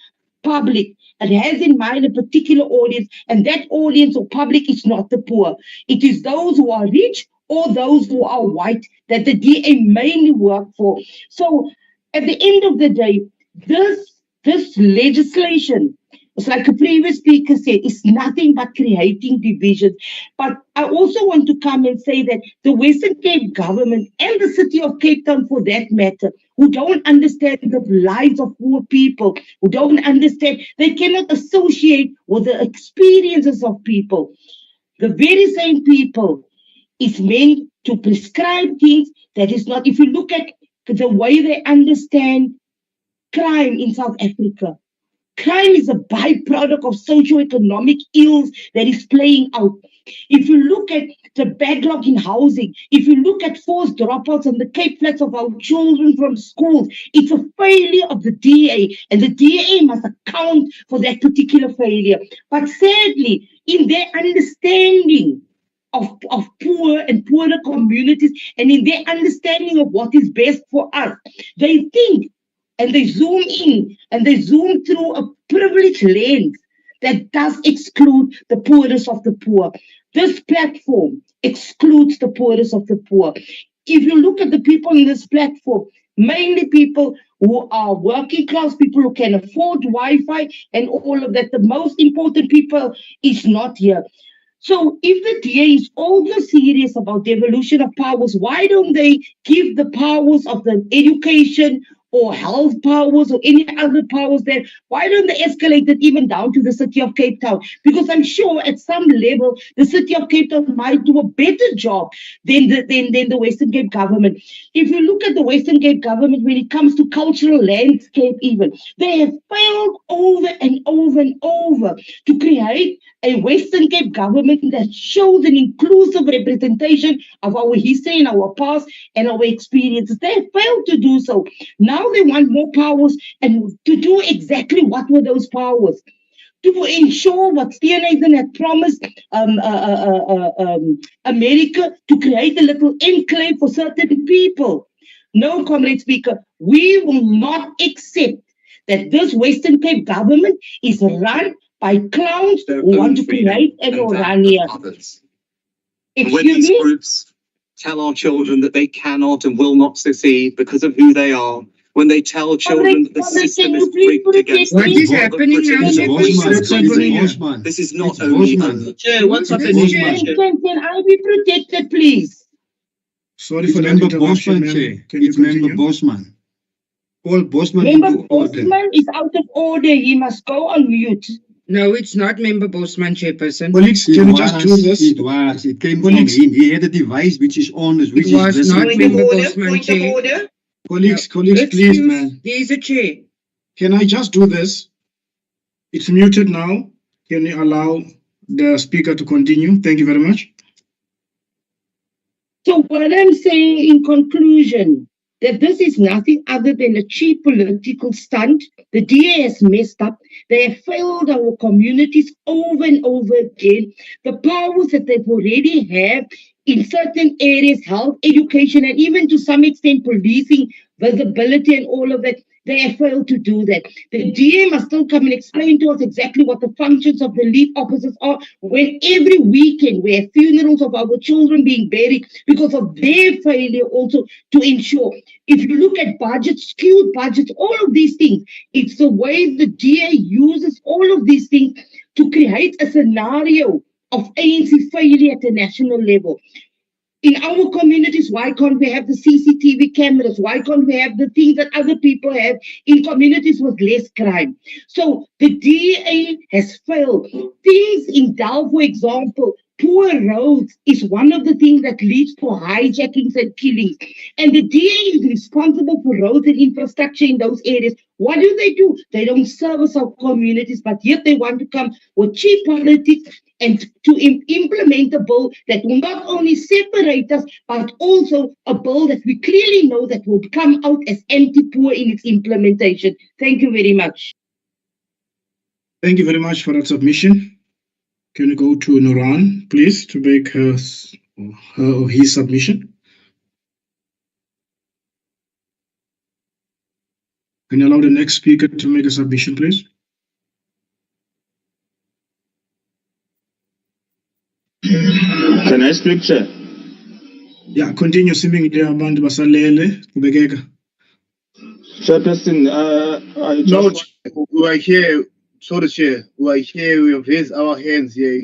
public. It has in mind a particular audience, and that audience or public is not the poor. It is those who are rich or those who are white that the DA mainly work for. So at the end of the day, this legislation, it's like a previous speaker said, it's nothing but creating division. But I also want to come and say that the Western Cape government and the city of Cape Town, for that matter, who don't understand the lives of poor people, who don't understand, they cannot associate with the experiences of people. The very same people is meant to prescribe things that is not. If you look at the way they understand crime in South Africa, Crime is a byproduct of socioeconomic ills that is playing out. If you look at the backlog in housing, if you look at forced dropouts on the Cape Flats of our children from schools, it's a failure of the DA, and the DA must account for that particular failure. But sadly, in their understanding of poor and poorer communities, and in their understanding of what is best for us, they think and they zoom in and they zoom through a privileged lens that does exclude the poorest of the poor. This platform excludes the poorest of the poor. If you look at the people in this platform, mainly people who are working class, people who can afford Wi-Fi and all of that, the most important people is not here. So if the DA is also serious about the evolution of powers, why don't they give the powers of the education or health powers or any other powers there? Why don't they escalate it even down to the city of Cape Town? Because I'm sure at some level, the city of Cape Town might do a better job than the Western Cape government. If you look at the Western Cape government when it comes to cultural landscape even, they have failed over and over and over to create a Western Cape government that shows an inclusive representation of our history and our past and our experiences. They have failed to do so. Now they want more powers, and to do exactly what were those powers? To ensure what Steenhuisen had promised America, to create a little enclave for certain people. No, Comrade Speaker, we will not accept that this Western Cape government is run by clowns who want to create an Orania. When these groups tell our children that they cannot and will not secede because of who they are, when they tell children that the system is rigged against them, what is happening now? This is not only. Chair, what's happening? Can I be protected, please? Sorry for Member that Bosman, interruption, Chair. It's Member Bosman. All Bosman. Member Bosman is out of order. He must go on mute. No, it's not Member Bosman, Chairperson. Colleagues, can we just do this? It was. It came from him. He had a device which is on. Which It was is not visible. Member Bosman, Chair. Colleagues, No. please, Excuse, man. There is a chair. Can I just do this? It's muted now. Can you allow the speaker to continue? Thank you very much. So what I'm saying in conclusion, that this is nothing other than a cheap political stunt. The DA has messed up. They have failed our communities over and over again. The powers that they've already have in certain areas, health, education, and even to some extent policing, visibility and all of that, they have failed to do that. The DA must still come and explain to us exactly what the functions of the lead officers are, when every weekend we have funerals of our children being buried because of their failure also to ensure. If you look at budgets, skewed budgets, all of these things, it's the way the DA uses all of these things to create a scenario of ANC failure at the national level. In our communities, why can't we have the CCTV cameras? Why can't we have the things that other people have in communities with less crime? So the DA has failed. Things in Dal, for example, poor roads is one of the things that leads to hijackings and killings. And the DA is responsible for roads and infrastructure in those areas. What do? They don't service our communities, but yet they want to come with cheap politics and to implement a bill that will not only separate us, but also a bill that we clearly know that will come out as anti-poor in its implementation. Thank you very much. Thank you very much for that submission. Can you go to Nuran, please, to make her or his submission? Can you allow the next speaker to make a submission, please? Can I speak, Chair? Yeah, continue simming there abantu basalele kubekeka. Chairperson, I just we are here, sorry, Chair, we are here, we have raised our hands here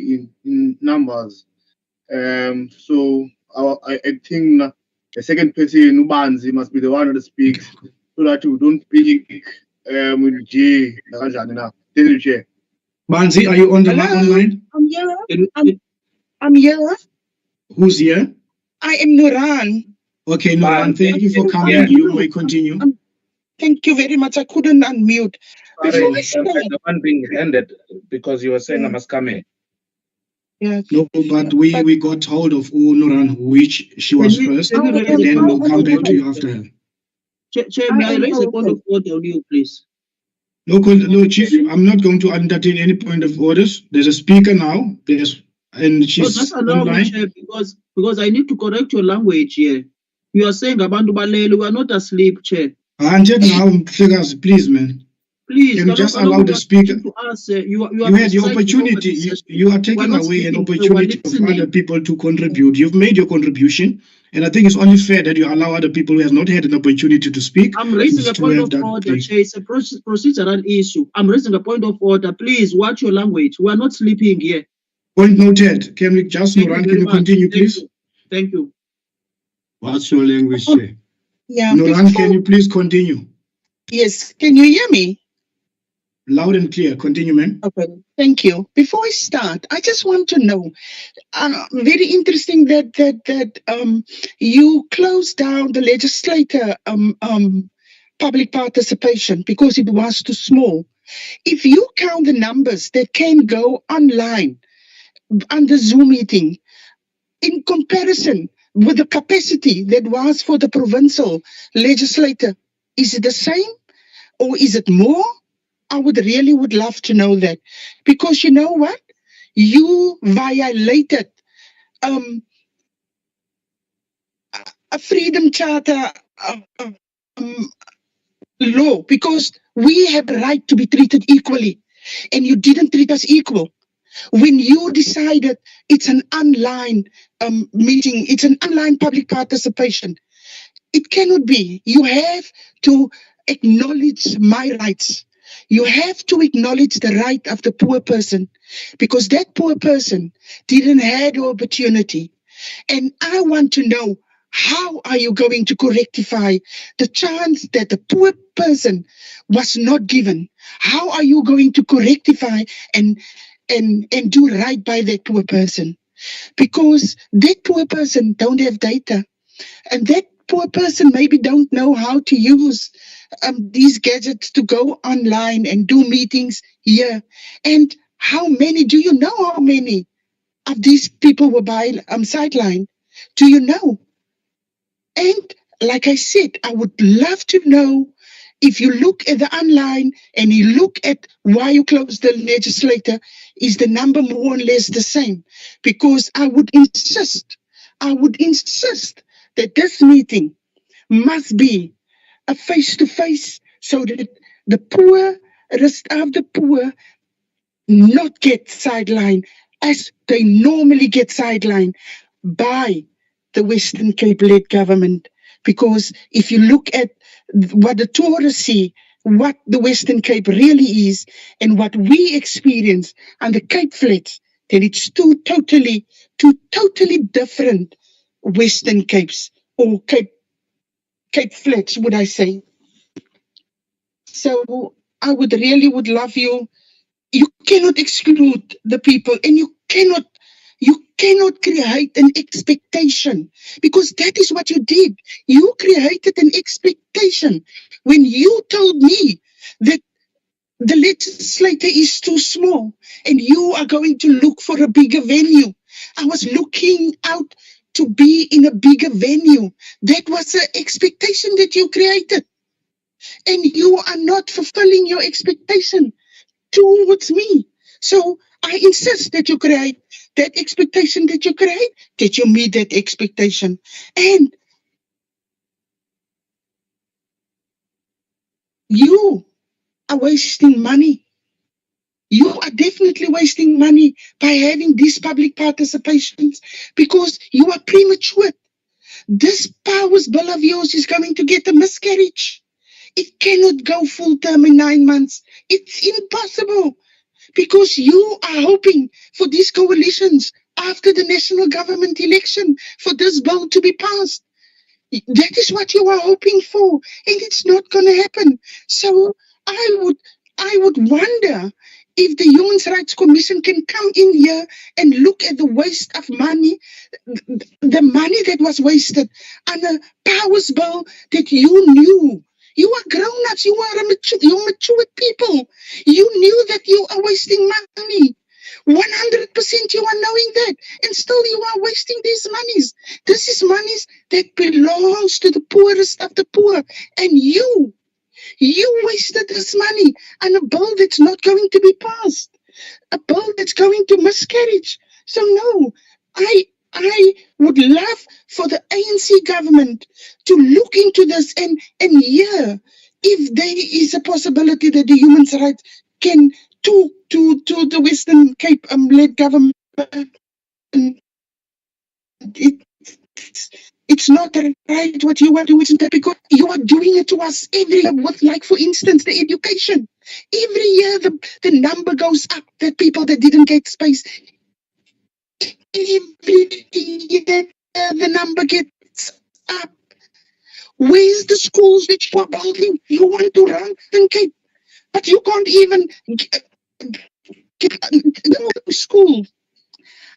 in numbers. So I think the second person, Ubanzi, must be the one that speaks, so that we don't speak with J. Thank you, Chair. Banzi, are you on the online? I'm here. I'm here. Who's here? I am Nuran. Okay, Nuran, thank you for coming. Yeah. You may continue. Thank you very much. I couldn't unmute. Before I Sorry, start, the one being handed because you were saying I must come in. yeah. No, but we got hold of Nuran, which she was first, can you raise and a then point we'll of come back order? to you after her. Chair, may I raise a point of order on you, please? No, Chief, I'm not going to entertain any point of orders. There's a speaker now. And No, she's just allow me, online. Chair, because I need to correct your language here. You are saying abantu balele, we are not asleep, Chair. Until now, figures, please, man. Please, Can you just allow the speaker? To us, you You had your opportunity. You are taking away an opportunity of other people to contribute. You've made your contribution, and I think it's only fair that you allow other people who have not had an opportunity to speak. I'm raising a to point have of that order, thing. Chair. It's a procedural issue. I'm raising a point of order. Please watch your language. We are not sleeping here. Point noted. Can we just, Nuran, can you continue, please? Thank you. What's your language, Chair? Yeah. Nuran, can you please continue? Yes. Can you hear me? Loud and clear. Continue, ma'am. Okay. Thank you. Before I start, I just want to know. Very interesting that you closed down the legislator public participation because it was too small. If you count the numbers that can go online under Zoom meeting in comparison with the capacity that was for the provincial legislator, is it the same or is it more? I would love to know that, because you know what? You violated a freedom charter law, because we have the right to be treated equally, and you didn't treat us equal. When you decided it's an online meeting, it's an online public participation, it cannot be. You have to acknowledge my rights. You have to acknowledge the right of the poor person, because that poor person didn't have the opportunity. And I want to know, how are you going to rectify the chance that the poor person was not given? How are you going to rectify and do right by that poor person? Because that poor person don't have data, and that poor person maybe don't know how to use these gadgets to go online and do meetings here. And how many, do you know how many of these people were sidelined? Do you know? And like I said, I would love to know, if you look at the online and you look at why you closed the legislator, is the number more or less the same? Because I would insist that this meeting must be a face-to-face, so that the poor, rest of the poor, not get sidelined as they normally get sidelined by the Western Cape-led government. Because if you look at what the tourists see, what the Western Cape really is, and what we experience on the Cape Flats, then it's two totally different Western Capes, or Cape Flats, would I say. So I would love you. You cannot exclude the people, and you cannot create an expectation, because that is what you did. You created an expectation when you told me that the legislature is too small and you are going to look for a bigger venue. I was looking out to be in a bigger venue. That was the expectation that you created, and you are not fulfilling your expectation towards me. So I insist that you create that expectation, that you meet that expectation. And you are wasting money. You are definitely wasting money by having these public participations, because you are premature. This powers bill of yours is going to get a miscarriage. It cannot go full term in 9 months. It's impossible, because you are hoping for these coalitions after the national government election for this bill to be passed. That is what you are hoping for, and it's not going to happen. So I would wonder if the Human Rights Commission can come in here and look at the waste of money, the money that was wasted on a powers bill that you You are grown-ups. You're mature people. You knew that you are wasting money. 100% you are knowing that, and still you are wasting these monies. This is monies that belongs to the poorest of the poor, and you wasted this money on a bill that's not going to be passed, a bill that's going to miscarriage. So no, I would love for the ANC government to look into this and hear if there is a possibility that the human rights can talk to the Western Cape led government. It's not right what you are doing, because you are doing it to us every year with, like, for instance, the education. Every year the number goes up, that people that didn't get space. Every year the number gets up. Where's the schools that you are building? You want to run and Cape, but you can't even get school.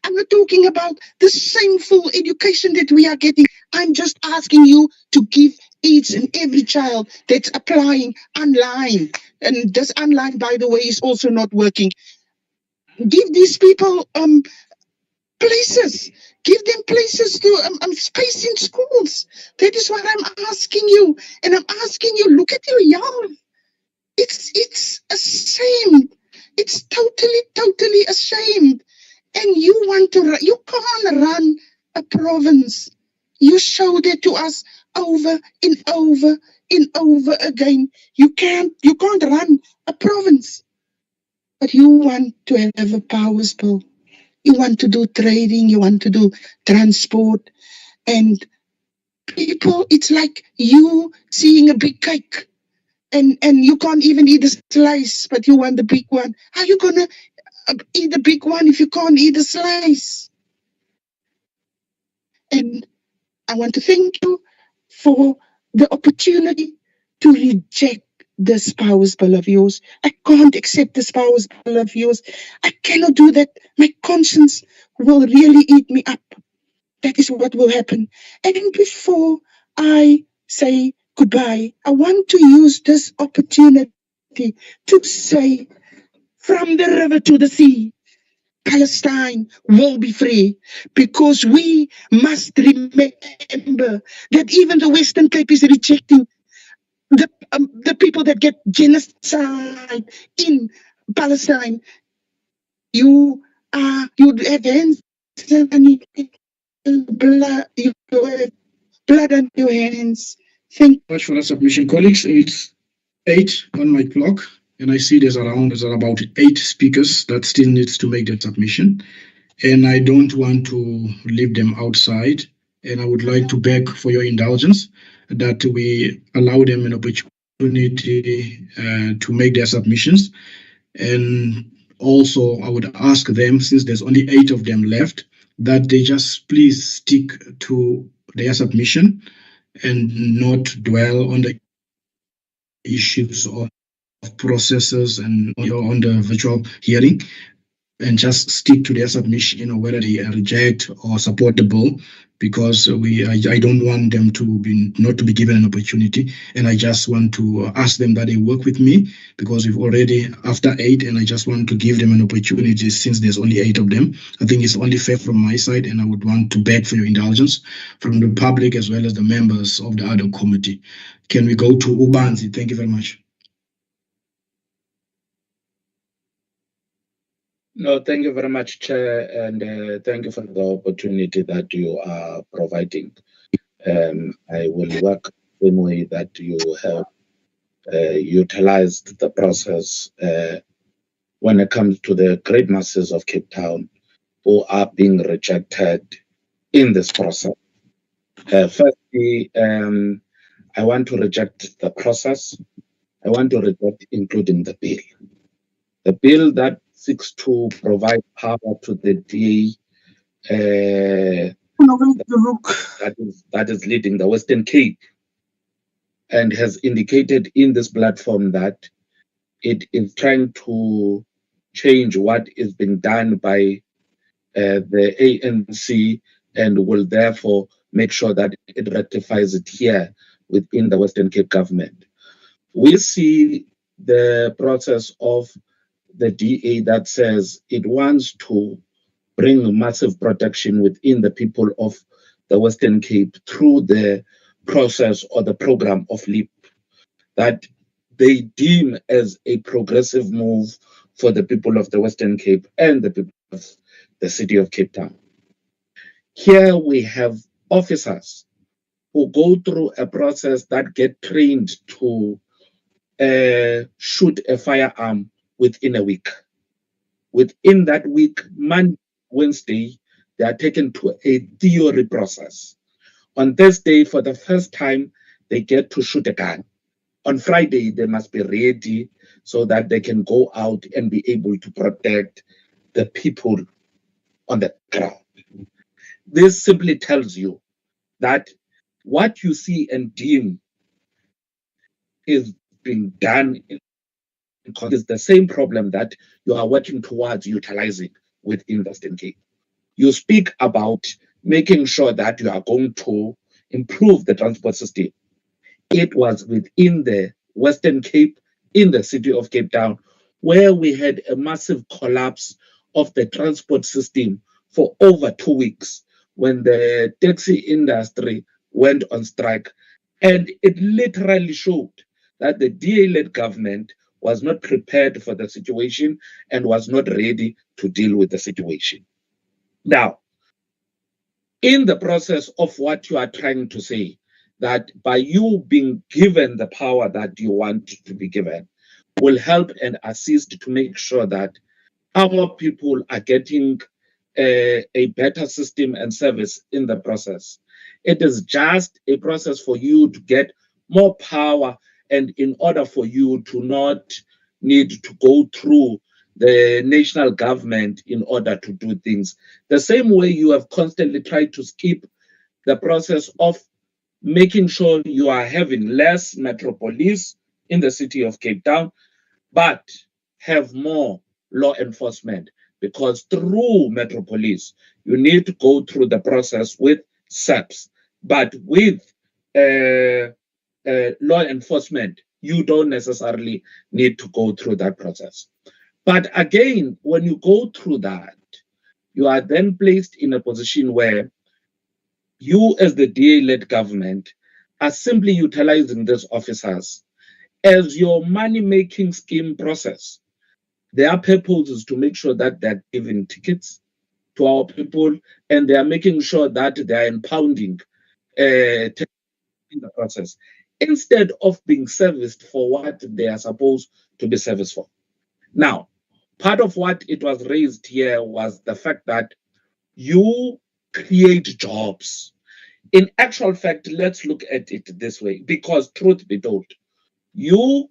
I'm not talking about the shameful education that we are getting. I'm just asking you to give each and every child that's applying online, and this online, by the way, is also not working. Give these people places. Give them places to space in schools. That is what I'm asking you, and I'm asking you. Look at you, young. It's a shame. It's totally a shame. And you want to, you can't run a province. You showed it to us over and over again. You can't run a province. But you want to have a powers bill. You want to do trading. You want to do transport. And people, it's like you seeing a big cake. And you can't even eat a slice, but you want the big one. How are you going to eat the big one if you can't eat a slice? And I want to thank you for the opportunity to reject this powers bill of yours. I can't accept this powers bill of yours. I cannot do that. My conscience will really eat me up. That is what will happen. And before I say goodbye, I want to use this opportunity to say, from the river to the sea, Palestine will be free, because we must remember that even the Western Cape is rejecting the people that get genocide in Palestine. You have hands and blood. You have blood on your hands. Thank you much for that submission, colleagues. It's 8 on my clock, and I see there's about 8 speakers that still needs to make that submission, and I don't want to leave them outside. And I would like to beg for your indulgence that we allow them an opportunity to make their submissions. And also, I would ask them, since there's only 8 of them left, that they just please stick to their submission and not dwell on the issues of processes and on the virtual hearing, and just stick to their submission, or whether they reject or support the bill, because I don't want them to be not to be given an opportunity, and I just want to ask them that they work with me, because we've already after 8, and I just want to give them an opportunity since there's only 8 of them. I think it's only fair from my side, and I would want to beg for your indulgence from the public as well as the members of the other committee. Can we go to Ubanzi? Thank you very much. No, thank you very much, Chair, and thank you for the opportunity that you are providing. I will work the same way that you have utilized the process when it comes to the great masses of Cape Town who are being rejected in this process. Firstly, I want to reject the process. I want to reject including the bill. The bill that seeks to provide power to the DA that is leading the Western Cape, and has indicated in this platform that it is trying to change what is being done by the ANC, and will therefore make sure that it rectifies it here within the Western Cape government. We see the process of the DA that says it wants to bring massive protection within the people of the Western Cape through the process or the program of LEAP that they deem as a progressive move for the people of the Western Cape and the people of the city of Cape Town. Here we have officers who go through a process that get trained to shoot a firearm within a week. Within that week, Monday, Wednesday, they are taken to a theory process. On Thursday, for the first time, they get to shoot a gun. On Friday, they must be ready so that they can go out and be able to protect the people on the ground. This simply tells you that what you see and deem is being done because it's the same problem that you are working towards utilizing within Western Cape. You speak about making sure that you are going to improve the transport system. It was within the Western Cape, in the city of Cape Town, where we had a massive collapse of the transport system for over 2 weeks when the taxi industry went on strike. And it literally showed that the DA-led government was not prepared for the situation and was not ready to deal with the situation. Now, in the process of what you are trying to say, that by you being given the power that you want to be given, will help and assist to make sure that our people are getting a better system and service in the process. It is just a process for you to get more power, and in order for you to not need to go through the national government in order to do things. The same way you have constantly tried to skip the process of making sure you are having less metropolis in the city of Cape Town, but have more law enforcement, because through metropolis, you need to go through the process with SAPs, but with law enforcement, you don't necessarily need to go through that process. But again, when you go through that, you are then placed in a position where you, as the DA-led government, are simply utilizing these officers as your money-making scheme process. Their purpose is to make sure that they're giving tickets to our people, and they are making sure that they are impounding in the process, instead of being serviced for what they are supposed to be serviced for. Now, part of what it was raised here was the fact that you create jobs. In actual fact, let's look at it this way, because truth be told, you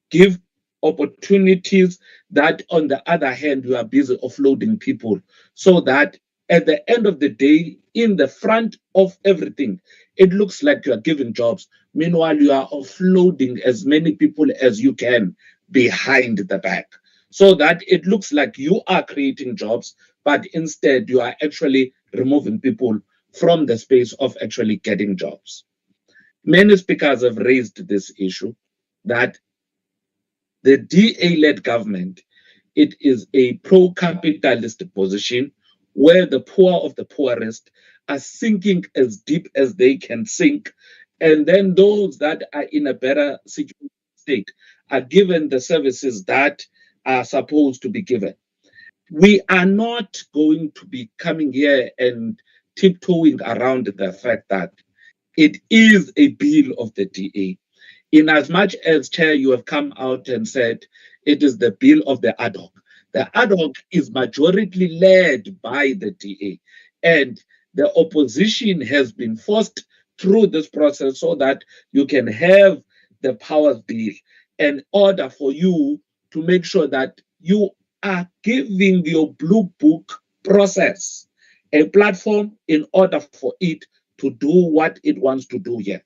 give opportunities that on the other hand, you are busy offloading people, so that at the end of the day, in the front of everything, it looks like you are giving jobs. Meanwhile, you are offloading as many people as you can behind the back, so that it looks like you are creating jobs, but instead you are actually removing people from the space of actually getting jobs. Many speakers have raised this issue that the DA-led government, it is a pro-capitalist position where the poor of the poorest are sinking as deep as they can sink, and then those that are in a better state are given the services that are supposed to be given. We are not going to be coming here and tiptoeing around the fact that it is a bill of the DA. In as much as, Chair, you have come out and said it is the bill of the ad hoc. The ad hoc is majority led by the DA, and the opposition has been forced through this process so that you can have the powers bill in order for you to make sure that you are giving your blue book process a platform in order for it to do what it wants to do here.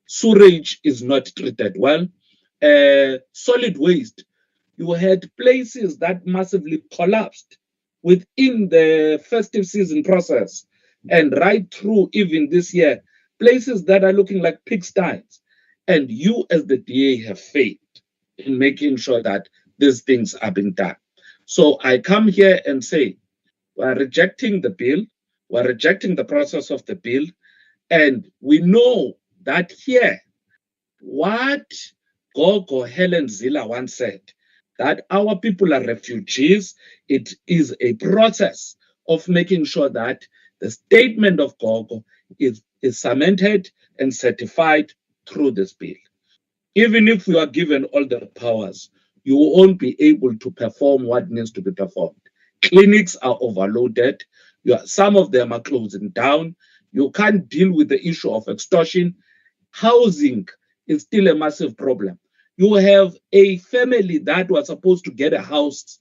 Sewage is not treated well. Solid waste, you had places that massively collapsed within the festive season process and right through even this year, places that are looking like pigsties. and you as the DA have failed in making sure that these things are being done. So I come here and say, we're rejecting the bill, we're rejecting the process of the bill, and we know that here, what Gogo Helen Zilla once said, that our people are refugees, it is a process of making sure that the statement of Gogo is cemented and certified through this bill. Even if you are given all the powers, you won't be able to perform what needs to be performed. Clinics are overloaded. Some of them are closing down. You can't deal with the issue of extortion. Housing is still a massive problem. You have a family that was supposed to get a house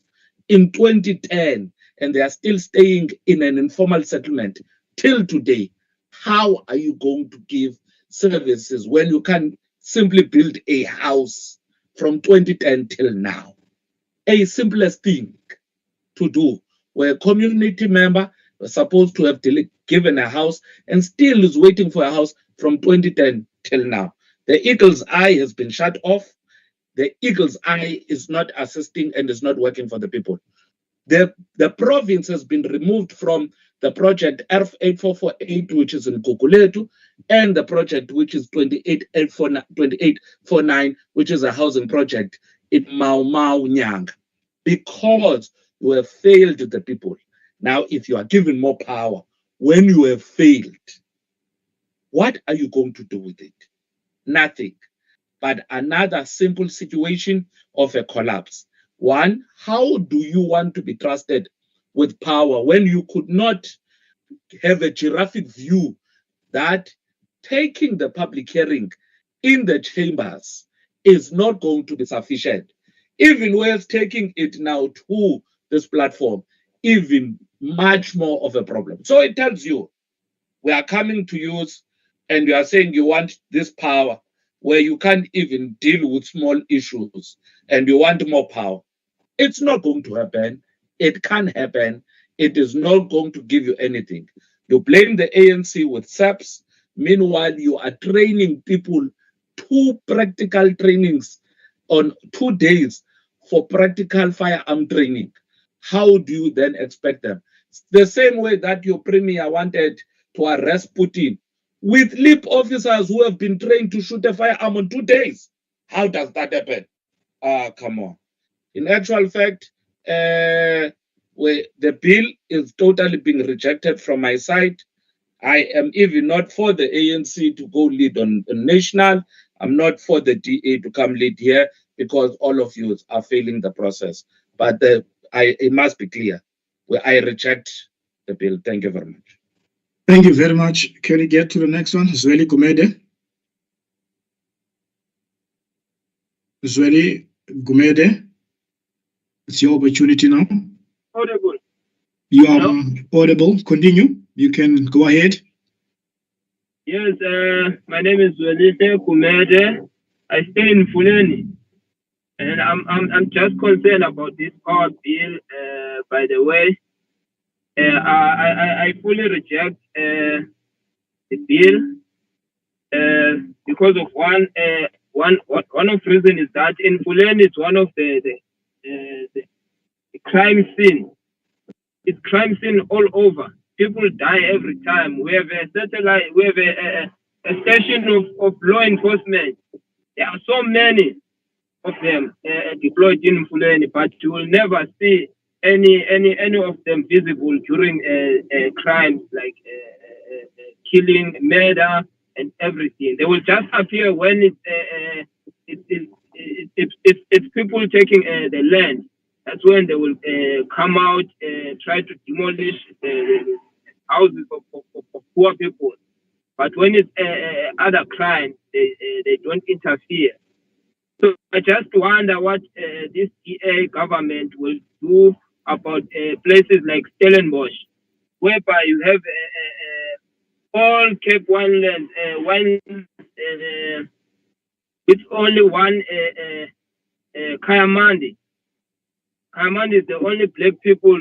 in 2010, and they are still staying in an informal settlement till today. How are you going to give services when you can simply build a house from 2010 till now? A simplest thing to do, where a community member was supposed to have given a house and still is waiting for a house from 2010 till now. The Eagle's Eye has been shut off. The Eagle's Eye is not assisting and is not working for the people. The province has been removed from the project R8448, which is in Guguletu, and the project which is 2849, which is a housing project in Mau Mau Nyang, because you have failed the people. Now, if you are given more power, when you have failed, what are you going to do with it? Nothing. But another simple situation of a collapse. One, how do you want to be trusted with power when you could not have a giraffic view that taking the public hearing in the chambers is not going to be sufficient? Even with taking it now to this platform, even much more of a problem. So it tells you, we are coming to use, and you are saying you want this power where you can't even deal with small issues and you want more power. It's not going to happen. It can't happen. It is not going to give you anything. You blame the ANC with SAPS. Meanwhile, you are training people 2 practical trainings on 2 days for practical firearm training. How do you then expect them? The same way that your premier wanted to arrest Putin with LIP officers who have been trained to shoot a firearm on 2 days. How does that happen? Come on. In actual fact, the bill is totally being rejected from my side. I am even not for the ANC to go lead on national. I'm not for the DA to come lead here because all of you are failing the process. But it must be clear. I reject the bill. Thank you very much. Thank you very much. Can we get to the next one? Zweli Gumede. Zweli Gumede. It's your opportunity now. Audible. You are audible. Continue. You can go ahead. Yes, my name is Zwelise Gumede. I stay in Fuleni, and I'm just concerned about this power bill. By the way, I fully reject the bill because of one of the reason is that in Fuleni it's one of the crime scene. It's crime scene all over. People die every time. We have a satellite. We have a station of law enforcement. There are so many of them deployed in Fuleni, but you will never see any of them visible during crimes like killing, murder, and everything. They will just appear when it's people taking the land. That's when they will come out, try to demolish the houses of poor people. But when it's other crimes, they don't interfere. So I just wonder what this DA government will do about places like Stellenbosch, whereby you have all Cape Wineland, it's only one Kayamandi. Kayamandi is the only black people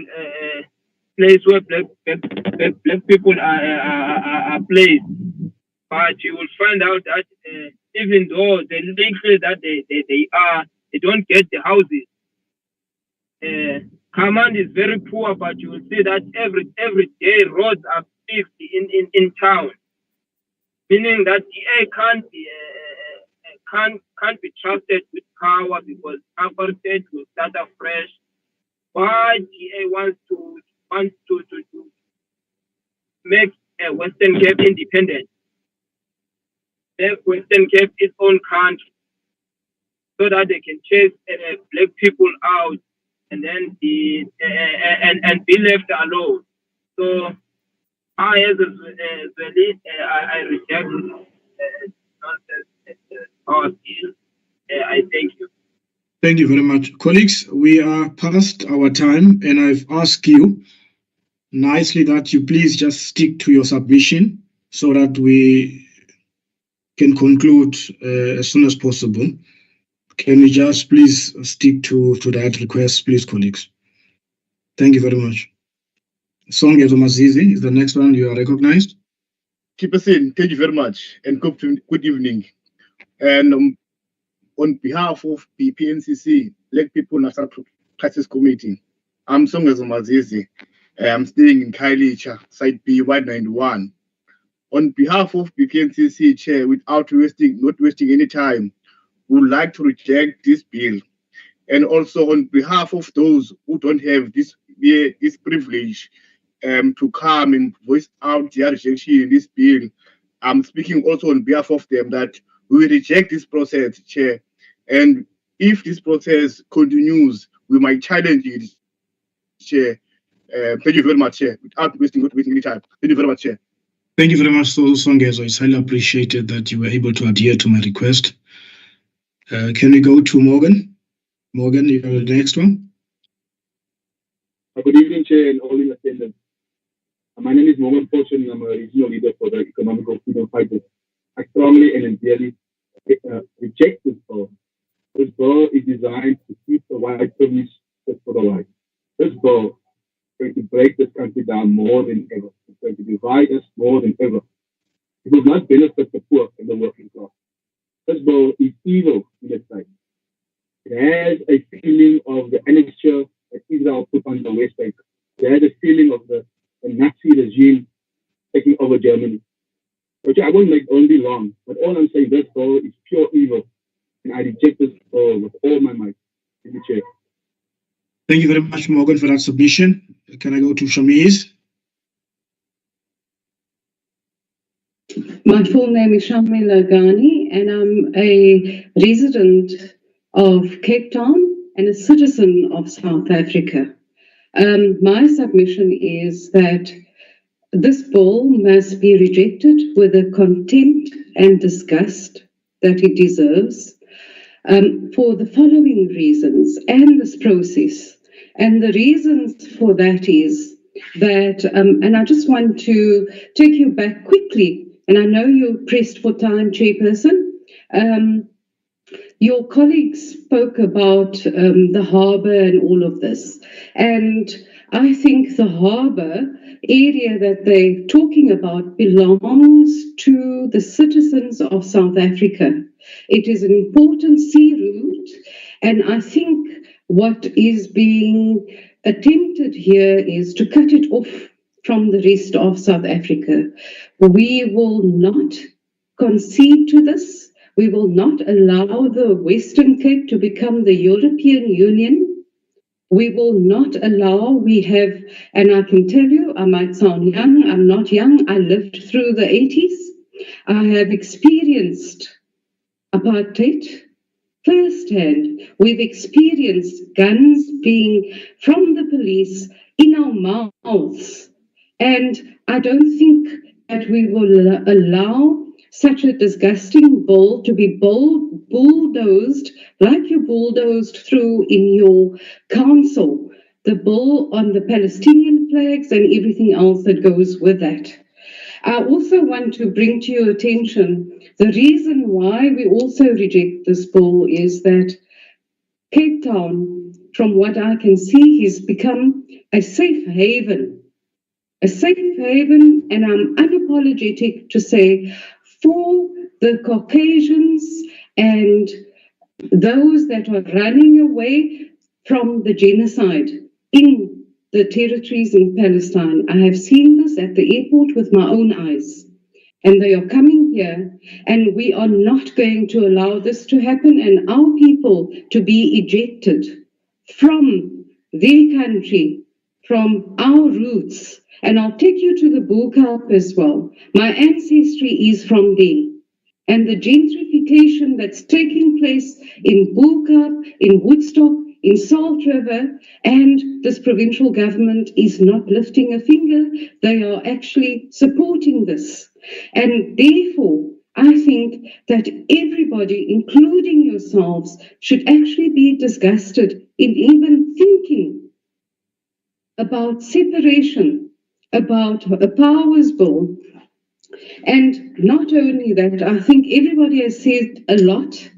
place where black people are placed. But you will find out that even though the little that they are, they don't get the houses. Command is very poor, but you will see that every day roads are fixed in town, meaning that DA can't be trusted with power because apartheid will start afresh. Why DA wants to make Western Cape independent, make Western Cape its own country, so that they can chase black people out and then be left alone. So I, as a lead, I reject our deal. I thank you. Thank you very much. Colleagues, we are past our time, and I've asked you nicely that you please just stick to your submission so that we can conclude as soon as possible. Can we just please stick to that request, please, colleagues? Thank you very much. Songezo Mazizi is the next one. You are recognized. Chairperson, thank you very much, and good evening. And on behalf of the PNCC, Black People National Crisis Committee, I'm Songezo Mazizi. I'm staying in Kailicha, Site B, Ward 91. On behalf of the PNCC Chair, without not wasting any time, we would like to reject this bill. And also on behalf of those who don't have this privilege to come and voice out their rejection in this bill, I'm speaking also on behalf of them that we reject this process, Chair. And if this process continues, we might challenge it, Chair. Thank you very much, Chair. Without not wasting any time. Thank you very much, Chair. Thank you very much, Songezo. It's highly appreciated that you were able to adhere to my request. Can we go to Morgan? Morgan, you are the next one. Good evening, Chair, and all in attendance. My name is Morgan Fortune, and I'm a regional leader for the Economical Freedom Fighters. I strongly and entirely reject this bill. This bill is designed to keep the white privilege just for the white. This bill is going to break this country down more than ever. It's going to divide us more than ever. It will not benefit the poor and the working class. This bill is evil in its sight. It has a feeling of the annexure that Israel put on the West Bank. It has a feeling of the Nazi regime taking over Germany. Okay, I won't be long, but all I'm saying, this bill is pure evil, and I reject this bill with all my might. Thank you, Chair. Thank you very much, Morgan, for that submission. Can I go to Shamiz? My full name is Shamila Ghani, and I'm a resident of Cape Town and a citizen of South Africa. My submission is that this bill must be rejected with the contempt and disgust that it deserves for the following reasons and this process. And the reasons for that is that, and I just want to take you back quickly, and I know you're pressed for time, Chairperson. Your colleagues spoke about the harbour and all of this. And I think the harbour area that they're talking about belongs to the citizens of South Africa. It is an important sea route, and I think what is being attempted here is to cut it off from the rest of South Africa. We will not concede to this. We will not allow the Western Cape to become the European Union. We will not allow, we have, and I can tell you, I might sound young, I'm not young, I lived through the 80s. I have experienced apartheid firsthand. We've experienced guns being from the police in our mouths. And I don't think that we will allow such a disgusting bill to be bulldozed like you bulldozed through in your council, the bill on the Palestinian flags and everything else that goes with that. I also want to bring to your attention the reason why we also reject this bill is that Cape Town, from what I can see, has become a safe haven. A safe haven, and I'm unapologetic to say, for the Caucasians and those that are running away from the genocide in the territories in Palestine. I have seen this at the airport with my own eyes. And they are coming here, and we are not going to allow this to happen and our people to be ejected from their country, from our roots. And I'll take you to the Bullcup as well. My ancestry is from there. And the gentrification that's taking place in Bullcup, in Woodstock, in Salt River, and this provincial government is not lifting a finger. They are actually supporting this. And therefore, I think that everybody, including yourselves, should actually be disgusted in even thinking about separation, about a powers bill. And not only that, I think everybody has said a lot.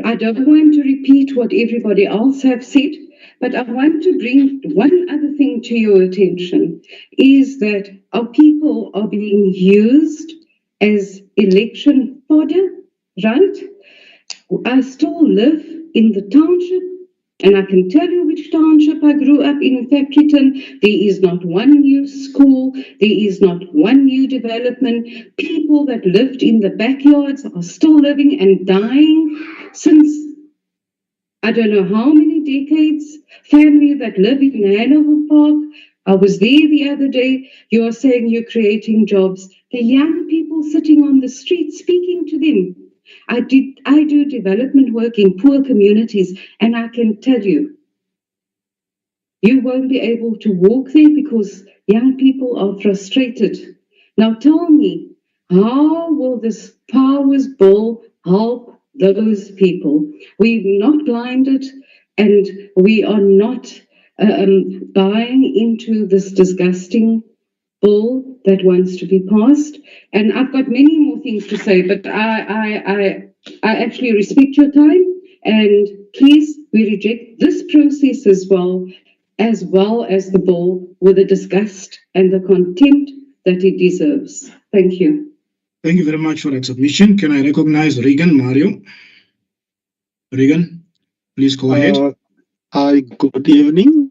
I don't want to repeat what everybody else have said, but I want to bring one other thing to your attention, is that our people are being used as election fodder, right? I still live in the township, and I can tell you which township I grew up in Factoryton. There is not one new school. There is not one new development. People that lived in the backyards are still living and dying since I don't know how many decades. Family that live in Hanover Park. I was there the other day. You are saying you're creating jobs. The young people sitting on the street speaking to them. I do development work in poor communities, and I can tell you, you won't be able to walk there because young people are frustrated. Now tell me, how will this powers bill help those people? We're not blinded, and we are not buying into this disgusting bill that wants to be passed. And I've got many more things to say, but I actually respect your time, and please, we reject this process as well as the bill, with the disgust and the contempt that it deserves. Thank you. Thank you very much for that submission. Can I recognize Regan Mario? Regan, please go ahead. Hi, good evening.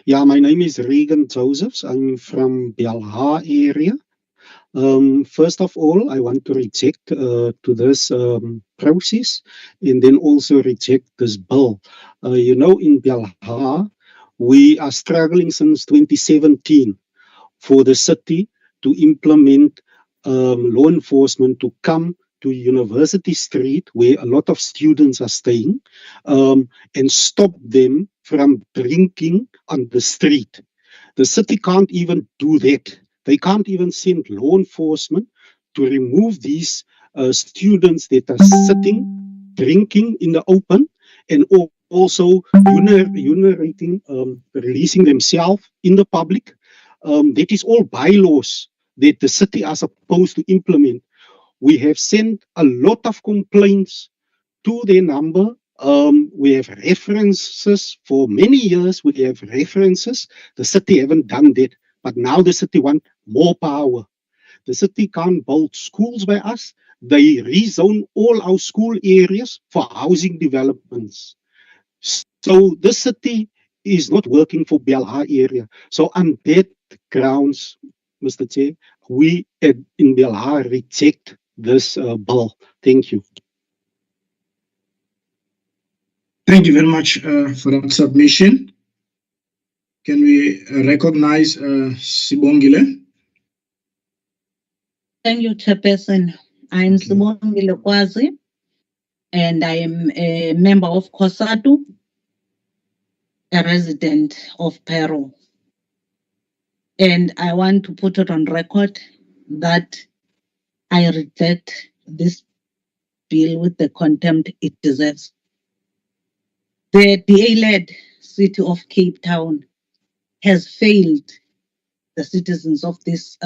Yeah, my name is Regan Josephs. I'm from Belha area. First of all, I want to reject to this process, and then also reject this bill. You know, in Belha, we are struggling since 2017 for the city to implement law enforcement to come to University Street, where a lot of students are staying, and stop them from drinking on the street. The city can't even do that. They can't even send law enforcement to remove these students that are sitting, drinking in the open, and also urinating, releasing themselves in the public. That is all bylaws that the city are supposed to implement. We have sent a lot of complaints to their number. We have references for many years. We have references. The city haven't done that, but now the city want more power. The city can't build schools by us. They rezone all our school areas for housing developments. So the city is not working for Belha area. So on that grounds, Mr. Chair, we in Belha reject this bill. Thank you. Thank you very much for that submission. Can we recognize Sibongile? Thank you, Chairperson. I'm Sibongile Kwazi, and I am a member of COSATU, a resident of Peru. And I want to put it on record that I reject this bill with the contempt it deserves. The DA-led city of Cape Town has failed the citizens of this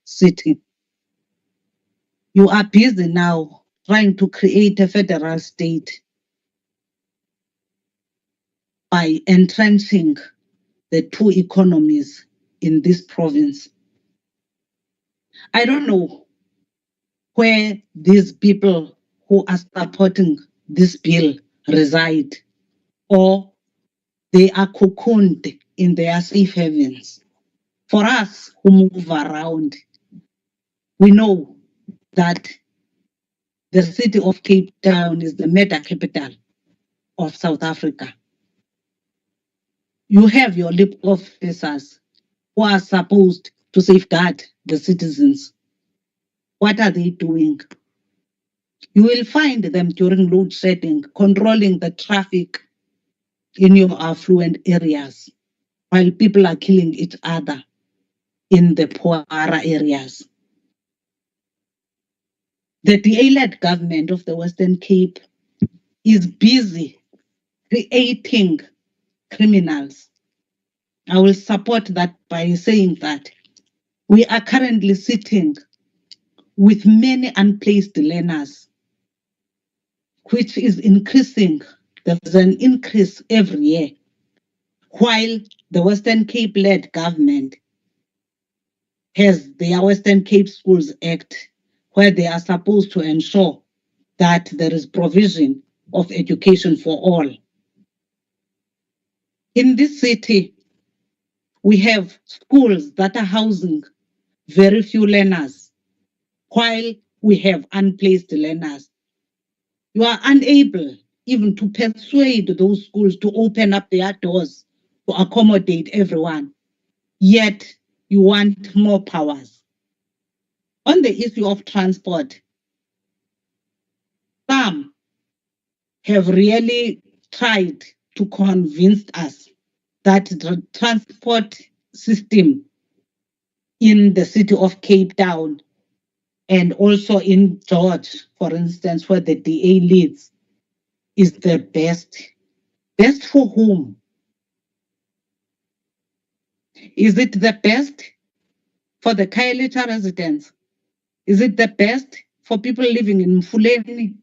city. You are busy now trying to create a federal state by entrenching the two economies in this province. I don't know where these people who are supporting this bill reside, or they are cocooned in their safe havens. For us who move around, we know that the city of Cape Town is the meta capital of South Africa. You have your LIP officers who are supposed to safeguard the citizens. What are they doing? You will find them during load shedding, controlling the traffic in your affluent areas, while people are killing each other in the poorer areas. The DA-led government of the Western Cape is busy creating criminals. I will support that by saying that we are currently sitting with many unplaced learners, which is increasing. There's an increase every year, while the Western Cape-led government has their Western Cape Schools Act, where they are supposed to ensure that there is provision of education for all. In this city, we have schools that are housing very few learners, while we have unplaced learners. You are unable even to persuade those schools to open up their doors to accommodate everyone, yet you want more powers. On the issue of transport, some have really tried to convince us that the transport system in the city of Cape Town and also in George, for instance, where the DA leads, is the best. Best for whom? Is it the best for the Khayelitsha residents? Is it the best for people living in Mfuleni?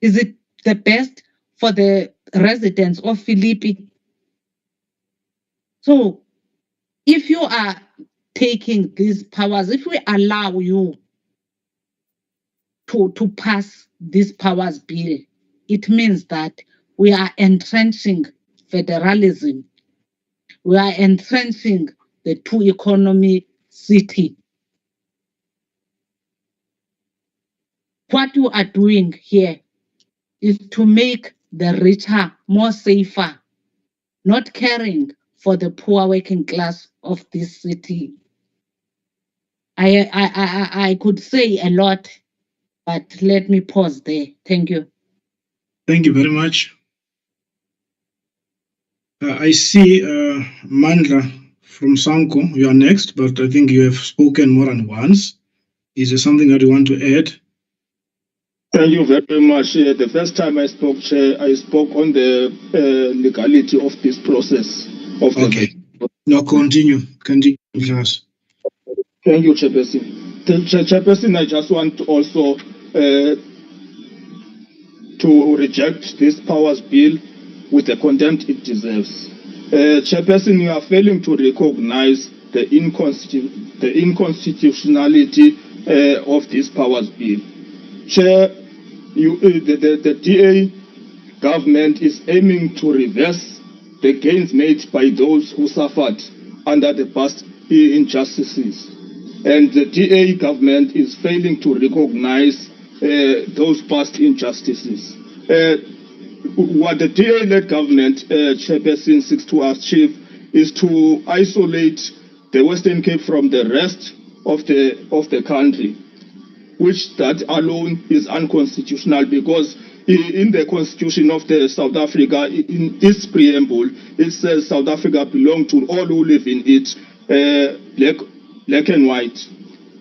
Is it the best for the residents of Philippi? So if you are taking these powers, if we allow you to pass this powers bill, it means that we are entrenching federalism. We are entrenching the two economy city. What you are doing here is to make the richer more safer, not caring for the poor working class of this city. I could say a lot, but let me pause there. Thank you. Thank you very much. I see Mandla from Sanko. You are next, but I think you have spoken more than once. Is there something that you want to add? Thank you very much. The first time I spoke, Chair, I spoke on the legality of this process. Okay. Now continue. Continue, class. Thank you, Chairperson. Chairperson, I just want to also to reject this powers bill with the contempt it deserves. Chairperson, you are failing to recognize the inconstitutionality of this powers bill. Chair, the DA government is aiming to reverse the gains made by those who suffered under the past injustices. And the DA government is failing to recognize those past injustices. What the DA-led government, Chairperson, seeks to achieve is to isolate the Western Cape from the rest of the country, which that alone is unconstitutional, because in the constitution of the South Africa, in its preamble, it says South Africa belongs to all who live in it, black and white.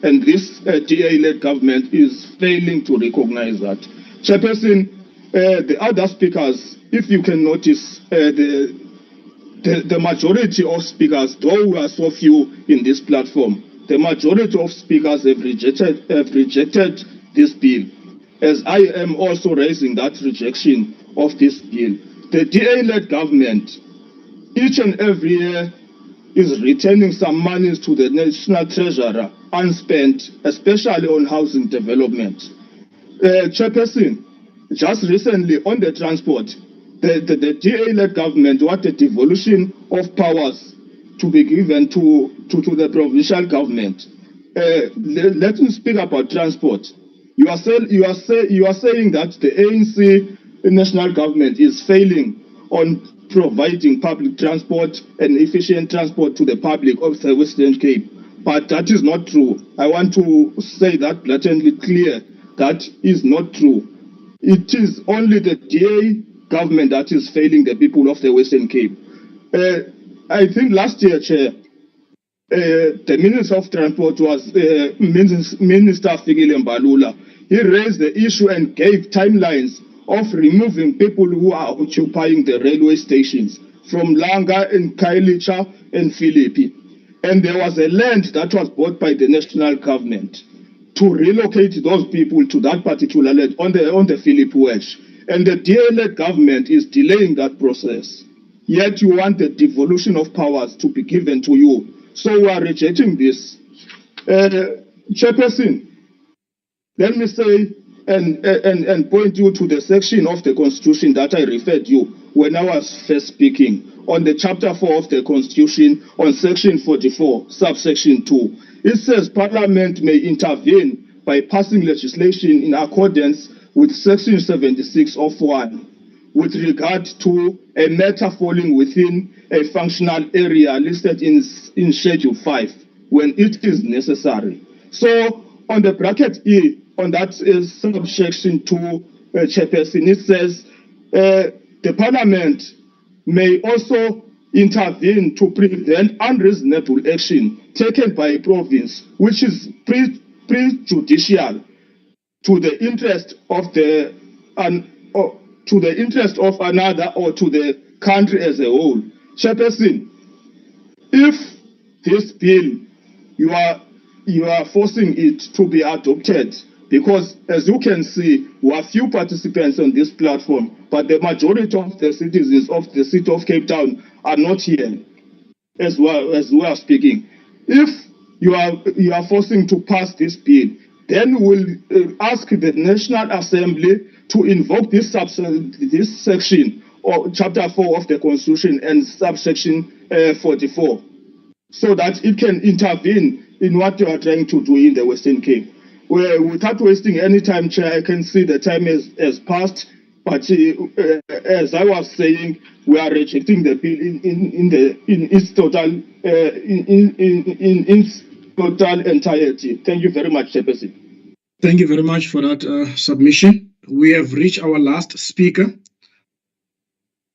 And this DA-led government is failing to recognize that. Chairperson, the other speakers, if you can notice, the majority of speakers, though we are so few in this platform, the majority of speakers have rejected this bill, as I am also raising that rejection of this bill. The DA-led government, each and every year, is returning some monies to the national treasurer unspent, especially on housing development. Chairperson, just recently on the transport, the DA-led government wanted devolution of powers to be given to the provincial government. Let me speak about transport. You are saying that the ANC national government is failing on providing public transport and efficient transport to the public of the Western Cape, but that is not true. I want to say that blatantly clear. That is not true. It is only the DA government that is failing the people of the Western Cape. I think last year, Chair, the Minister of Transport was Minister Fikile Mbalula. He raised the issue and gave timelines of removing people who are occupying the railway stations from Langa and Kailicha and Philippi. And there was a land that was bought by the national government to relocate those people to that particular land on the Philip Wedge. And the DA-led government is delaying that process. Yet you want the devolution of powers to be given to you. So we are rejecting this. Chairperson, let me say and point you to the section of the Constitution that I referred you when I was first speaking, on the chapter 4 of the Constitution, on section 44, subsection 2. It says Parliament may intervene by passing legislation in accordance with section 76 of 1 with regard to a matter falling within a functional area listed in Schedule 5 when it is necessary. So on the bracket E, on that subsection 2, Chairperson, it says the Parliament may also intervene to prevent unreasonable action taken by a province which is prejudicial to the interest of another or to the country as a whole. Chairperson, if this bill you are forcing it to be adopted, because as you can see, we have few participants on this platform, but the majority of the citizens of the city of Cape Town are not here as we are speaking. If you are forcing to pass this bill, then we'll ask the National Assembly to invoke this section or chapter 4 of the Constitution and subsection 44, so that it can intervene in what you are trying to do in the Western Cape. Without wasting any time, Chair, I can see the time has passed, but as I was saying, we are rejecting the bill in its total entirety. Thank you very much, Chairperson. Thank you very much for that submission. We have reached our last speaker.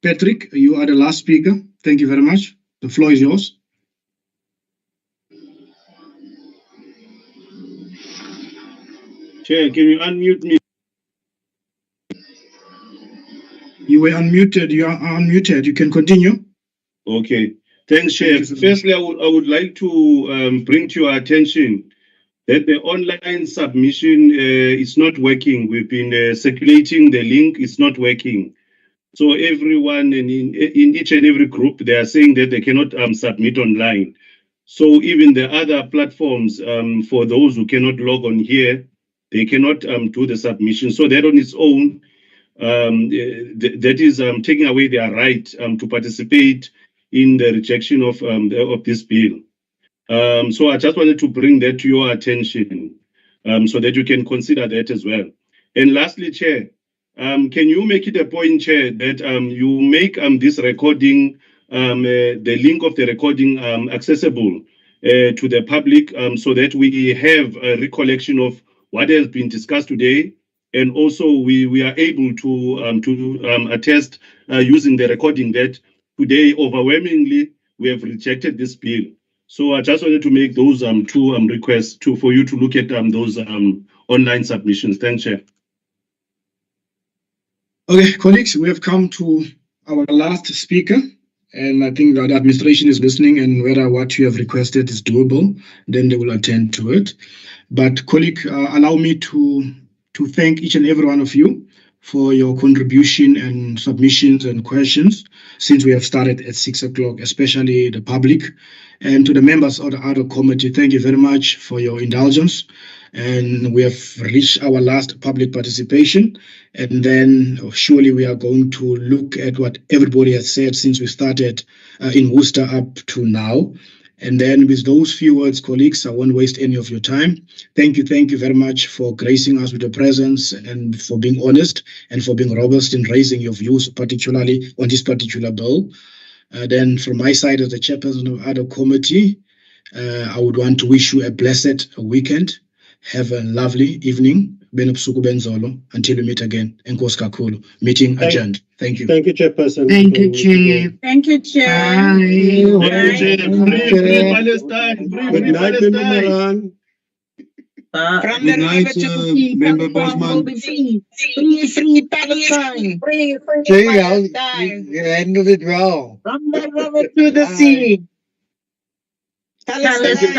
Patrick, you are the last speaker. Thank you very much. The floor is yours. Chair, can you unmute me? You were unmuted. You are unmuted. You can continue. Okay. Thanks, Chair. Firstly, I would like to bring to your attention that the online submission is not working. We've been circulating the link. It's not working. So everyone in each and every group, they are saying that they cannot submit online. So even the other platforms, for those who cannot log on here, they cannot do the submission. So that on its own, that is taking away their right to participate in the rejection of this bill. So I just wanted to bring that to your attention so that you can consider that as well. And lastly, Chair, can you make it a point, Chair, that you make this recording, the link of the recording accessible to the public so that we have a recollection of what has been discussed today, and also we are able to attest using the recording that today overwhelmingly we have rejected this bill. So I just wanted to make those two requests for you to look at those online submissions. Thanks, Chair. Okay, colleagues, we have come to our last speaker, and I think that the administration is listening, and whether what you have requested is doable, then they will attend to it. But colleague, allow me to thank each and every one of you for your contribution and submissions and questions since we have started at 6 o'clock, especially the public. And to the members of the other committee, thank you very much for your indulgence. And we have reached our last public participation. And then surely we are going to look at what everybody has said since we started in Worcester up to now. And then with those few words, colleagues, I won't waste any of your time. Thank you very much for gracing us with your presence and for being honest and for being robust in raising your views, particularly on this particular bill. Then from my side as the chairperson of other committee, I would want to wish you a blessed weekend. Have a lovely evening. Until we meet again. Enkosi kakhulu. Meeting adjourned. Thank you. Thank you, Chairperson. Thank you, Chair. Thank you, Chair. Free Palestine. Free Palestine. From Good the night, river to the sea, Member Palestine will Bosman. be free. Free Palestine. Free Jay, Palestine. you handled it well. From the river to the sea. Palestine.